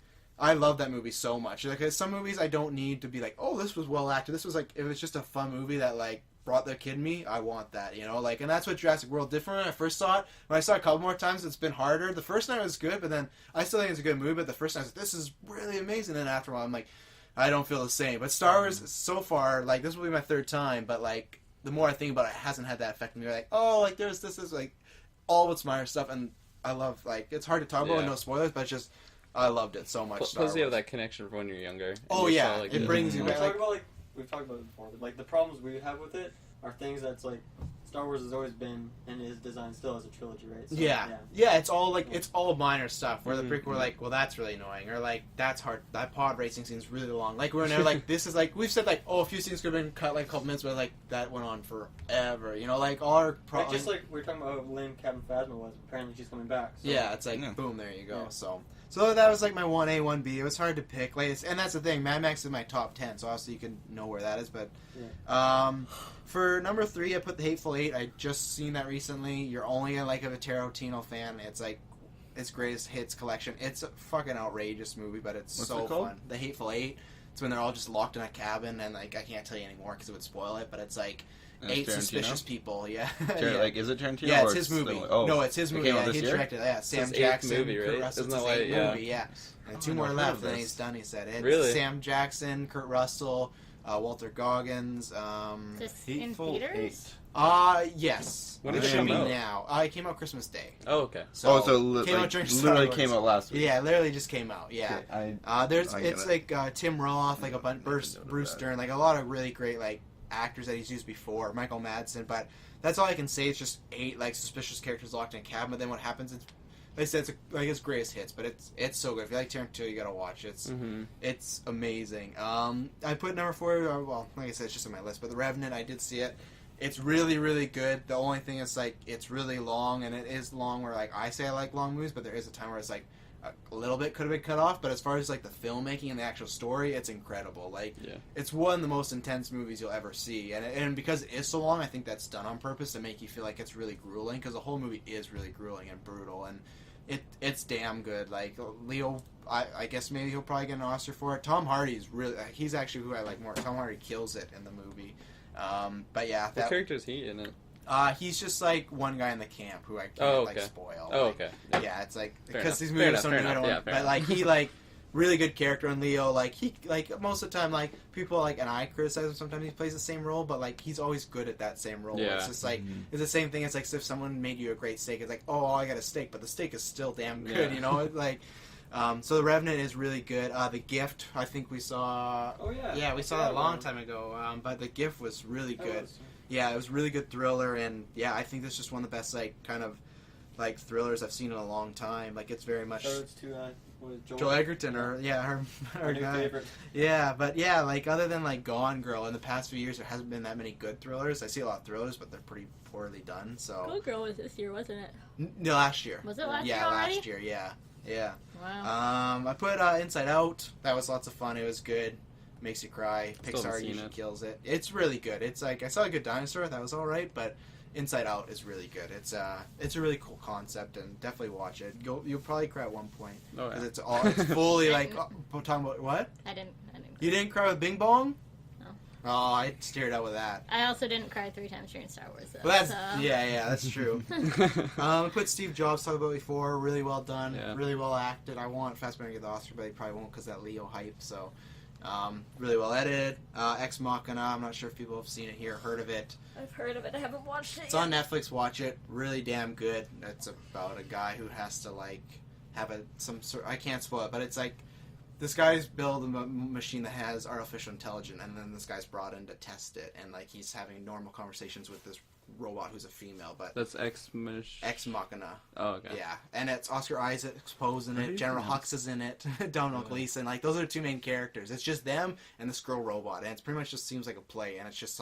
love that movie so much. Like some movies I don't need to be like, oh, this was well acted. This was like, if it's just a fun movie that like brought the kid in me, I want that, you know? Like, and that's what Jurassic World did for me when I first saw it. When I saw it a couple more times, it's been harder. The first night was good, but then I still think it's a good movie, but the first night I was like, this is really amazing. And then after a while, I'm like, I don't feel the same. But Star Wars, so far, like, this will be my third time, but like, the more I think about it, it hasn't had that effect on me. Like, oh, like, there's this is like, all What's Meyer stuff, and I love, like, it's hard to talk about with Yeah. no spoilers, but it's just, I loved it so much. Star Plus, you have Wars. that connection from when you're younger. and Oh, you yeah, saw, like, it the- brings you When we back. talk Like, about, like, we've talked about it before, but like the problems we have with it are things that's like Star Wars has always been and is designed still as a trilogy, right? So, yeah, it's all like it's all minor stuff. Where the Mhm. prequel were like, well, that's really annoying, or like that's hard. That pod racing scene's really long. Like we're now like this is like we've said like, oh, a few scenes could have been cut like a couple minutes, but like that went on forever. You know, like all our Like, just like we were talking about how lame Captain Phasma was. Apparently, she's coming back. So. yeah, it's like Yeah. boom, there you go. Yeah. So that was like my 1A, 1B. It was hard to pick. Like, and that's the thing. Mad Max is my top 10, so obviously you can know where that is. But for number 3, I put The Hateful Eight. I just seen that recently. You're only gonna like if a Tarantino fan. It's like its greatest hits collection. It's a fucking outrageous movie, but it's What's so it called? fun. The Hateful Eight. It's when they're all just locked in a cabin, and like I can't tell you anymore because it would spoil it. But it's like And it's 8 Tarantino? suspicious people. Yeah, Yeah. Like, is it Tarantino? yeah, or it's his movie. still- oh, No, it's his it movie. came out Yeah, this he year? directed it. Yeah, Sam his eighth Jackson, movie, Kurt right? Russell. Isn't It's that his why- eighth yeah. movie. Yeah. And 2 Oh, more I've heard left, of and then this. he's done. He said it's Really? Sam Jackson, Kurt Russell, Walter Goggins. Just in Hateful theaters? Eight. Yes. When did it Should come be out? Now. It came out Christmas Day. Oh, okay. So came out like, during Star literally Wars. came out last week. Yeah, literally just came out. Yeah. Okay, There's I it's get like Tim Roth, like a bunch, Bruce that. Dern, like a lot of really great like actors that he's used before, Michael Madsen. But that's all I can say. It's just 8 like suspicious characters locked in a cabin. But then what happens? It's like I said, it's like his greatest hits, but it's so good. If you like Tarantino, you gotta watch it. It's amazing. I put number 4. Well, like I said, it's just on my list. But The Revenant, I did see it. It's really, really good. The only thing is like it's really long, and it is long. Where like I say I like long movies, but there is a time where it's like a little bit could have been cut off. But as far as like the filmmaking and the actual story, it's incredible. Like Yeah. it's one of the most intense movies you'll ever see, and because it is so long, I think that's done on purpose to make you feel like it's really grueling. Because the whole movie is really grueling and brutal, and it's damn good. Like Leo, I guess maybe he'll probably get an Oscar for it. Tom Hardy's really he's actually who I like more. Tom Hardy kills it in the movie. But yeah, What character is he in it? he's just like one guy in the camp who I can't Oh, like okay. spoil. Oh, Like, okay. yeah, it's like Fair because enough. these Fair movies are enough, so fair new. I enough. don't. Yeah, fair But like he like really good character in Leo. Like he like most of the time like people like and I criticize him sometimes he plays the same role, but like he's always good at that same role. Yeah. It's just like Mhm. it's the same thing. It's like if someone made you a great steak, it's like oh I got a steak, but the steak is still damn good. Yeah. You know, like. So The Revenant is really good. The Gift, I think we saw. Oh yeah. Yeah, we saw that a long time ago. But The Gift was really good. Yeah, it was a really good thriller, and yeah, I think this is just one of the best kind of thrillers I've seen in a long time. Like it's very much. So it's to Joel Edgerton, or her new guy. favorite. Yeah, but yeah, other than Gone Girl, in the past few years there hasn't been that many good thrillers. I see a lot of thrillers, but they're pretty poorly done. So. Good Girl was this year, wasn't it? No, last year. Was it last yeah, year already? last year. Yeah. Yeah. Wow. I put Inside Out. That was lots of fun. It was good. Makes you cry. Still haven't Pixar seen usually it. kills it. It's really good. It's I saw A Good Dinosaur. That was all right, but Inside Out is really good. It's a really cool concept, and definitely watch it. You'll probably cry at one point Oh, because yeah. it's fully talking about what? I didn't. You didn't cry with Bing Bong? No. Oh, I stared out with that. I also didn't cry 3 times during Star Wars. Though, Well, that's so. yeah, that's true. I put Steve Jobs, talked about before. Really well done. Yeah. Really well acted. I want Fassbender to get the Oscar, but he probably won't because that Leo hype. So, really well edited. Ex Machina. I'm not sure if people have seen it here, heard of it. I've heard of it. I haven't watched it. It's on Netflix. Watch it. Really damn good. It's about a guy who has to have some sort. I can't spoil it, but it's this guy's built a machine that has artificial intelligence, and then this guy's brought in to test it, and he's having normal conversations with this robot who's a female, but That's Ex Machina. Oh, okay. Yeah, and it's Oscar Isaac's Pose in How do it, you General pronounce Hux is in it, Donald Gleason. Those are the two main characters. It's just them and the Skrull robot, and it's pretty much just seems like a play, and it's just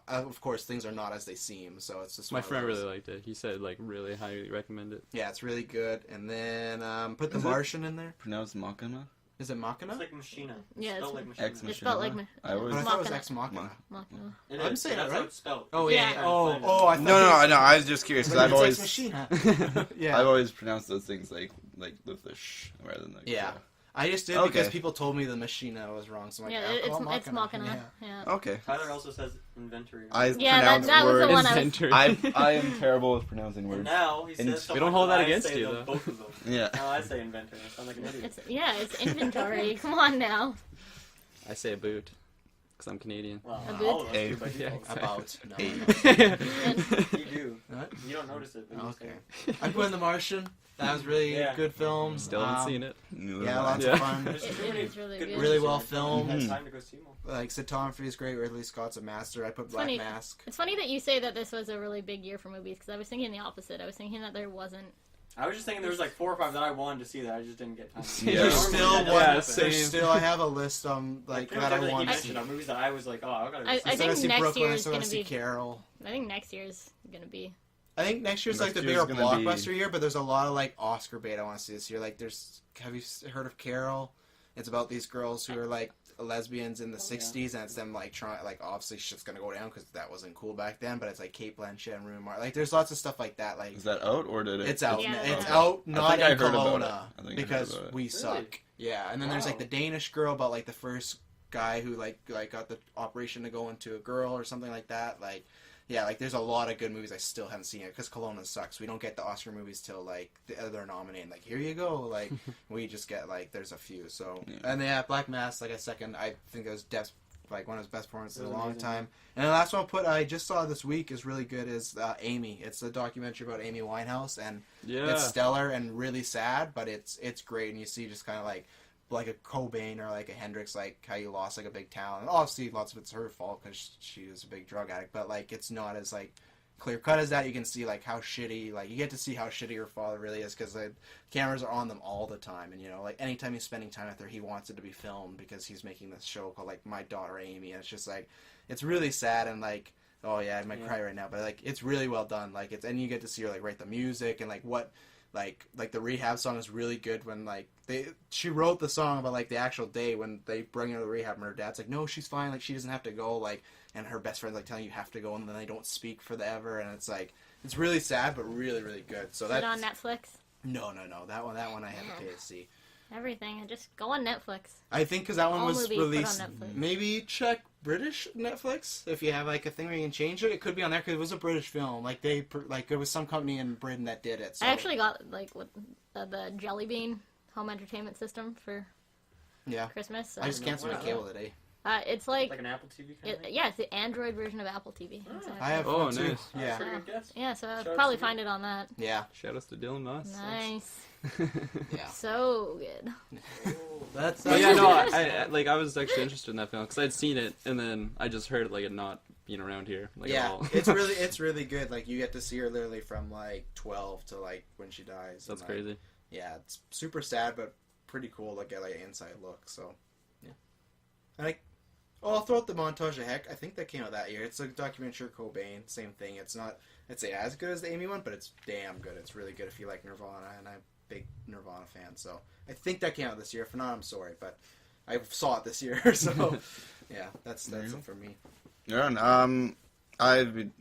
of course, things are not as they seem, so it's just My one of friend those. really liked it. He said really highly recommend it. Yeah, it's really good. And then put The Is it? Martian in there. Pronounced Machina? Is it Machina? It's like Machina. Yeah, Spelled it's like Machina. Ex It's spelled like Machina? I always... But I thought it was Machina. Ex Machina. Machina. It I'm is, saying that's it how right? it's spelled. Oh Yeah. yeah. Oh, I thought No, I was just curious, because I've It's always... Machina. Yeah. I've always pronounced those things with the sh rather than the... Yeah. I just did because people told me the Machina was wrong, so I'm Yeah, I'll call it's Machina. Yeah. Okay. Tyler also says inventory. Yeah, that was the one I was. Inventory. I am terrible with pronouncing And words. now he And says we don't hold that I against say you, them, though. both of them. Yeah. No, I say inventory. I sound like an idiot. It's inventory. Come on now. I say a boot because I'm Canadian. Well, A all of us bit. do by Yeah, default. exactly. About. No. You do. What? You don't notice it, but you Okay. say I put in The Martian. That was really Yeah. good film. Still haven't seen it. Yeah, lots Yeah. of fun. There's It too many is really good. Really movies well in it. filmed. You had time to go see more. Cinematography is great. Ridley Scott's a master. I put Black funny. Mask. It's funny that you say that this was a really big year for movies because I was thinking the opposite. I was thinking that there wasn't. I was just thinking there was 4 or 5 that I wanted to see that I just didn't get time to see. Yeah. There's Normally still that doesn't one. Yeah, happen. same. There's still. I have a list Pretty much that I everything want you to see. mentioned are movies that I was like, oh, I gotta go I see. I think see next Brooklyn. year I is still gonna want to see be. Carol. I think next year's gonna be. I think next year's Next the year's bigger gonna be- blockbuster year, but there's a lot of Oscar bait I want to see this year. Have you heard of Carol? It's about these girls who are lesbians in the '60s, and it's them trying obviously shit's gonna go down because that wasn't cool back then. But it's Kate Blanchett and Rooney Mara. There's lots of stuff like that. Is that out, or did it... It's out. Yeah, It's yeah. out. I Not think I in heard about Kelowna it. I think I heard because about it. we suck. Yeah, and then there's Wow. the Danish girl about the first guy who got the operation to go into a girl or something like that. There's a lot of good movies I still haven't seen it because Kelowna sucks. We don't get the Oscar movies till they're nominated. Here you go. We just get there's a few. So Yeah. and yeah, Black Mass a second. I think it was Depp's one of his best performances in a It was long amazing. time. And the last one I just saw this week is really good is Amy. It's a documentary about Amy Winehouse, and Yeah. it's stellar and really sad, but it's great. And you see just kind of like a Cobain or a Hendrix, how you lost a big talent. And obviously, lots of it's her fault because she was a big drug addict. But it's not as clear cut as that. You can see how shitty. You get to see how shitty her father really is because the cameras are on them all the time. And anytime he's spending time with her, he wants it to be filmed because he's making this show called My Daughter Amy. And it's just it's really sad and oh yeah, I might cry right now. But it's really well done. And you get to see her write the music and what. The Rehab song is really good when she wrote the song about the actual day when they bring her to the rehab and her dad's no, she's fine, she doesn't have to go, and her best friend's telling you have to go, and then they don't speak for ever, and it's it's really sad but really really good. So Is it that's on Netflix? no that one I had to pay to see. Everything. Just go on Netflix. I think because that one All was movies put on released. Netflix. Maybe check British Netflix if you have a thing where you can change it. It could be on there because it was a British film. It was some company in Britain that did it. So. I actually got the Jelly Bean home entertainment system for Yeah. Christmas. So I just canceled my Wow. cable today. it's Like an Apple TV kind of thing? yeah, it's the Android version of Apple TV. Oh. Exactly. I have Oh, one too. nice. Yeah. Pretty good guess. Yeah, so I'll Shout out probably to find it on that. Yeah. Shout outs to Dylan Moss. Nice. Yeah. So good. That's But yeah, no, I was actually interested in that film because I'd seen it and then I just heard it not being around here at yeah, all. it's really good. Like you get to see her literally from 12 to when she dies. That's and, crazy. Yeah, it's super sad, but pretty cool to get an inside look. So yeah, and I'll throw out the montage of Heck. I think that came out that year. It's a documentary of Cobain. Same thing. It's not, I'd say, as good as the Amy one, but it's damn good. It's really good if you like Nirvana, and I'm a big Nirvana fan. So I think that came out this year. If not, I'm sorry, but I saw it this year. So yeah, that's it for me. Yeah,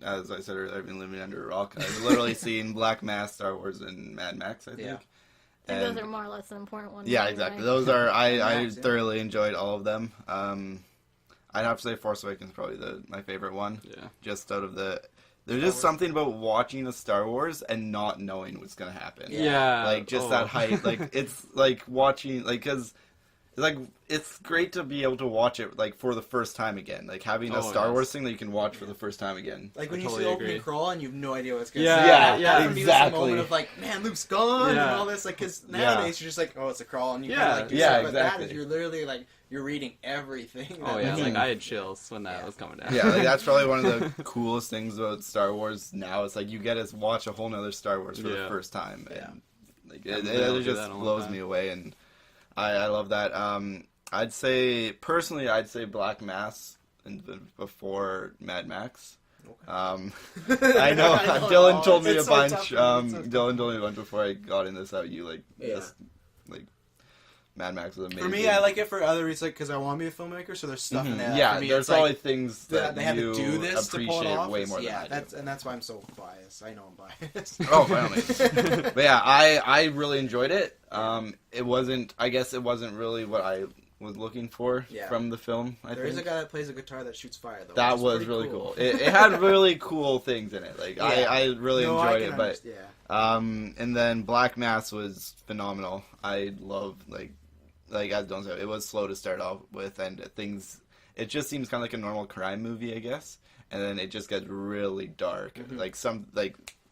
as I said earlier, I've been living under a rock. I've literally seen Black Mass, Star Wars, and Mad Max, I think. Yeah. I think those are more or less the important ones. Yeah, anyway. exactly. Those are, I Max, yeah. thoroughly enjoyed all of them. I'd have to say Force Awakens is probably my favorite one. Yeah. Just out of there's just something about watching a Star Wars and not knowing what's going to happen. Yeah. Like, just that hype. Like, it's like watching, because it's great to be able to watch it for the first time again. Like having a Star Wars thing that you can watch for the first time again. Like when I you totally see the opening agree. crawl and you have no idea what's going to Yeah, say. yeah, For me, exactly. it's the moment of man, Luke's gone and Yeah. all this. Because nowadays you're just like, oh, it's a crawl, and you Yeah. kind of do Yeah, stuff. But that exactly. is, you're literally you're reading everything. Oh yeah, Mhm. I had chills when that Yeah. was coming down. Yeah, that's probably one of the coolest things about Star Wars now. It's you get to watch a whole nother Star Wars for the Yeah. first time. Yeah. And, haven't it been able to do just that in a long blows time. me away, and I love that. I'd say Black Mass before Mad Max. Okay. I know Dylan told me It's a so bunch. tough for me. It's so Dylan told me a bunch before I got in this. How you Yeah. Mad Max was amazing. For me, I like it for other reasons, because I want to be a filmmaker, so there's stuff in there. Yeah, for me, there's it's probably things that they had you to do this to pull it appreciate off. way more yeah, than I do. that's why I'm so biased. I know I'm biased. Oh, by all means. But yeah, I really enjoyed it. I guess it wasn't really what I was looking for Yeah. from the film. I There think is a guy that plays a guitar that shoots fire, though. that which is was pretty really cool. It had really cool things in it. Yeah. I really No, I enjoyed can it. But understand. and then Black Mass was phenomenal. I love as Don said, it was slow to start off with, and it just seems kind of like a normal crime movie, I guess, and then it just gets really dark. Mm-hmm.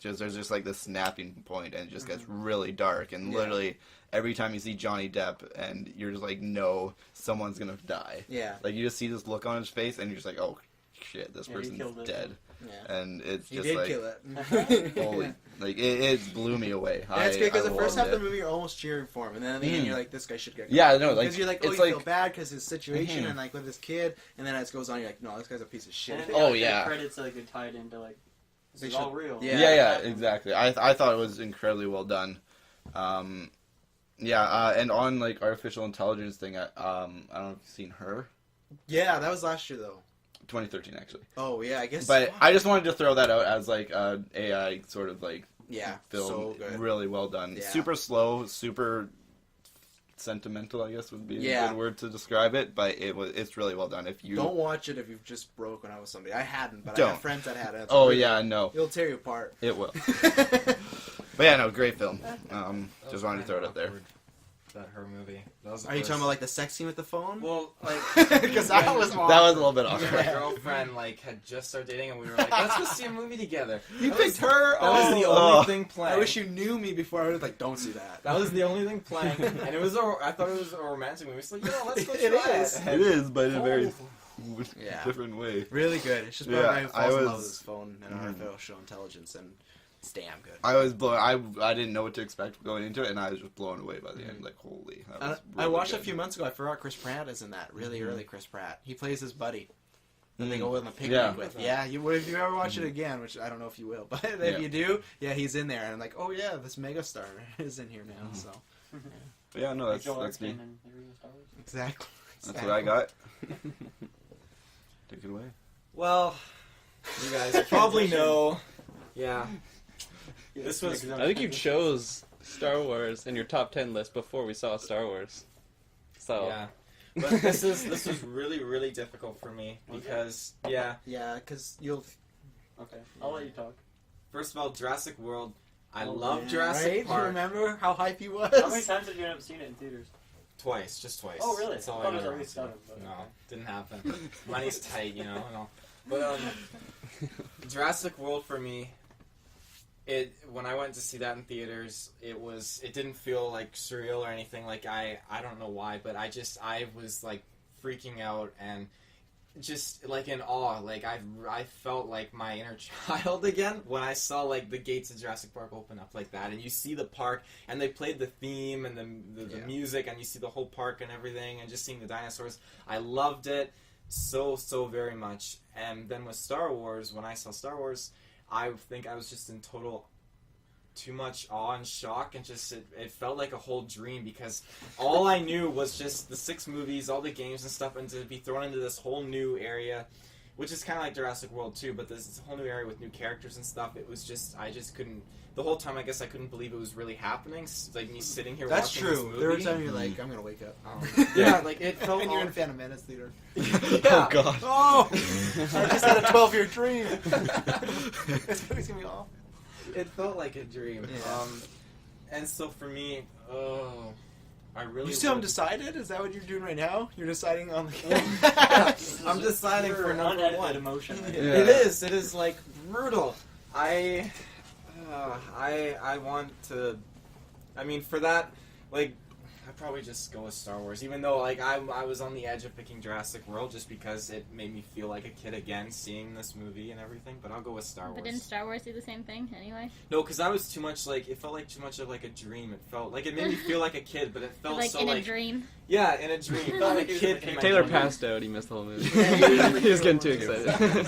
There's just this snapping point, and it just gets really dark, and Yeah. literally every time you see Johnny Depp, and you're just no, somene's gonna die. Yeah. You just see this look on his face, and you're just oh shit, this Yeah, he person's killed it. dead, Yeah. and it's He just did kill it. holy, it blew me away. And it's good because I the first loved half of it. the movie you're almost cheering for him, and then at the end you're like, this guy should get. Yeah, no, because you're it's you feel bad because his situation and with his kid, and then as it goes on, you're like, no, this guy's a piece of shit. And Oh, the yeah. credits are tied into this They is all should- real. Yeah. Yeah, exactly. I thought it was incredibly well done. And on artificial intelligence thing, I don't know if you've seen Her, Yeah, that was last year though. 2013 actually. Oh yeah, I guess. But I just wanted to throw that out as a AI sort of yeah, film, so good. really well done. Yeah. Super slow, super sentimental, I guess would be a Yeah. good word to describe it. But it's really well done. If you Don't watch it if you've just broken up with somebody. I hadn't, but I Don't. have friends that had it. It's oh really- yeah, no, it'll tear you apart. it will. But yeah, no, great film. Just wanted to throw it out there. That Her movie. That was the Are you first- talking about the sex scene with the phone? Well, Because that was awesome. That was a little bit me and awkward. my girlfriend had just started dating, and we were like, let's go see a movie together. You That picked was- her. That was the Oh. only thing playing. I wish you knew me before. I was like, don't see that. That was the only thing playing, and it was. I thought it was a romantic movie. So let's go It try is. It is, but in a very Yeah. different way. Really good. It's just Yeah, about how I he falls in love was- with his phone and artificial intelligence, and it's damn good. I was blown. I didn't know what to expect going into it, and I was just blown away by the end. Holy! That was I really watched good. a few months ago. I forgot Chris Pratt is in that. Really early Chris Pratt. He plays his buddy. That they go on a picnic Yeah. with. Yeah, if you ever watch it again, which I don't know if you will, but if Yeah. you do, yeah, he's in there, and I'm like, oh yeah, this megastar is in here now. So But yeah, no, that's Joel me. Edgerton and Harry Styles. exactly. That's what I got. Take it away. Well, you guys probably know. Yeah. This was. I think you chose Star Wars in your top 10 list before we saw Star Wars. So Yeah. But this was really, really difficult for me because Yeah, because you'll. Okay, I'll let you talk. first of all, Jurassic World. I Oh, love yeah, Jurassic right? Park. Remember how hype he was? How many times did you end up seeing it in theaters? Twice, just twice. Oh, really? That's all I thought I it was ever at least wanted. 7, but No, okay. didn't happen. Money's tight, and all. But Jurassic World for me, when I went to see that in theaters, it didn't feel like surreal or anything. Like I don't know why, but I was like freaking out and just like in awe. Like I felt like my inner child again when I saw like the gates of Jurassic Park open up like that, and you see the park, and they played the theme and the music, and you see the whole park and everything, and just seeing the dinosaurs. I loved it so very much. And then with Star Wars, when I saw Star Wars, I think I was just in total too much awe and shock, and just it felt like a whole dream, because all I knew was just the 6 movies, all the games and stuff, and to be thrown into this whole new area, which is kind of like Jurassic World too, but this whole new area with new characters and stuff. It was just, I just couldn't, the whole time I guess I couldn't believe it was really happening. Like me sitting here That's watching true. this movie. There were times you're like, I'm gonna wake up. Yeah, like it felt And you're in Phantom Menace theater. Oh god. Oh! I just had a 12-year dream. This movie's gonna be awful. It felt like a dream. Yeah. And so for me, I really. You still haven't would- decided? Is that what you're doing right now? You're deciding on the. I'm deciding for number unedited one. emotion. Yeah. It is like brutal. I want to. I mean, for that, like, I'd probably just go with Star Wars, even though like I was on the edge of picking Jurassic World just because it made me feel like a kid again seeing this movie and everything. But I'll go with Star Wars. But didn't Star Wars do the same thing anyway? No, because I was too much like, it felt like too much of like a dream. It felt like it made me feel like a kid, but it felt Like so in like a dream. yeah, in a dream. It felt like a kid. in my Taylor dream. passed out. He missed the whole movie. Yeah, he was getting too excited.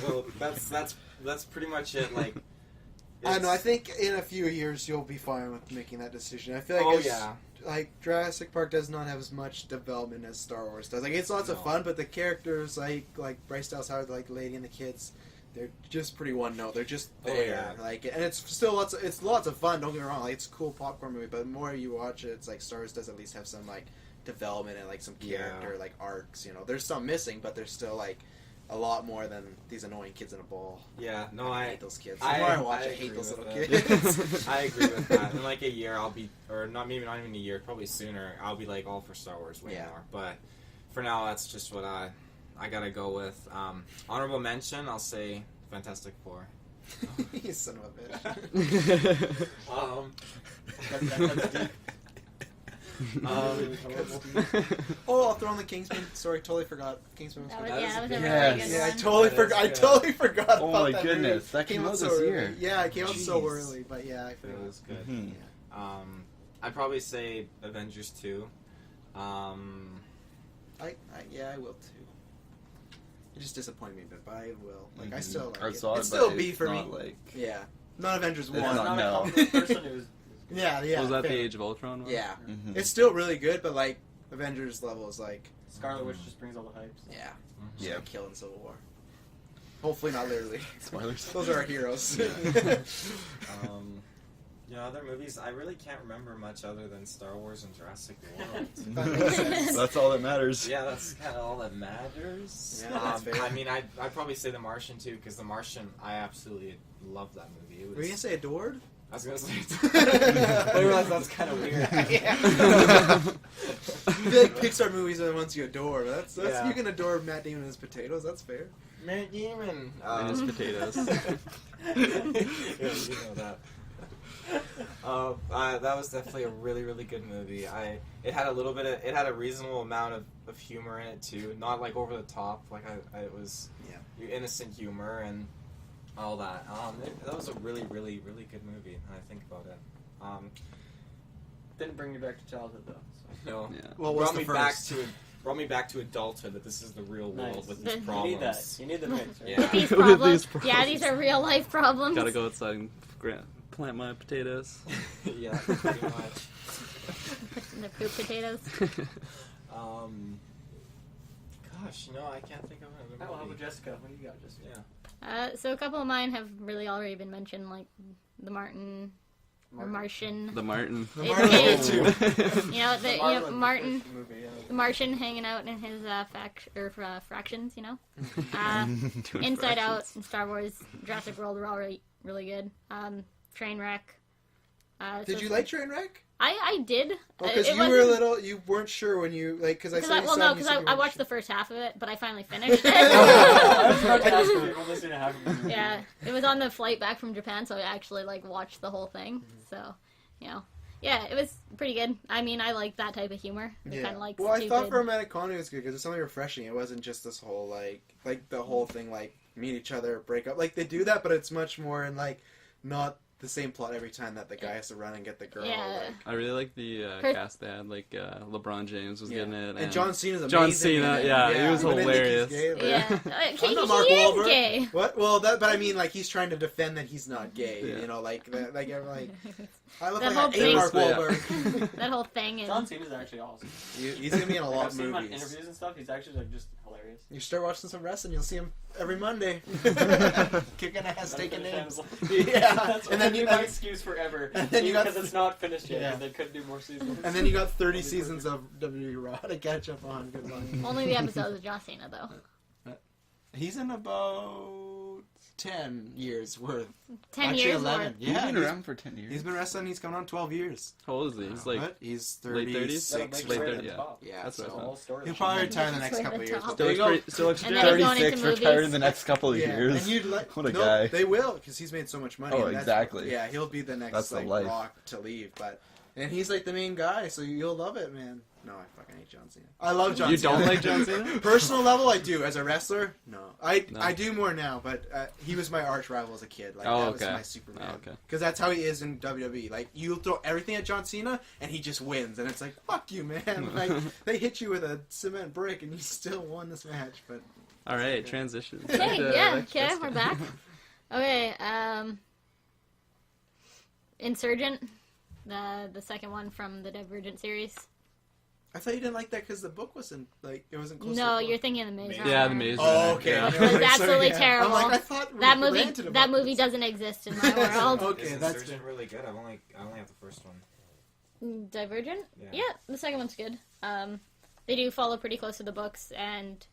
So that's pretty much it. Like, I know. I it's- think in a few years you'll be fine with making that decision. I feel like Oh it's, yeah. like Jurassic Park does not have as much development as Star Wars does. Like it's lots of No. fun, but the characters like Bryce Dallas Howard, like Lady and the kids, they're just pretty one note. They're just Oh, there. yeah. Like, and it's still lots of fun. Don't get me wrong. Like it's a cool popcorn movie, but the more you watch it, it's like Star Wars does at least have some like development and like some character like arcs. You know, there's some missing, but there's still like a lot more than these annoying kids in a ball. Yeah, no, I I hate those kids. The more I watch, I hate agree those with little that. kids. I agree with that. In like a year, I'll be, or not maybe not even a year, probably sooner. I'll be like all for Star Wars way Yeah. more. But for now, that's just what I gotta go with. Honorable mention, I'll say Fantastic Four. You son of a bitch. That's deep. Oh, I'll throw in the Kingsman. Sorry, totally forgot. Kingsman was That good. was, That yeah, was that was a good. really Yes. good Yeah, I one. totally That is forgot. I good. totally forgot Oh about my that goodness, movie. that came out so this early. year. Yeah, it came out so Jeez. early, but yeah, I It forgot. was good. Mhm. I'd probably say Avengers 2. I will too. It just disappointed me a bit, but I will. Like, I still like I it. saw It's it, still but B it's for me. not like Yeah, not Avengers It's one. not- Not a no. comic book person. It was Yeah, yeah. Was that fair. the Age of Ultron one? Yeah, Mhm. it's still really good, but like Avengers level is like, Scarlet Witch just brings all the hypes. yeah, Mhm. Yeah. kill in Civil War. Hopefully not literally. spoilers. Those are our heroes. Other movies, I really can't remember much other than Star Wars and Jurassic World. That makes sense. That's all that matters. Yeah, that's kind of all that matters. Yeah, that's fair. I mean, I'd probably say The Martian too, because The Martian, I absolutely love that movie. It was, Were you gonna say adored? I was gonna say. I realize that's kind of weird. Yeah. I feel like Pixar movies are the ones you adore. That's Yeah. You can adore Matt Damon and his potatoes. That's fair. Matt Damon. And his potatoes. Yeah, you know that. That was definitely a really, really good movie. It had a reasonable amount of humor in it too, not like over the top. Like it was innocent humor and all that. That was a really, really, really good movie. When I think about it. Didn't bring you back to childhood though. So. No, Yeah. Well, what's brought me the back first? to brought me back to adulthood. That this is the real world Nice. with these You You problems. need that. You need the mix. Right? Yeah. These With problems. these Yeah, these are real life problems. Gotta go outside and plant my potatoes. Yeah, pretty much. In the poop potatoes. Gosh, no, I can't think of Oh, another how about movie. Jessica? What do you got, Jessica? Yeah. So a couple of mine have really already been mentioned, like the Martin or Martian. The Martin. The It's Marvel his- too. You know, Marlon, the Martin, first movie, yeah. the Martian hanging out in his fractions. You know, Doing Inside Out fractions. and Star Wars, Jurassic World were all really, really good. Trainwreck, Did you like Trainwreck? I did. Because It you were wasn't- a little, you weren't sure when you like, because I saw you. Because I watched the first half of it, but I finally finished I was about to ask it. if you were listening to half of it. Yeah, it was on the flight back from Japan, so I actually like watched the whole thing. So, yeah, it was pretty good. I mean, I like that type of humor. The kind of like Well, stupid. I thought for romantic comedy was good because it's something refreshing. It wasn't just this whole like the whole thing like meet each other, break up. Like they do that, but it's much more in like not the same plot every time that the guy has to run and get the girl. Yeah. Like, I really like the cast they had. Like LeBron James was getting it, and John Cena's amazing. John Cena, in it. yeah, he was even hilarious. Nick, he's gay, Yeah, but- I'm not Mark he Wahlberg. is gay. What? Well, but I mean, like he's trying to defend that he's not gay. Yeah. You know, like I look That like whole I hate thing- Mark Yeah. Wahlberg. That whole thing is. John Cena's actually awesome. He's gonna be in a Like, lot I've of seen him on movies. interviews and stuff. He's actually like just hilarious. You start watching some wrestling, you'll see him every Monday, kicking ass, Gotta taking finish names. him. Yeah, That's and then you my excuse forever. and then you got because it's not finished yet. Yeah. Because they could do more seasons. and then you got 30 seasons of WWE Raw to catch up on. Good one. Only the episodes with John Cena, though. He's in about 10 years worth. 10 Actually, years 11. worth. He's Yeah, been he's, around for 10 years. he's been wrestling. He's coming on 12 years. How old is he? He's like What? He's late 30s? 36. Late right? 30s, yeah. Yeah, That's what I so thought. All story. he'll probably retire in the next Way couple to of years. top. But Still there looks you go. pretty, still looks And good. then he's going 36, into retired movies. in the next couple of Yeah, years. and you'd like, What a no, guy. They will, because he's made so much money. Oh, and that's- exactly. Yeah, he'll be the next That's the like life. Rock to leave, and he's like the main guy, so you'll love it, man. No, I fucking hate John Cena. I love John You Cena. don't like John Cena? Personal level, I do. As a wrestler, no. No. I do more now, but he was my arch rival as a kid. Like Oh, that okay. was my Superman. Oh, okay. Because that's how he is in WWE. Like you throw everything at John Cena, and he just wins, and it's like fuck you, man. Like they hit you with a cement brick, and you still won this match. But All right, transition. Okay, To yeah, next okay, guest. we're back. Okay, Insurgent, the second one from the Divergent series. I thought you didn't like that because the book wasn't like it wasn't close. No, to the you're book. thinking of the Maze Yeah, Runner. Yeah, the Maze Oh, Runner, okay. yeah. Which was absolutely terrible. I'm like, I thought That we movie, ranted that about movie this. doesn't exist in my world. Okay, Is that's Insurgent really good? I only have the first one. Divergent? Yeah. The second one's good. They do follow pretty close to the books, and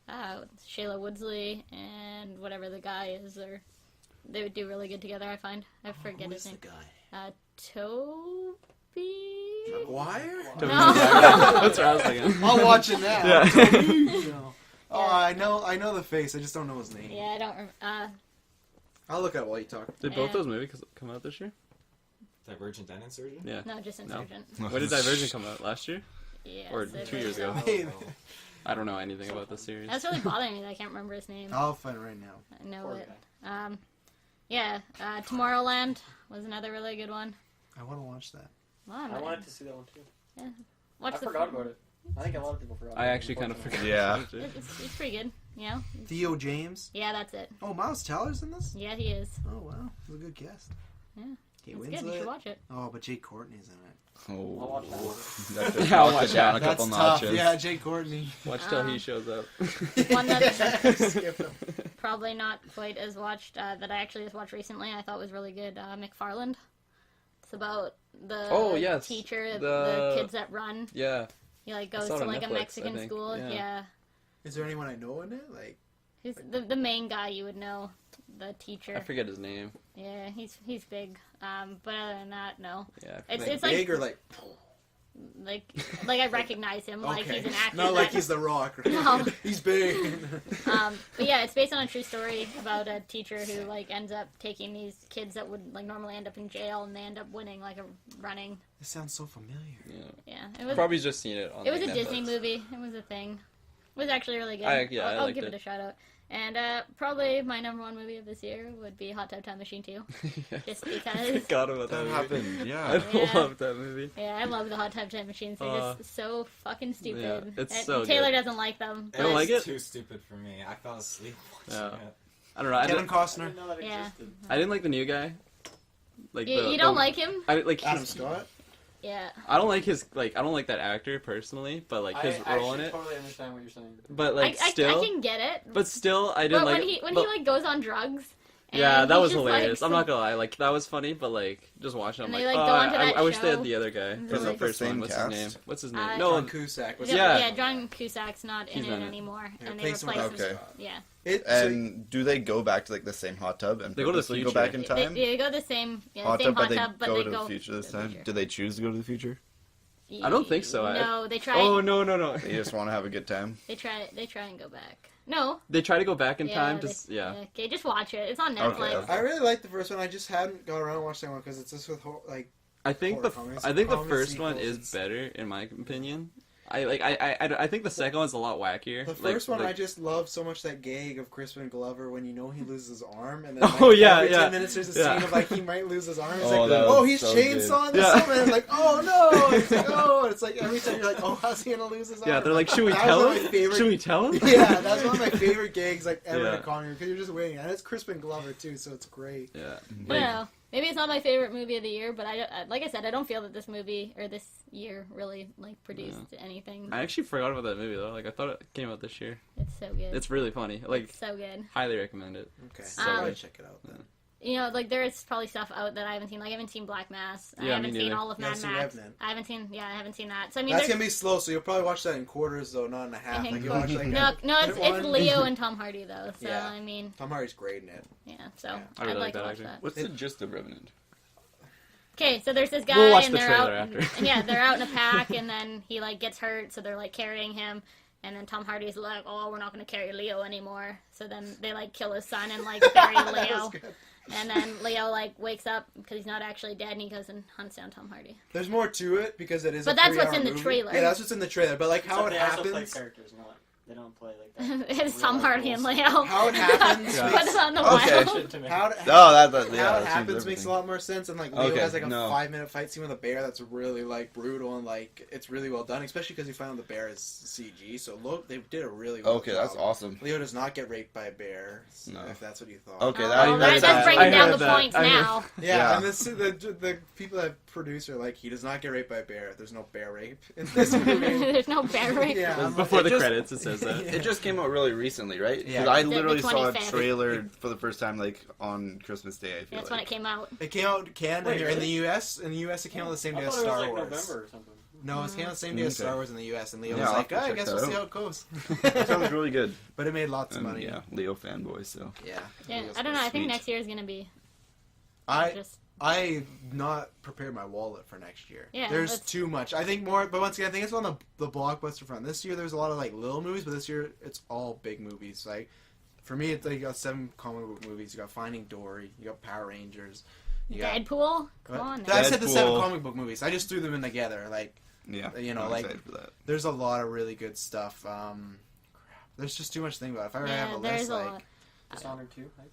Shayla Woodsley and whatever the guy is, or they would do really good together. I find. I forget Who his is name. the guy? Toby. McGuire? No. That's what I was thinking. I'll watch it now. Yeah. You know. Oh, I know the face. I just don't know his name. Yeah, I don't. I'll look at while you talk. Did both Yeah. those movies come out this year? Divergent and Insurgent? Yeah. No, just Insurgent. When did Divergent come out? Last year? Yes, Or it 2 was, years ago? Hey, I don't know anything about the series. That's really bothering me that I can't remember his name. I'll find it right now. I know Poor it. guy. Yeah, Tomorrowland was another really good one. I want to watch that. Well, I wanted to see that one too. watch I the forgot about it. I think a lot of people forgot. I actually kind of forgot. Yeah. about it. It's pretty good. You know? Theo James. Yeah, that's it. Oh, Miles Teller's in this. Yeah, he is. Oh wow, he's a good guest. Yeah, Kate it's good. You should Winslet. watch it. Oh, but Jake Courtney's in it. Oh, I'll watch that one. that just Yeah, I'll knocked watch it down that. a couple That's tough. notches. Yeah, Jake Courtney. Watch till he shows up. One that's Skip him. probably not quite as watched that I actually just watched recently. I thought was really good. McFarland. It's about the Oh, yes. teacher, The- the kids that run. Yeah. He like I goes saw it to on like a Netflix, I Mexican think. school. Yeah. Yeah. Is there anyone I know in it? Like, He's the main guy you would know, the teacher. I forget his name. Yeah, he's big. But other than that, no. Yeah. It's like it's big like or like? like I recognize him like Okay. he's an actor. Not like that- he's the Rock. Right? No. He's big. But yeah, it's based on a true story about a teacher who like ends up taking these kids that would like normally end up in jail, and they end up winning like a running. This sounds so familiar. Yeah. Yeah, it was. Probably just seen it on It was like, a Netflix. Disney movie. It was a thing. It was actually really good. I I'll liked give it it. a shout out. And probably my number one movie of this year would be Hot Tub Time Machine 2. Yes. Just I because. forgot about that That movie. happened, I yeah. Yeah. love that movie. Yeah, I love the Hot Tub Time Machines. They're just so fucking stupid. Yeah, it's And so Taylor good. doesn't like them. You don't but- like it? Too stupid for me. I fell asleep Yeah. watching it. I don't know. I Kevin didn't, I Costner. didn't know that Yeah. existed. I didn't like the new guy. Like You don't like him? I like Adam he's- Scott. Yeah. I don't like his I don't like that actor personally, but like his I role in actually it. totally understand what you're saying. But like I still, can get it. but still, I didn't But like. when he but- like goes on drugs Yeah, And that he was just, hilarious. like, I'm not gonna lie, like that was funny, but like just watching, I'm And like, they, like, oh, go onto that I wish they show. had the other guy Is from it the like the first one. same What's cast? his name? What's his name? Uh, No, John Cusack was Yeah. Yeah, John Cusack's not in He's it not in it. anymore, Yeah, and they replace him replace with- him. Okay. Yeah. And do they go back to like the same hot tub and They go to the purposely go future. back in time? They go the same, hot same tub, hot but tub, but they they go to go the future this to the time. future. Do they choose to go to the future? I don't think so. No, they try. Oh no. They just want to have a good time. They try and go back. No. They try to go back in time. they- Just yeah. Okay, just watch it. It's on Netflix. Okay. I really like the first one. I just hadn't got around to watching that one because it's just with like I think the Horror comics. I think the Comic first one sequels, is it's- better in my opinion. I think the second one's a lot wackier. the Like- first one. like- I just love so much that gag of Crispin Glover when you know he loses his arm, and then like, Oh, yeah, every yeah. 10 minutes there's a Yeah. scene of like he might lose his arm. It's Oh, like, that oh, was he's so chainsawing good. this Yeah. woman. Like, oh no! It's like, oh, it's like every time you're like, oh, how's he gonna lose his arm? yeah, they're like, should we That was tell one of him? my favorite- Should we tell him? Yeah, that's one of my favorite gags like ever in Yeah. a comic because you're just waiting, and it's Crispin Glover too, so it's great. Yeah. I don't know. Maybe it's not my favorite movie of the year, but like I said, I don't feel that this movie or this year really like produced anything. I actually forgot about that movie though. Like I thought it came out this year. It's so good. It's really funny. Like It's so good. highly recommend it. Okay, So I'll good. check it out then. You know, like there is probably stuff out that I haven't seen. Like I haven't seen Black Mass. I Yeah, haven't me seen neither. all of You Mad haven't seen Max. Revenant. I haven't seen that. So I mean, That's there's gonna be slow, so you'll probably watch that in quarters though, not in a half. I think Like you watch like no, it's one. Leo and Tom Hardy though. So Yeah. I mean, Tom Hardy's great in it. yeah. So Yeah. I really I'd like like to that watch actor. that. What's the gist of Revenant? Okay, so there's this guy We'll watch and the they're trailer out. after. Yeah, they're out in a pack, and then he like gets hurt, so they're like carrying him. And then Tom Hardy's like, "Oh, we're not gonna carry Leo anymore." So then they like kill his son and like bury That Leo. was good. And then Leo like wakes up because he's not actually dead, and he goes and hunts down Tom Hardy. There's more to it because it is. But a that's what's 3-hour in the movie. trailer. Yeah, that's what's in the trailer. But like how Except it they also play happens, characters, not they don't play like that. It's Tom Hardy and Leo. how it happens, Yeah. Put it on the Okay. wild. how it, Oh, yeah, how it that happens changes makes a everything. lot more sense. And like Leo Okay, has like a no. 5-minute fight scene with a bear that's really like brutal and like it's really well done, especially because you find out the bear is CG. So look, they did a really well Okay, that's job. awesome. Leo does not get raped by a bear. No. If that's what you thought. Okay, Oh, that- well, that's that's breaking I down heard the that. points I heard- now. Yeah, Yeah. and the people that produce are like, he does not get raped by a bear. There's no bear rape in this movie. There's no bear rape. Yeah, I'm Before It the just- credits, it says that. It just came out really recently, right? Because Yeah. I The literally saw a 25th. trailer for the first time, like on Christmas Day. I feel That's when it came out. It came out in Canada Wait, here in really? the U.S. In the U.S., it came out the same I day as thought it was Star like Wars. November or something. No, it came out the same day as Okay. Star Wars in the U.S. And Leo Yeah, was I'll like, have to I check guess that we'll see out. how it goes. That sounds really good. But it made lots of And, money. yeah, Leo fanboy. So Yeah. Yeah, Leo's I don't know. I think Sweet. next year is gonna be I just I not prepared my wallet for next year. Yeah, There's that's- too much. I think more, but once again, I think it's on the blockbuster front. This year, there's a lot of like little movies, but this year it's all big movies. Like for me, it's like you got 7 comic book movies. You got Finding Dory. You got Power Rangers. You got Deadpool. Come What? on. I said the 7 Deadpool. comic book movies. I just threw them in together. Like yeah, You know, I'm like- excited for that. there's a lot of really good stuff. Crap. There's just too much to think about. If I were to have Yeah, a there's list, a like lot. Dishonored 2, right?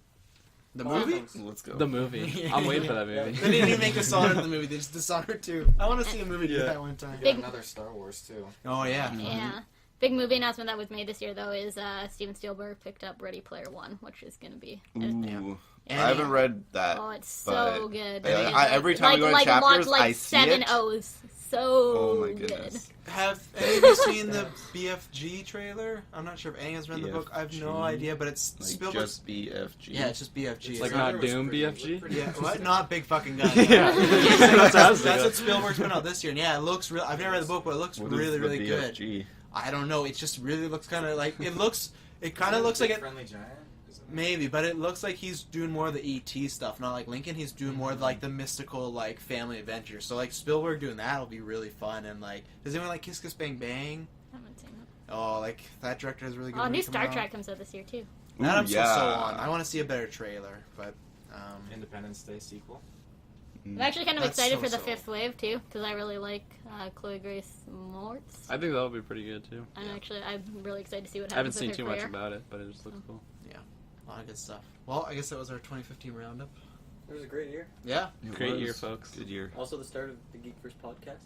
the Oh, movie. Let's go. The movie. I'm waiting for that movie. They didn't even make Dishonored the movie. They just Dishonored 2. I want to see a movie do Yeah. that one time. We Big- got another Star Wars too. Oh yeah. Yeah. Big movie announcement that was made this year though is Steven Spielberg picked up Ready Player One, which is gonna be Ooh. Yeah. I haven't read that. oh, it's so but- good. Yeah, It's every time we go in chapters, like I see 7 it. O's. So Oh my good. goodness. Have any of you seen the BFG trailer? I'm not sure if any has read the book. I have no BFG? idea, but it's Like Spielberg. just BFG. Yeah, it's just BFG. It's Like not. not Doom BFG? Yeah, what? Not big fucking gun. Yeah. That's what I was That's thinking. what Spielberg's put out this year. And yeah, it looks real. I've never read the book, but it looks What is really, the really good. BFG? I don't know. It just really looks kind of like it looks. It kind of looks like it. Friendly Giant. Isn't it? Maybe, but it looks like he's doing more of the ET stuff, not like Lincoln. He's doing more of like the mystical, like family adventures. So like Spielberg doing that will be really fun. And like, does anyone like Kiss Kiss Bang Bang? I haven't seen that. Oh, like that director has really good. Oh, new movies coming Star out. Trek comes out this year too. That Ooh, I'm so yeah. on. I want to see a better trailer, but Independence Day sequel. I'm actually kind of That's excited for the so-so. 5th wave too, because I really like Chloe Grace Moretz. I think that'll be pretty good too. I'm really excited to see what I haven't happens seen with her too much career. about it, but it just looks cool. a lot of good stuff. Well, I guess that was our 2015 roundup. It was a great year. Yeah, It Great was. year, folks. Good year. Also the start of the GeekVerse podcast.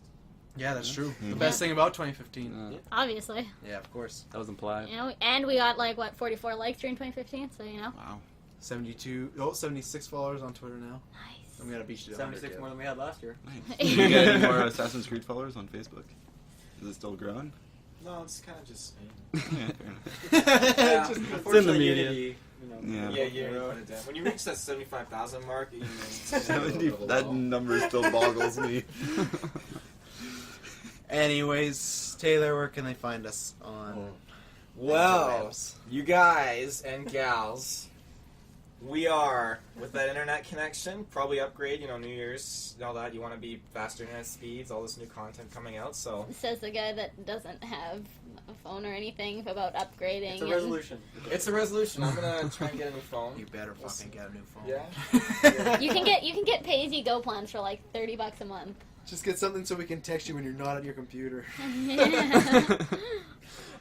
yeah, that's true. The Mhm. best thing about 2015. Obviously, Yeah, of course. That was implied. you know, and we got like what 44 likes during 2015, so you know, Wow. 76 followers on Twitter now. nice. I'm gonna beat you to 100. 76 more than we had last year. Nice. Did you get any more Assassin's Creed followers on Facebook? Is it still growing? No, it's kind of just me. Yeah, fair enough. Yeah, Just- in the media. Unity Yeah. Yeah, you put it down. When you reach that 75,000 mark, you 70, that number still boggles me. Anyways, Taylor, where can they find us on? Well, interwebs? you guys and gals, we are with that internet connection. Probably upgrade. New Year's and all that. You want to be faster internet speeds. All this new content coming out. So Says the guy that doesn't have a phone or anything about upgrading. It's a and- resolution. it's a resolution. I'm gonna try and get a new phone. You better fucking get a new phone. Yeah. You can get pay-as-you-go plans for like $30 a month. Just get something so we can text you when you're not on your computer.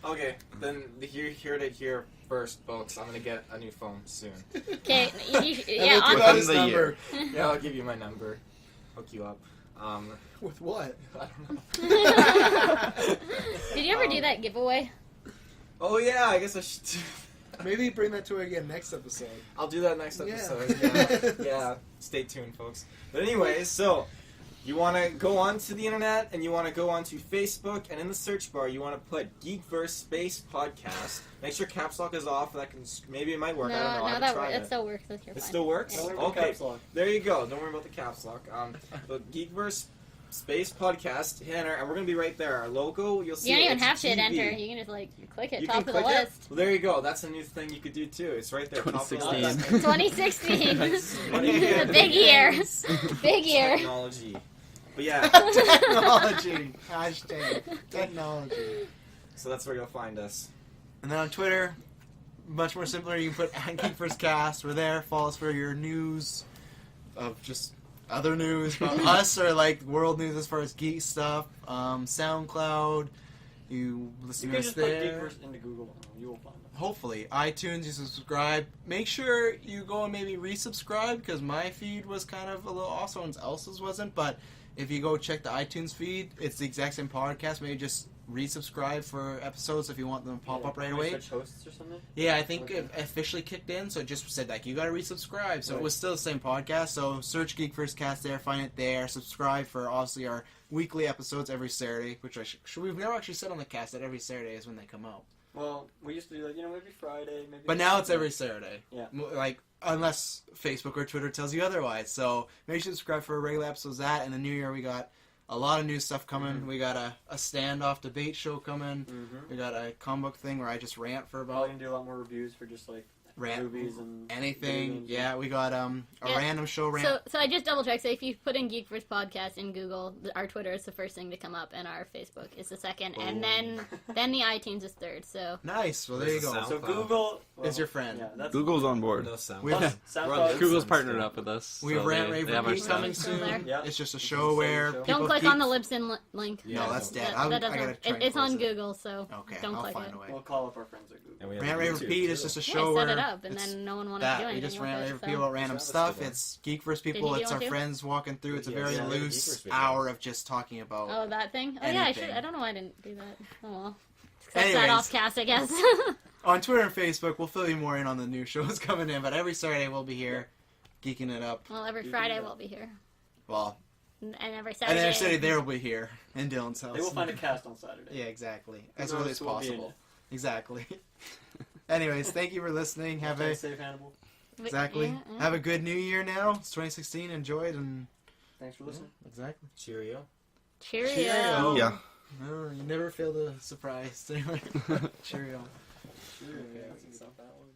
Okay, then you heard it here first, folks. I'm gonna get a new phone soon. Okay, And yeah. then give Within out his the number. Yeah, I'll give you my number. Hook you up. With what? I don't know. Did you ever do that giveaway? Oh yeah, I guess I should. Maybe bring that to it again next episode. I'll do that next Yeah. episode. Yeah. Stay tuned, folks. But anyways, so you want to go onto the internet and you want to go onto Facebook, and in the search bar you want to put GeekVerse Space Podcast. Make sure caps lock is off. That can maybe it might work. I don't know. I haven't tried it it. still works. You're It fine. still works. Don't worry about Okay, caps lock. there you go. Don't worry about the caps lock. The GeekVerse Space Podcast, hit enter, and we're gonna be right there. Our logo, you'll see. You don't even it's have to hit GB. enter. You can just click it You top can of the click it. list. Well, there you go. That's a new thing you could do too. It's right there. Top of the 2016. list. 2016. That's It's a big year. Big year. Technology. But yeah, Technology. Hashtag technology. so that's where you'll find us. And then on Twitter, much more simpler. You can put @GeekVerseCast. We're there. Follow us for your news of just other news about us or like world news as far as geek stuff. SoundCloud. You listen You to can us just put there. GeekVerse into Google. And you will find us. Hopefully, iTunes. You subscribe. Make sure you go and maybe resubscribe because my feed was kind of a little off. Someone else's wasn't, but. If you go check the iTunes feed, it's the exact same podcast. Maybe just resubscribe for episodes if you want them to pop up right Can we away. switch hosts or something? Yeah, I think Okay. it officially kicked in, so it just said like you got to resubscribe. So it Right. was still the same podcast. So search GeekVerse Cast there, find it there. Subscribe for obviously our weekly episodes every Saturday, which we've never actually said on the cast that every Saturday is when they come out. Well, we used to do like maybe Friday, maybe. But now it's every Saturday. Yeah. Like, unless Facebook or Twitter tells you otherwise. So make sure to subscribe for regular episodes of that. In the new year, we got a lot of new stuff coming. Mm-hmm. We got a standoff debate show coming. Mm-hmm. We got a comic book thing where I just rant for Probably about gonna do a lot more reviews for just like rant movies and anything. games. Yeah, we got a Yeah. random show rant. So I just double checked. So if you put in GeekVerse Podcast in Google, our Twitter is the first thing to come up, and our Facebook is the second, and then the iTunes is third. So Nice. Well, there you There's go. a So SoundCloud. Google Is your friend. Yeah, that's Google's on board. No sound. We have- Plus, SoundCloud. we're on Google's Libsyn partnered still. up with us. We have so Rant they Rave have our Repeat coming stuff. soon. Still there. Yeah. It's just a You can show say where the show. people don't click keep... on the Libsyn link. Yeah, No, that's dead. That I doesn't. gotta try and It's close on it. Google, so Okay, don't I'll click find it. a way. We'll call up our friends at Google. And we have Rant Rave YouTube, Repeat is too. just a Yeah, show I where set it up, and it's then no one wanted to that do we anything just with rant it. Rave So. Repeat about random Travis stuff. did that. It's Geekverse Did people. he do It's one our too? friends walking through. It's a Yeah, very yeah, loose Geekverse video. hour of just talking about. Oh, that thing. Oh yeah, I should. Anything. I don't know why I didn't do that. Oh well. Accept that Anyways. off cast, I guess. On Twitter and Facebook, we'll fill you more in on the new shows coming in. But every Saturday we'll be here, geeking it up. Well, every You Friday do that. we'll be here, Well, and every and Saturday. then every Saturday there will be here in Dylan's house. They will find a cast on Saturday. Yeah, exactly. As Who early knows as who will be in possible. it. Exactly. Anyways, thank you for listening. Have a Stay safe, Hannibal. exactly. Yeah, yeah. Have a good New Year now. It's 2016. Enjoy it and Thanks for listening. exactly. Cheerio. Cheerio. Cheerio. Yeah. No, you never fail to surprise. Cheerio. Sure. Yeah, that's that one.